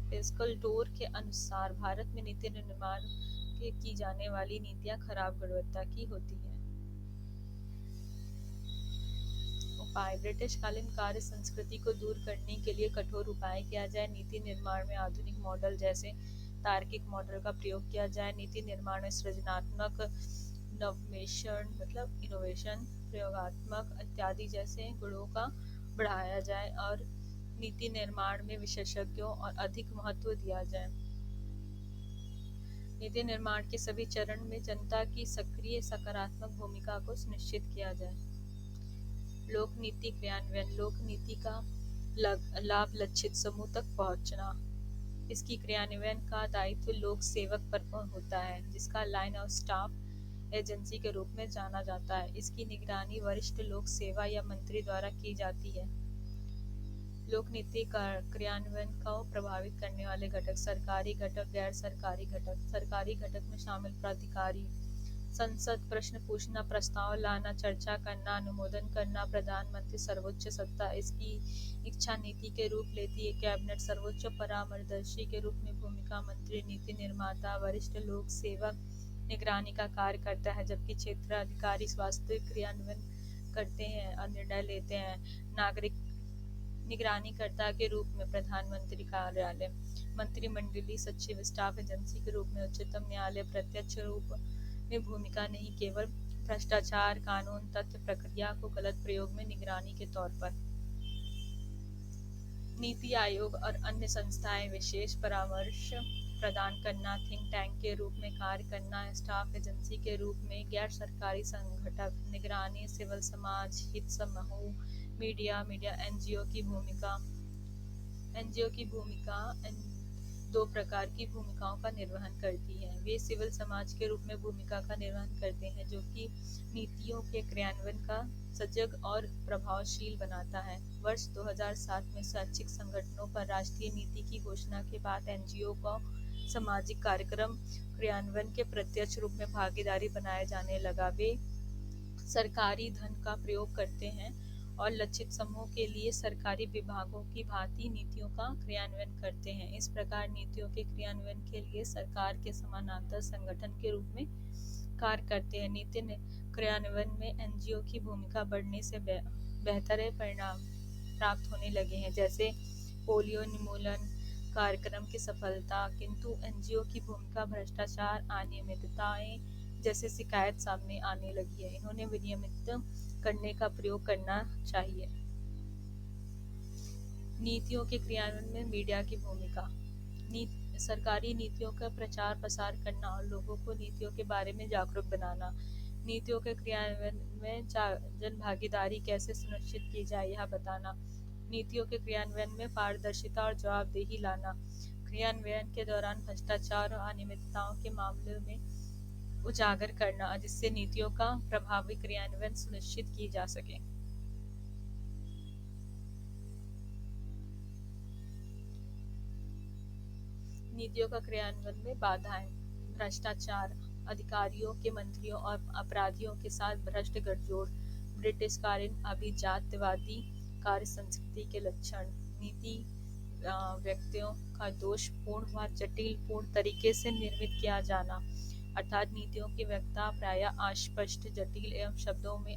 पेस्कल डोर के अनुसार भारत में नीति निर्माण की जाने वाली नीतियां खराब गुणवत्ता की होती हैं। उपाय। ब्रिटिशकालीन कार्य संस्कृति को दूर करने के लिए कठोर उपाय किया जाए। नीति निर्माण में आधुनिक मॉडल जैसे तार्किक मॉडल का प्रयोग किया जाए। नीति निर्माण में सृजनात्मक नवमेषण मतलब इनोवेशन, प्रयोगात्मक इत्यादि जैसे गुणों का बढ़ाया जाए और नीति निर्माण में विशेषज्ञों और अधिक महत्व दिया जाए। नीति निर्माण के सभी चरण में जनता की सक्रिय सकारात्मक भूमिका को सुनिश्चित किया जाए। लोक नीति क्रियान्वयन। लोक नीति का लाभ लक्षित समूह तक पहुंचना। इसकी क्रियान्वयन का दायित्व लोक सेवक पर होता है, जिसका लाइन ऑफ स्टाफ एजेंसी के रूप में जाना जाता है। इसकी निगरानी वरिष्ठ लोक सेवा या मंत्री द्वारा की जाती है। लोक नीति क्रियान्वयन को प्रभावित करने वाले घटक। सरकारी घटक, गैर सरकारी घटक। सरकारी घटक में शामिल प्राधिकारी, संसद, प्रश्न पूछना, प्रस्ताव लाना, चर्चा करना, अनुमोदन करना। प्रधानमंत्री सर्वोच्च सत्ता इसकी इच्छा नीति के रूप लेती है। कैबिनेट सर्वोच्च परामर्शदर्शी के रूप में भूमिका। मंत्री नीति निर्माता, वरिष्ठ लोक सेवक निगरानी का कार्य करता है, जबकि क्षेत्राधिकारी वास्तविक क्रियान्वयन करते हैं और निर्णय लेते हैं। नागरिक निगरानीकर्ता के रूप में प्रधानमंत्री कार्यालय। मंत्रिमंडलीय सचिव स्टाफ एजेंसी के रूप में उच्चतम न्यायालय प्रत्यक्ष रूप में भूमिका नहीं, केवल भ्रष्टाचार, कानून, तथ्य, प्रक्रिया को गलत प्रयोग में निगरानी के तौर पर। नीति आयोग और अन्य संस्थाएं विशेष परामर्श प्रदान करना, थिंक टैंक के रूप में कार्य करना, स्टाफ एजेंसी के रूप में, गैर सरकारी संगठक, निगरानी, सिविल समाज, हित समूह, मीडिया एनजीओ की भूमिका दो प्रकार की भूमिकाओं का निर्वहन करती है। वे सिविल समाज के रूप में भूमिका का निर्वहन करते हैं, जो कि नीतियों के क्रियान्वयन का सजग और प्रभावशील बनाता है। वर्ष 2007 में स्वैच्छिक संगठनों पर राष्ट्रीय नीति की घोषणा के बाद एनजीओ को सामाजिक कार्यक्रम क्रियान्वयन के प्रत्यक्ष रूप में भागीदारी बनाया जाने लगा। वे सरकारी धन का प्रयोग करते हैं और लक्षित समूह के लिए सरकारी विभागों की भांति नीतियों का क्रियान्वयन करते हैं। इस प्रकार नीतियों के क्रियान्वयन के लिए सरकार के समानांतर संगठन के रूप में कार्य करते हैं। नीति क्रियान्वयन में एनजीओ की भूमिका बढ़ने से बेहतर परिणाम प्राप्त होने लगे हैं, जैसे पोलियो निर्मूलन कार्यक्रम की सफलता। किंतु एनजीओ की भूमिका भ्रष्टाचार, अनियमितताएं जैसे शिकायत सामने आने लगी है। इन्होंने विनियमित करने का प्रयोग करना चाहिए। नीतियों के क्रियान्वयन में मीडिया की भूमिका। सरकारी नीतियों का प्रचार प्रसार करना और लोगों को नीतियों के बारे में जागरूक बनाना। नीतियों के क्रियान्वयन में जन भागीदारी कैसे सुनिश्चित की जाए यह बताना। नीतियों के क्रियान्वयन में पारदर्शिता और जवाबदेही लाना। क्रियान्वयन के दौरान भ्रष्टाचार और अनियमितताओं के मामलों में उजागर करना, जिससे नीतियों का प्रभावी क्रियान्वयन सुनिश्चित की जा सके। नीतियों का क्रियान्वयन में बाधाएं। भ्रष्टाचार, अधिकारियों के मंत्रियों और अपराधियों के साथ भ्रष्ट गठजोड़, ब्रिटिशकालीन अभिजातवादी कार्य संस्कृति के लक्षण। नीति व्यक्तियों का दोषपूर्ण व जटिलपूर्ण तरीके से निर्मित किया जाना, अर्थात नीतियों की व्याख्या प्रायः अस्पष्ट, जटिल एवं शब्दों में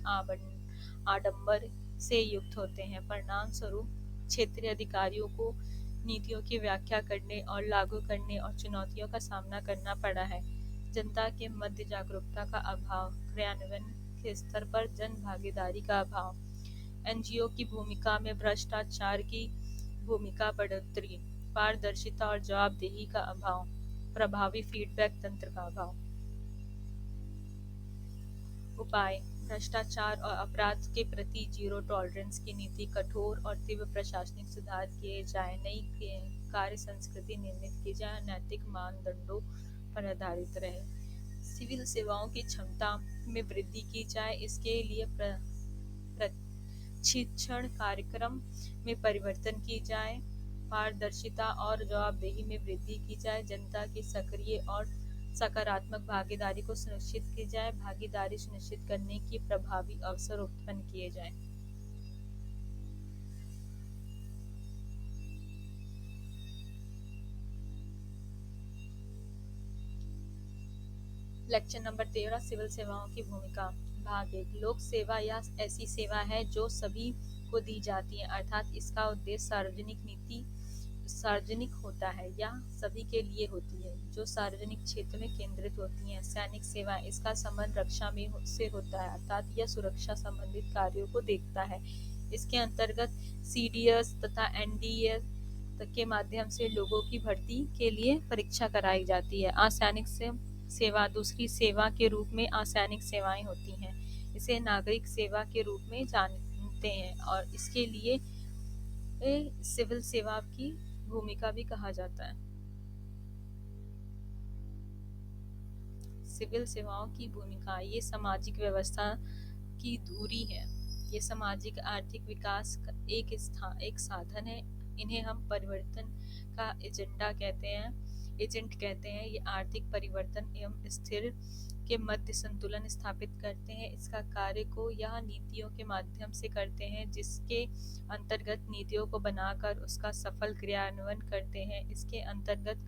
आडंबर से युक्त होते हैं। परिणाम स्वरूप क्षेत्रीय अधिकारियों को नीतियों की व्याख्या करने और लागू करने और चुनौतियों का सामना करना पड़ा है। जनता के मध्य जागरूकता का अभाव, क्रियान्वयन के स्तर पर जन भागीदारी का अभाव। एनजीओ की भूमिका में भ्रष्टाचार की भूमिका बढ़ोतरी, पारदर्शिता और जवाबदेही का अभाव, प्रभावी फीडबैक तंत्र का अभाव। उपाय। भ्रष्टाचार और अपराध के प्रति जीरो टॉलरेंस की नीति, कठोर और तीव्र प्रशासनिक सुधार किए जाए, नई कार्य संस्कृति निर्मित की जाए, नैतिक मानदंडों पर आधारित रहे। सिविल सेवाओं की क्षमता में वृद्धि की जाए, इसके लिए प्रशिक्षण कार्यक्रम में परिवर्तन की जाए, पारदर्शिता और जवाबदेही में वृद्धि की जाए, जनता की सक्रिय और सकारात्मक भागीदारी को सुनिश्चित की जाए, भागीदारी सुनिश्चित करने की प्रभावी अवसर उत्पन्न किए जाएं। लेक्चर नंबर 13, सिविल सेवाओं की भूमिका। भाग 1। लोक सेवा या ऐसी सेवा है जो सभी को दी जाती है, अर्थात इसका उद्देश्य सार्वजनिक होता है या सभी के लिए होती है, जो सार्वजनिक क्षेत्र में केंद्रित होती हैं। सैनिक सेवा, इसका संबंध रक्षा में से होता है, अर्थात यह सुरक्षा संबंधित कार्यों को देखता है। इसके अंतर्गत सीडीएस तथा एनडीएस के माध्यम से लोगों की भर्ती के लिए परीक्षा कराई जाती है। असैनिक सेवा दूसरी सेवा के रूप में असैनिक सेवाएं होती हैं। इसे नागरिक सेवा के रूप में जानते हैं और इसके लिए सिविल सेवा की भूमिका भी कहा जाता है। सिविल सेवाओं की भूमिका, ये सामाजिक व्यवस्था की धुरी है। ये सामाजिक आर्थिक विकास का एक साधन है। इन्हें हम परिवर्तन का एजेंट कहते हैं। ये आर्थिक परिवर्तन एवं स्थिर के मध्य संतुलन स्थापित करते हैं। इसका कार्य को यह नीतियों के माध्यम से करते हैं, जिसके अंतर्गत नीतियों को बनाकर उसका सफल क्रियान्वयन करते हैं। इसके अंतर्गत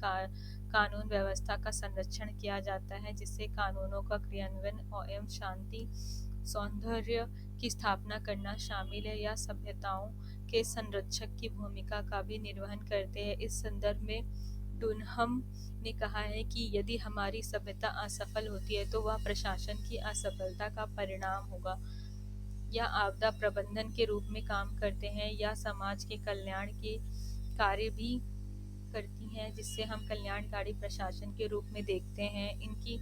कानून व्यवस्था का संरक्षण किया जाता है, जिससे कानूनों का क्रियान्वयन एवं शांति सौंदर्य की स्थापना करना शामिल है, या सभ्यताओं के संरक्षक की भूमिका का भी निर्वहन करते हैं। इस संदर्भ में डुनहम ने कहा है कि यदि हमारी सभ्यता असफल होती है तो वह प्रशासन की असफलता का परिणाम होगा। या आपदा प्रबंधन के रूप में काम करते हैं, या समाज के कल्याण के कार्य भी करती हैं, जिससे हम कल्याणकारी प्रशासन के रूप में देखते हैं। इनकी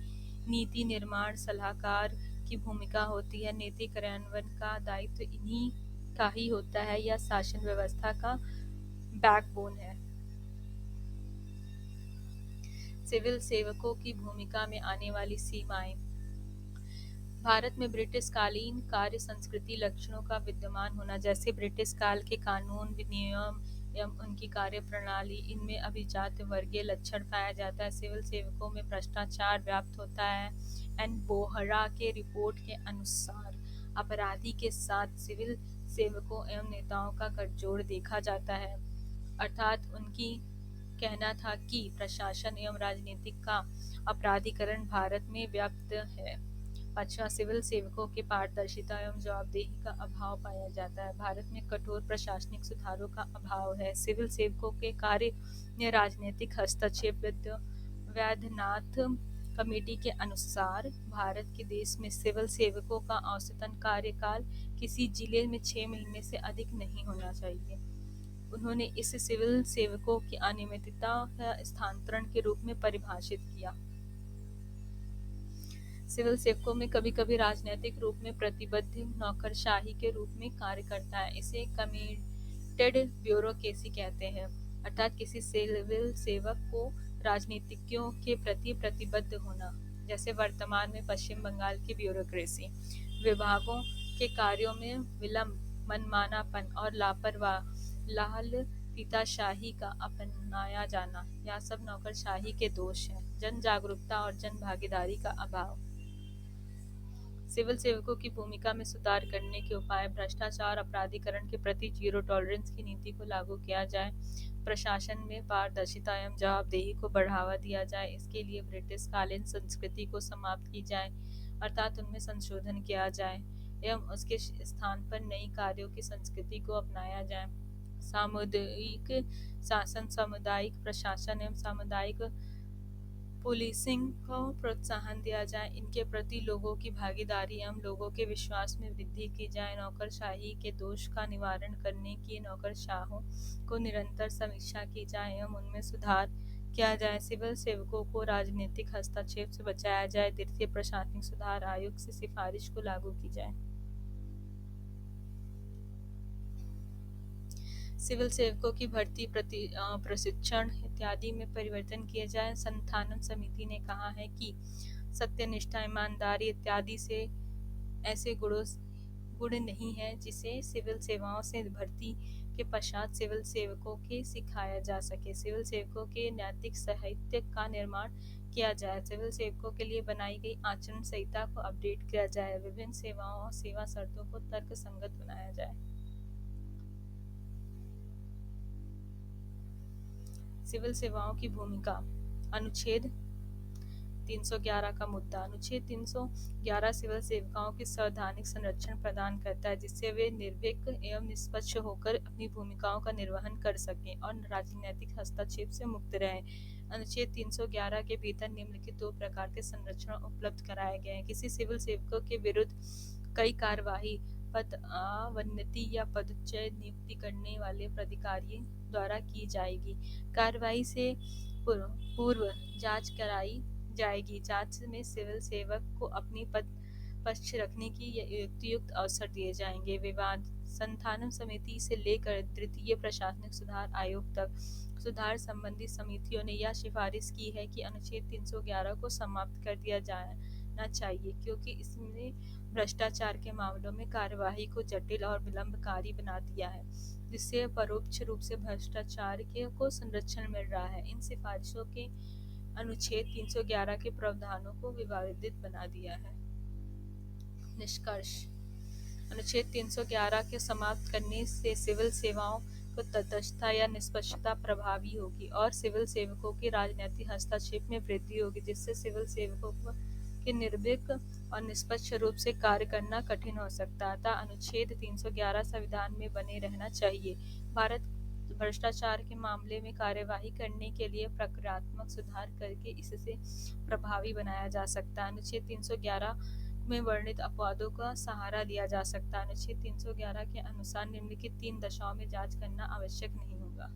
नीति निर्माण सलाहकार की भूमिका होती है। नीति कार्यान्वयन का दायित्व इन्हीं का ही होता है, या शासन व्यवस्था का बैकबोन है। सिविल सेवकों की भूमिका में आने वाली सीमाएं। भारत में ब्रिटिश कालीन कार्य संस्कृति लक्षणों का विद्यमान होना, जैसे ब्रिटिश काल के कानून, नियम एवं उनकी कार्य प्रणाली, इनमें अभिजात वर्गीय लक्षण पाया जाता है। सिविल सेवकों में भ्रष्टाचार व्याप्त होता है। एन बोहरा के रिपोर्ट के अनुसार अपराधी के साथ सिविल सेवकों एवं नेताओं का गठजोड़ देखा जाता है, अर्थात उनकी कहना था कि प्रशासन एवं राजनीतिक का अपराधीकरण भारत में व्याप्त है। पांचवा, सिविल सेवकों के पारदर्शिता एवं जवाबदेही का अभाव पाया जाता है। भारत में कठोर प्रशासनिक सुधारों का अभाव है। सिविल सेवकों के कार्य में राजनीतिक हस्तक्षेप। वैद्यनाथ कमेटी के अनुसार भारत के देश में सिविल सेवकों का औसतन कार्यकाल किसी जिले में 6 महीने से अधिक नहीं होना चाहिए। उन्होंने इसे सिविल सेवकों की अनियमितता या स्थानांतरण के रूप में परिभाषित किया। सिविल सेवकों में कभी कभी राजनीतिक रूप में प्रतिबद्ध नौकरशाही के रूप में कार्य करता है। इसे कमिटेड ब्यूरोक्रेसी कहते हैं, अर्थात किसी सिविल सेवक को राजनीतिज्ञों के प्रति प्रतिबद्ध होना, जैसे वर्तमान में पश्चिम बंगाल की ब्यूरोक्रेसी। विभागों के कार्यों में विलंब, मनमानापन और लाल-फीताशाही का अपनाया जाना, यह सब नौकरशाही के दोष हैं। जन जागरूकता और जन भागीदारी का अभाव। सिविल सेवकों की भूमिका में सुधार करने के उपाय: भ्रष्टाचार अपराधीकरण के प्रति जीरो टॉलरेंस की नीति को लागू किया जाए, प्रशासन में पारदर्शिता एवं जवाबदेही को बढ़ावा दिया जाए। इसके लिए ब्रिटिश कालीन संस्कृति को समाप्त की जाए, अर्थात उनमें संशोधन किया जाए एवं उसके स्थान पर नई कार्यों की संस्कृति को अपनाया जाए। सामुदायिक शासन, सामुदायिक प्रशासन एवं सामुदायिक पुलिसिंग को प्रोत्साहन दिया जाए। इनके प्रति लोगों की भागीदारी एवं लोगों के विश्वास में वृद्धि की जाए। नौकरशाही के दोष का निवारण करने की नौकरशाहों को निरंतर समीक्षा की जाए एवं उनमें सुधार किया जाए। सिविल सेवकों को राजनीतिक हस्तक्षेप से बचाया जाए। द्वितीय प्रशासनिक सुधार आयोग से सिफारिश को लागू की जाए। सिविल सेवकों की भर्ती, प्रशिक्षण इत्यादि में परिवर्तन किए जाए। संस्थानन समिति ने कहा है कि सत्यनिष्ठा, ईमानदारी इत्यादि से ऐसे गुण नहीं है जिसे सिविल सेवाओं से भर्ती के पश्चात सिविल सेवकों के सिखाया जा सके। सिविल सेवकों के नैतिक साहित्य का निर्माण किया जाए। सिविल सेवकों के लिए बनाई गई आचरण संहिता को अपडेट किया जाए। विभिन्न सेवाओं और सेवा शर्तों को तर्कसंगत बनाया जाए। सिविल सेवाओं की भूमिका। अनुच्छेद 311 का मुद्दा। अनुच्छेद 311 सिविल सेवकाओं की संवैधानिक संरक्षण प्रदान करता है, जिससे वे निर्भीक एवं निष्पक्ष होकर अपनी भूमिकाओं का निर्वहन कर सकें और राजनीतिक हस्तक्षेप से मुक्त रहें। अनुच्छेद 311 के भीतर निम्नलिखित 2 प्रकार के संरक्षण उपलब्ध कराए गए हैं। किसी सिविल सेवकों के विरुद्ध कई कार्यवाही पद अवनति या पदच्युत नियुक्ति करने वाले प्राधिकारी द्वारा की जाएगी। कार्रवाई से पूर्व जांच कराई जाएगी। जांच में सिविल सेवक को अपनी पक्ष रखने की युक्त अवसर दिए जाएंगे। विवाद संस्थानन समिति से लेकर तृतीय प्रशासनिक सुधार आयोग तक सुधार संबंधी समितियों ने यह सिफारिश की है कि अनुच्छेद 311 को समाप्त कर दिया जाना चाहिए, क्योंकि इसने भ्रष्टाचार के मामलों में कार्यवाही को जटिल और विलंबकारी बना दिया है, जिससे परोक्ष रूप से भ्रष्टाचार को संरक्षण मिल रहा है। इन सिफारिशों के अनुच्छेद 311 के प्रावधानों को विवादित बना दिया है। निष्कर्ष: अनुच्छेद 311 के समाप्त करने से सिविल सेवाओं को तटस्थता या निष्पक्षता प्रभावी होगी और सिविल सेवकों की राजनीतिक हस्तक्षेप में वृद्धि होगी, जिससे सिविल सेवकों के निर्भीक और निष्पक्ष रूप से कार्य करना कठिन हो सकता है। अतः अनुच्छेद 311 संविधान में बने रहना चाहिए। भारत भ्रष्टाचार के मामले में कार्यवाही करने के लिए प्रक्रियात्मक सुधार करके इससे प्रभावी बनाया जा सकता है। अनुच्छेद 311 में वर्णित अपवादों का सहारा लिया जा सकता है। अनुच्छेद 311 के अनुसार निम्नलिखित 3 दशाओं में जांच करना आवश्यक नहीं होगा: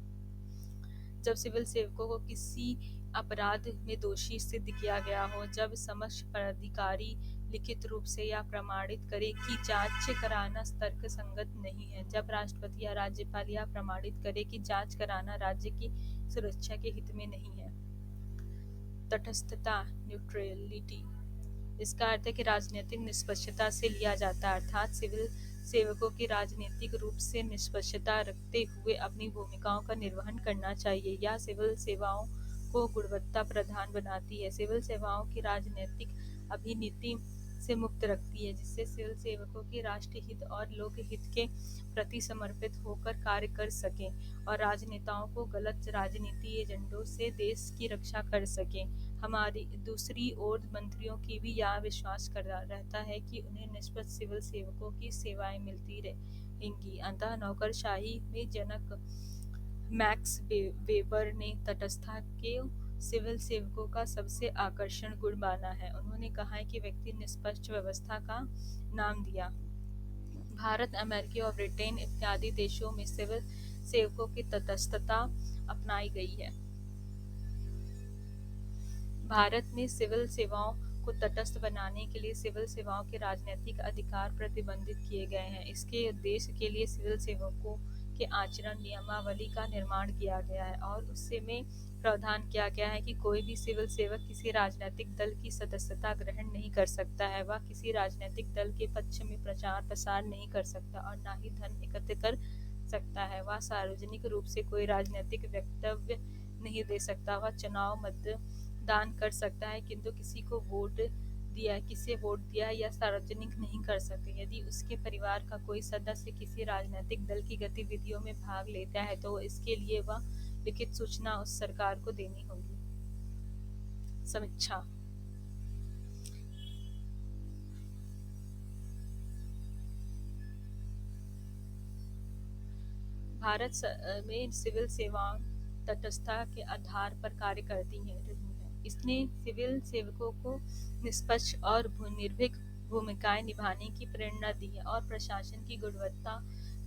जब सिविल सेवकों को किसी अपराध में दोषी सिद्ध किया गया हो, जब समक्ष प्राधिकारी लिखित रूप से यह प्रमाणित करे कि जांच कराना तर्कसंगत नहीं है, जब राष्ट्रपति या राज्यपाल यह प्रमाणित करे कि जांच कराना राज्य की सुरक्षा के हित में नहीं है। तटस्थता, न्यूट्रलिटी, इसका अर्थ है कि राजनीतिक निष्पक्षता से लिया जाता है, अर्थात सिविल सेवकों की राजनीतिक रूप से निष्पक्षता रखते हुए अपनी भूमिकाओं का निर्वहन करना चाहिए। यह सिविल सेवाओं को गुणवत्ता प्रदान बनाती है। सिविल सेवाओं की राजनीतिक अभिनीति से मुक्त रखती है, जिससे सिविल सेवकों की राष्ट्र हित और लोक हित के प्रति समर्पित होकर कार्य कर सकें और राजनेताओं को गलत राजनीति एजेंडों से देश की रक्षा कर सकें। हमारी दूसरी ओर मंत्रियों की भी यह विश्वास कर रहता है कि उन्हें निष्पक्ष सिविल सेवकों की सेवाएं मिलती रहेंगी। अतः नौकरशाही में जनक मैक्स वेबर ने तटस्थता के सिविल सेवकों का सबसे आकर्षण गुण माना है। उन्होंने कहा है कि व्यक्ति निष्पक्ष व्यवस्था का नाम दिया। भारत, अमेरिका और ब्रिटेन इत्यादि देशों में सिविल सेवकों की तटस्थता अपनाई गई है। भारत में सिविल सेवाओं को तटस्थ बनाने के लिए सिविल सेवाओं के राजनीतिक अधिकार प्रतिबंधित किए गए हैं। इसके उद्देश्य के लिए सिविल सेवकों के आचरण नियमावली का निर्माण किया गया है और उससे में प्रावधान किया गया है कि कोई भी सिविल सेवक किसी राजनीतिक दल की सदस्यता ग्रहण नहीं कर सकता है, वह किसी राजनीतिक दल के पक्ष में प्रचार प्रसार नहीं कर सकता और न ही धन एकत्र कर सकता है। वह सार्वजनिक रूप से कोई राजनीतिक वक्तव्य नहीं दे सकता। वह चुनाव मतदान कर सकता है किंतु किसी वोट दिया या सार्वजनिक नहीं कर सकते। यदि उसके परिवार का कोई सदस्य किसी राजनीतिक दल की गतिविधियों में भाग लेता है तो इसके लिए वह लिखित सूचना उस सरकार को देनी होगी। समीक्षा। भारत में सिविल सेवाएं तटस्थता के आधार पर कार्य करती हैं रही है। इसने सिविल सेवकों को निष्पक्ष और निर्भीक भूमिकाएं निभाने की प्रेरणा दी है और प्रशासन की गुणवत्ता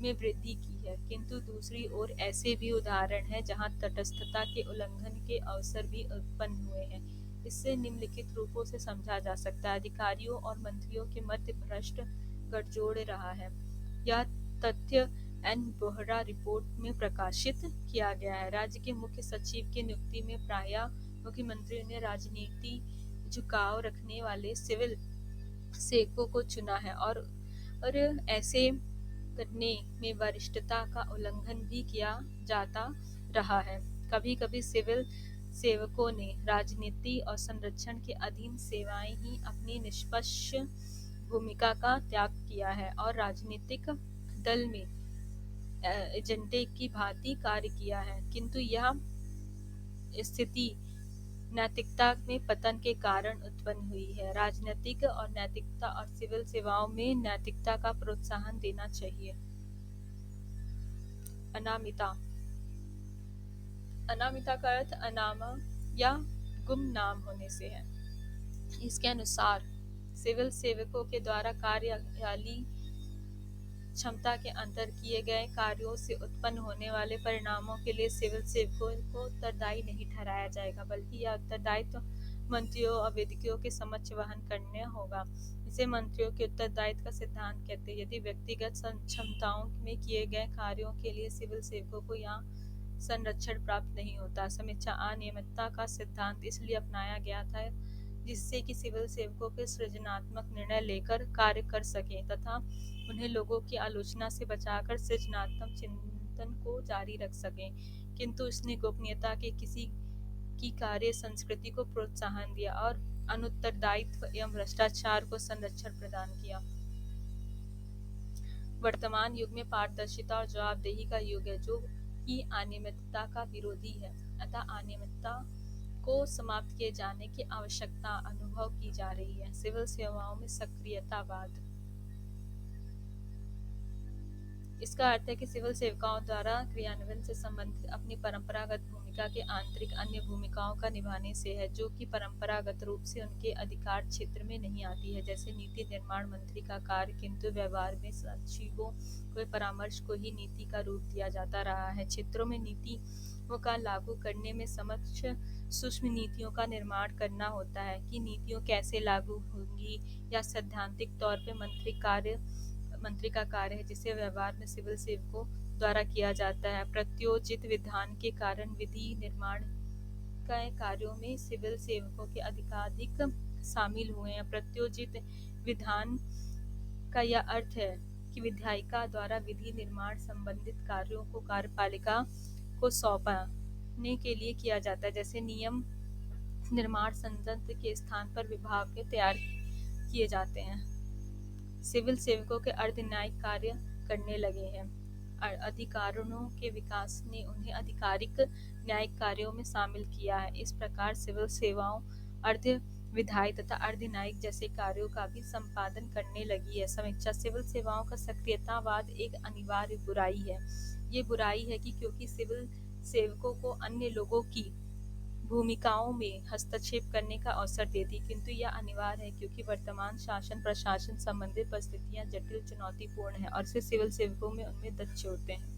में वृद्धि की है। किंतु दूसरी ओर ऐसे भी उदाहरण हैं जहां तटस्थता के उल्लंघन के अवसर भी उत्पन्न हुए हैं। इससे निम्नलिखित रूपों से समझा जा सकता है। अधिकारियों और मंत्रियों के मध्य भ्रष्ट गठजोड़ रहा है। यह तथ्य एन बोहरा रिपोर्ट में प्रकाशित किया गया है। राज्य के मुख्य सचिव की नियुक्ति में प्रायः मुख्यमंत्री ने राजनीति झुकाव रखने वाले सिविल सेवकों को चुना है और ऐसे करने में वरिष्ठता का उल्लंघन भी किया जाता रहा है। कभी कभी सिविल सेवकों ने राजनीति और संरक्षण के अधीन सेवाएं ही अपनी निष्पक्ष भूमिका का त्याग किया है और राजनीतिक दल में एजेंडे की भांति कार्य किया है। किंतु यह स्थिति नैतिकता में पतन के कारण उत्पन्न हुई है। राजनीतिक और नैतिकता और सिविल सेवाओं में नैतिकता का प्रोत्साहन देना चाहिए। अनामिता। अनामिता का अर्थ अनामा या गुमनाम होने से है। इसके अनुसार सिविल सेवकों के द्वारा कार्यशाली क्षमता के अंतर किए गए कार्यों से उत्पन्न होने वाले परिणामों के लिए सिविल सेवकों को उत्तरदायी नहीं ठहराया जाएगा, बल्कि यह उत्तरदायित्व मंत्रियों और विधिज्ञों के समक्ष वहन करना होगा। इसे मंत्रियों के उत्तरदायित्व का सिद्धांत कहते हैं। यदि व्यक्तिगत क्षमताओं में किए गए कार्यों के लिए सिविल सेवकों को यहाँ संरक्षण प्राप्त नहीं होता। समीक्षा। अनियमितता का सिद्धांत इसलिए अपनाया गया था जिससे कि सिविल सेवकों के सृजनात्मक निर्णय लेकर कार्य कर सकें तथा उन्हें लोगों की आलोचना से बचाकर सृजनात्मक चिंतन को जारी रख सकें। किंतु इसने गोपनीयता के किसी की कार्य संस्कृति को प्रोत्साहन दिया और अनुत्तरदायित्व एवं भ्रष्टाचार को संरक्षण प्रदान किया। वर्तमान युग में पारदर्शिता और जवाबदेही का युग है जो कि अनियमितता का विरोधी है। अतः अनियमितता को समाप्त किए जाने की आवश्यकता अनुभव की जा रही है। सिविल सेवाओं में सक्रियतावाद। इसका अर्थ है कि सिविल सेवकाओं द्वारा क्रियान्वयन से संबंधित अपनी परंपरागत भूमिका के आंतरिक अन्य भूमिकाओं का निभाने से है जो कि परंपरागत रूप से उनके अधिकार क्षेत्र में नहीं आती है, जैसे नीति निर्माण मंत्री का कार्य। किंतु व्यवहार में सचिवों को परामर्श को ही नीति का रूप दिया जाता रहा है। क्षेत्रों में नीतियों का लागू करने में समक्ष सूक्ष्म नीतियों का निर्माण करना होता है कि नीतियों कैसे लागू होंगी या सैद्धांतिक तौर पर मंत्री का कार्य है जिसे व्यवहार में सिविल सेवकों द्वारा किया जाता है। प्रत्योजित विधान के कारण विधि निर्माण के कार्यों में सिविल सेवकों के अधिकाधिक शामिल हुए हैं। प्रत्योजित विधान का यह अर्थ है कि विधायिका द्वारा विधि निर्माण संबंधित कार्यों को कार्यपालिका को सौंपने के लिए किया जाता है, जैसे नियम निर्माण संयंत्र के स्थान पर विभाग के तैयार किए जाते हैं। सिविल सेवकों के अर्ध न्यायिक कार्य करने लगे हैं। अधिकारों के विकास ने उन्हें आधिकारिक न्यायिक कार्यों में शामिल किया है। इस प्रकार सिविल सेवाओं अर्ध विधायी तथा अर्ध न्यायिक जैसे कार्यों का भी संपादन करने लगी है। समीक्षा, सिविल सेवाओं का सक्रियतावाद एक अनिवार्य बुराई है। ये बुराई है कि क्योंकि सिविल सेवकों को अन्य लोगों की भूमिकाओं में हस्तक्षेप करने का अवसर देती, किंतु यह अनिवार्य है क्योंकि वर्तमान शासन प्रशासन संबंधित परिस्थितियां जटिल, चुनौतीपूर्ण है और सिर्फ सिविल सेवकों में उनमें दक्ष होते हैं।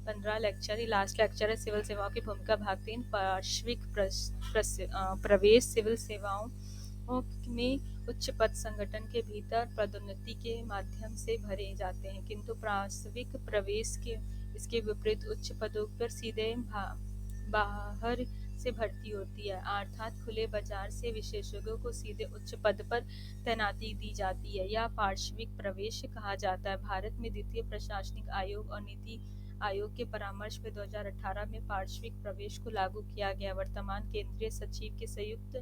15 लेक्चर, ये लास्ट लेक्चर है। सिविल सेवाओं की भूमिका, भाग 3। पार्श्विक प्रवेश। सिविल सेवाओं में उच्च पद संगठन के भीतर पदोन्नति के माध्यम से भरे जाते हैं, किंतु पार्श्विक प्रवेश के इसके विपरीत उच्च पदों पर सीधे बाहर से भर्ती होती है, अर्थात खुले बाजार से विशेषज्ञों को सीधे उच्च पद पर तैनाती दी जाती है। यह पार्श्विक प्रवेश कहा जाता है। भारत में द्वितीय प्रशासनिक आयोग और नीति आयोग के परामर्श में 2018 में पार्श्विक प्रवेश को लागू किया गया। वर्तमान केंद्रीय सचिव के संयुक्त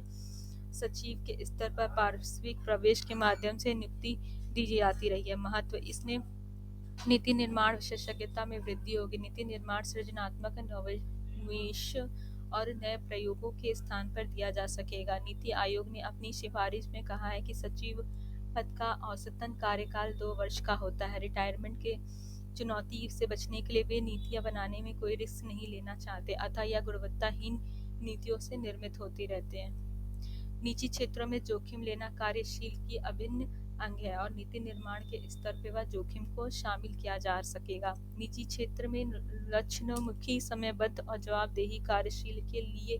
सचिव के स्तर पर पार्श्विक प्रवेश के माध्यम से नियुक्ति दी जाती रही है। महत्व, इसने नीति निर्माण विशेषज्ञता में वृद्धि होगी। नीति निर्माण सृजनात्मक नवोन्मेष और नए प्रयोगों के स्थान पर दिया जा सकेगा। नीति आयोग ने अपनी सिफारिश में कहा है कि सचिव पद का औसतन कार्यकाल 2 वर्ष का होता है। रिटायरमेंट के चुनौती से बचने के लिए वे नीतियां बनाने में कोई रिस्क नहीं लेना चाहते, अतः यह गुणवत्ताहीन नीतियों से निर्मित होती रहते हैं। निजी क्षेत्रों में जोखिम लेना कार्यशील की अभिन्न अंग है और नीति निर्माण के स्तर पर वह जोखिम को शामिल किया जा सकेगा। निजी क्षेत्र में लक्ष्योन्मुखी, समयबद्ध और जवाबदेही कार्यशील के लिए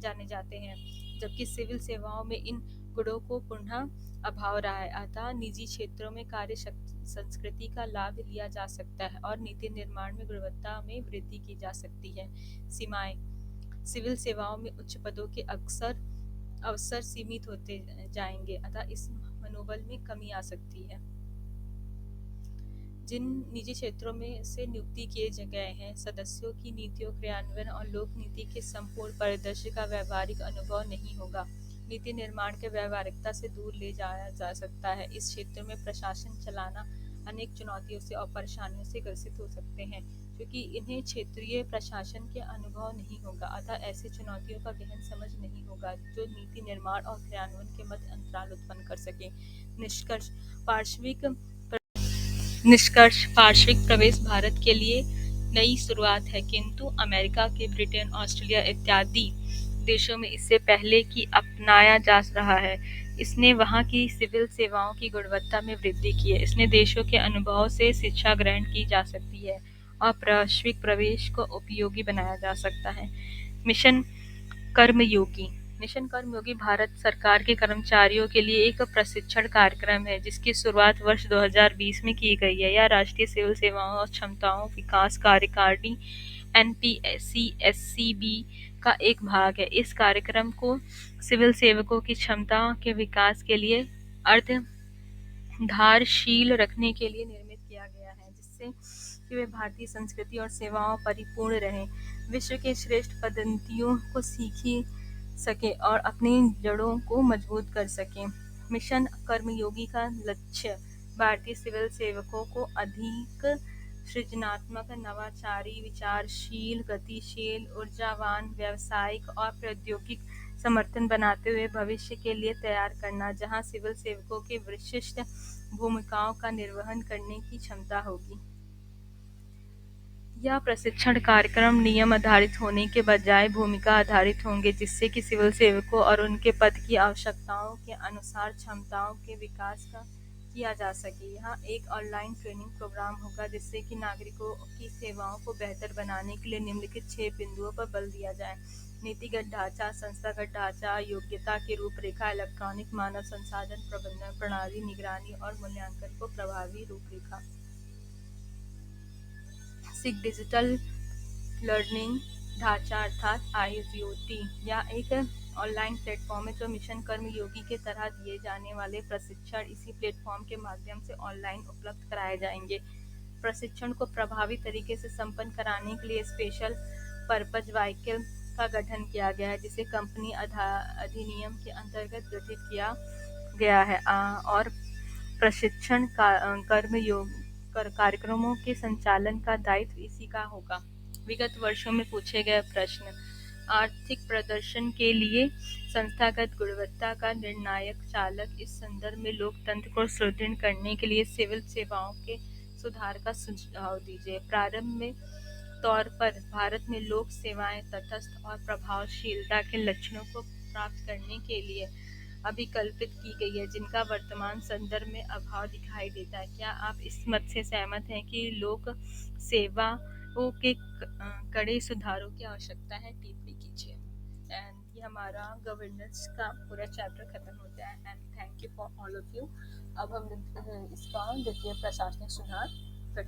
जाने जाते हैं, जबकि सिविल सेवाओं में इन गुणों को पुनः अभाव रहा है, अतः निजी क्षेत्रों में कार्य संस्कृति का लाभ लिया जा सकता है और नीति निर्माण में गुणवत्ता में वृद्धि की जा सकती है। सीमाएं, सिविल सेवाओं में उच्च पदों के अवसर सीमित होते जाएंगे, अतः इस मनोबल में कमी आ सकती है। जिन निजी क्षेत्रों में से नियुक्ति किए गए हैं, सदस्यों की नीतियों क्रियान्वयन और लोक नीति के संपूर्ण परिदृश्य का व्यवहारिक अनुभव नहीं होगा, नीति निर्माण के व्यवहारिकता से दूर ले जाया जा सकता है। इस क्षेत्र में प्रशासन चलाना अनेक चुनौतियों से और परेशानियों से ग्रसित हो सकते हैं, क्योंकि इन्हें क्षेत्रीय प्रशासन के अनुभव नहीं होगा, अतः ऐसी चुनौतियों का गहन समझ नहीं होगा जो नीति निर्माण और क्रियान्वयन के मध्य अंतराल उत्पन्न कर सके। निष्कर्ष, पार्श्विक प्रवेश भारत के लिए नई शुरुआत है, किंतु अमेरिका के ब्रिटेन, ऑस्ट्रेलिया इत्यादि देशों में इससे पहले की अपनाया जा रहा है। इसने वहां की सिविल सेवाओं की गुणवत्ता में वृद्धि की है। इसने देशों के अनुभवों से शिक्षा ग्रहण की जा सकती है और पार्श्विक प्रवेश को उपयोगी बनाया जा सकता है। मिशन कर्मयोगी। मिशन कर्मयोगी भारत सरकार के कर्मचारियों के लिए एक प्रशिक्षण कार्यक्रम है जिसकी शुरुआत वर्ष 2020 में की गई है। यह राष्ट्रीय सिविल सेवाओं और क्षमताओं विकास कार्यकारिणी NPCSCB का एक भाग है। इस कार्यक्रम को सिविल सेवकों की क्षमता के विकास के लिए अर्धधारशील रखने के लिए निर्मित किया गया है, जिससे कि वे भारतीय संस्कृति और सेवाओं परिपूर्ण रहें, विश्व के श्रेष्ठ पद्धतियों को सीखी सके और अपनी जड़ों को मजबूत कर सके। मिशन कर्मयोगी का लक्ष्य भारतीय सिविल सेवकों को अधिक सृजनात्मक, नवाचारी, विचारशील, गतिशील, ऊर्जावान, व्यावसायिक और प्रौद्योगिक समर्थन बनाते हुए भविष्य के लिए तैयार करना, जहां सिविल सेवकों के विशिष्ट भूमिकाओं का निर्वहन करने की क्षमता होगी। यह प्रशिक्षण कार्यक्रम नियम आधारित होने के बजाय भूमिका आधारित होंगे, जिससे कि सिविल सेवकों और उनके पद की आवश्यकताओं के अनुसार क्षमताओं के विकास का किया जा सके। यहाँ एक ऑनलाइन ट्रेनिंग प्रोग्राम होगा जिससे कि नागरिकों की सेवाओं को बेहतर बनाने के लिए निम्नलिखित 6 बिंदुओं पर बल दिया जाए: नीतिगत ढांचा, संस्थागत ढांचा, योग्यता की रूपरेखा, इलेक्ट्रॉनिक मानव संसाधन प्रबंधन प्रणाली, निगरानी और मूल्यांकन को प्रभावी रूपरेखा। डिजिटल लर्निंग ढांचा अर्थात IoT या एक ऑनलाइन प्लेटफॉर्म है जो मिशन कर्मयोगी के तरह दिए जाने वाले प्रशिक्षण इसी प्लेटफॉर्म के माध्यम से ऑनलाइन उपलब्ध कराए जाएंगे। प्रशिक्षण को प्रभावी तरीके से संपन्न कराने के लिए स्पेशल पर्पज व्हीकल का गठन किया गया है, जिसे कंपनी अधिनियम के अंतर्गत गठित किया गया है और प्रशिक्षण कार्यक्रमों के संचालन का दायित्व इसी का होगा। विगत वर्षों में पूछे गए प्रश्न। आर्थिक प्रदर्शन के लिए संस्थागत गुणवत्ता का निर्णायक चालक। इस संदर्भ में लोकतंत्र को सुदृढ़ करने के लिए सिविल सेवाओं के सुधार का सुझाव दीजिए। प्रारंभ में तौर पर भारत में लोक सेवाएं तटस्थ और प्रभावशीलता के लक्षणों को प्राप्त करने के लिए अभिकल्पित की गई है, जिनका वर्तमान संदर्भ में अभाव दिखाई देता है। क्या आप इस मत से सहमत हैं कि लोक सेवाओं के कड़े सुधारों की आवश्यकता है? टिप्पणी कीजिए। एंड ये हमारा गवर्नेंस का पूरा चैप्टर खत्म होता है। And thank you for all of you. अब हम लिखते हैं इसका द्वितीय प्रशासनिक सुधार।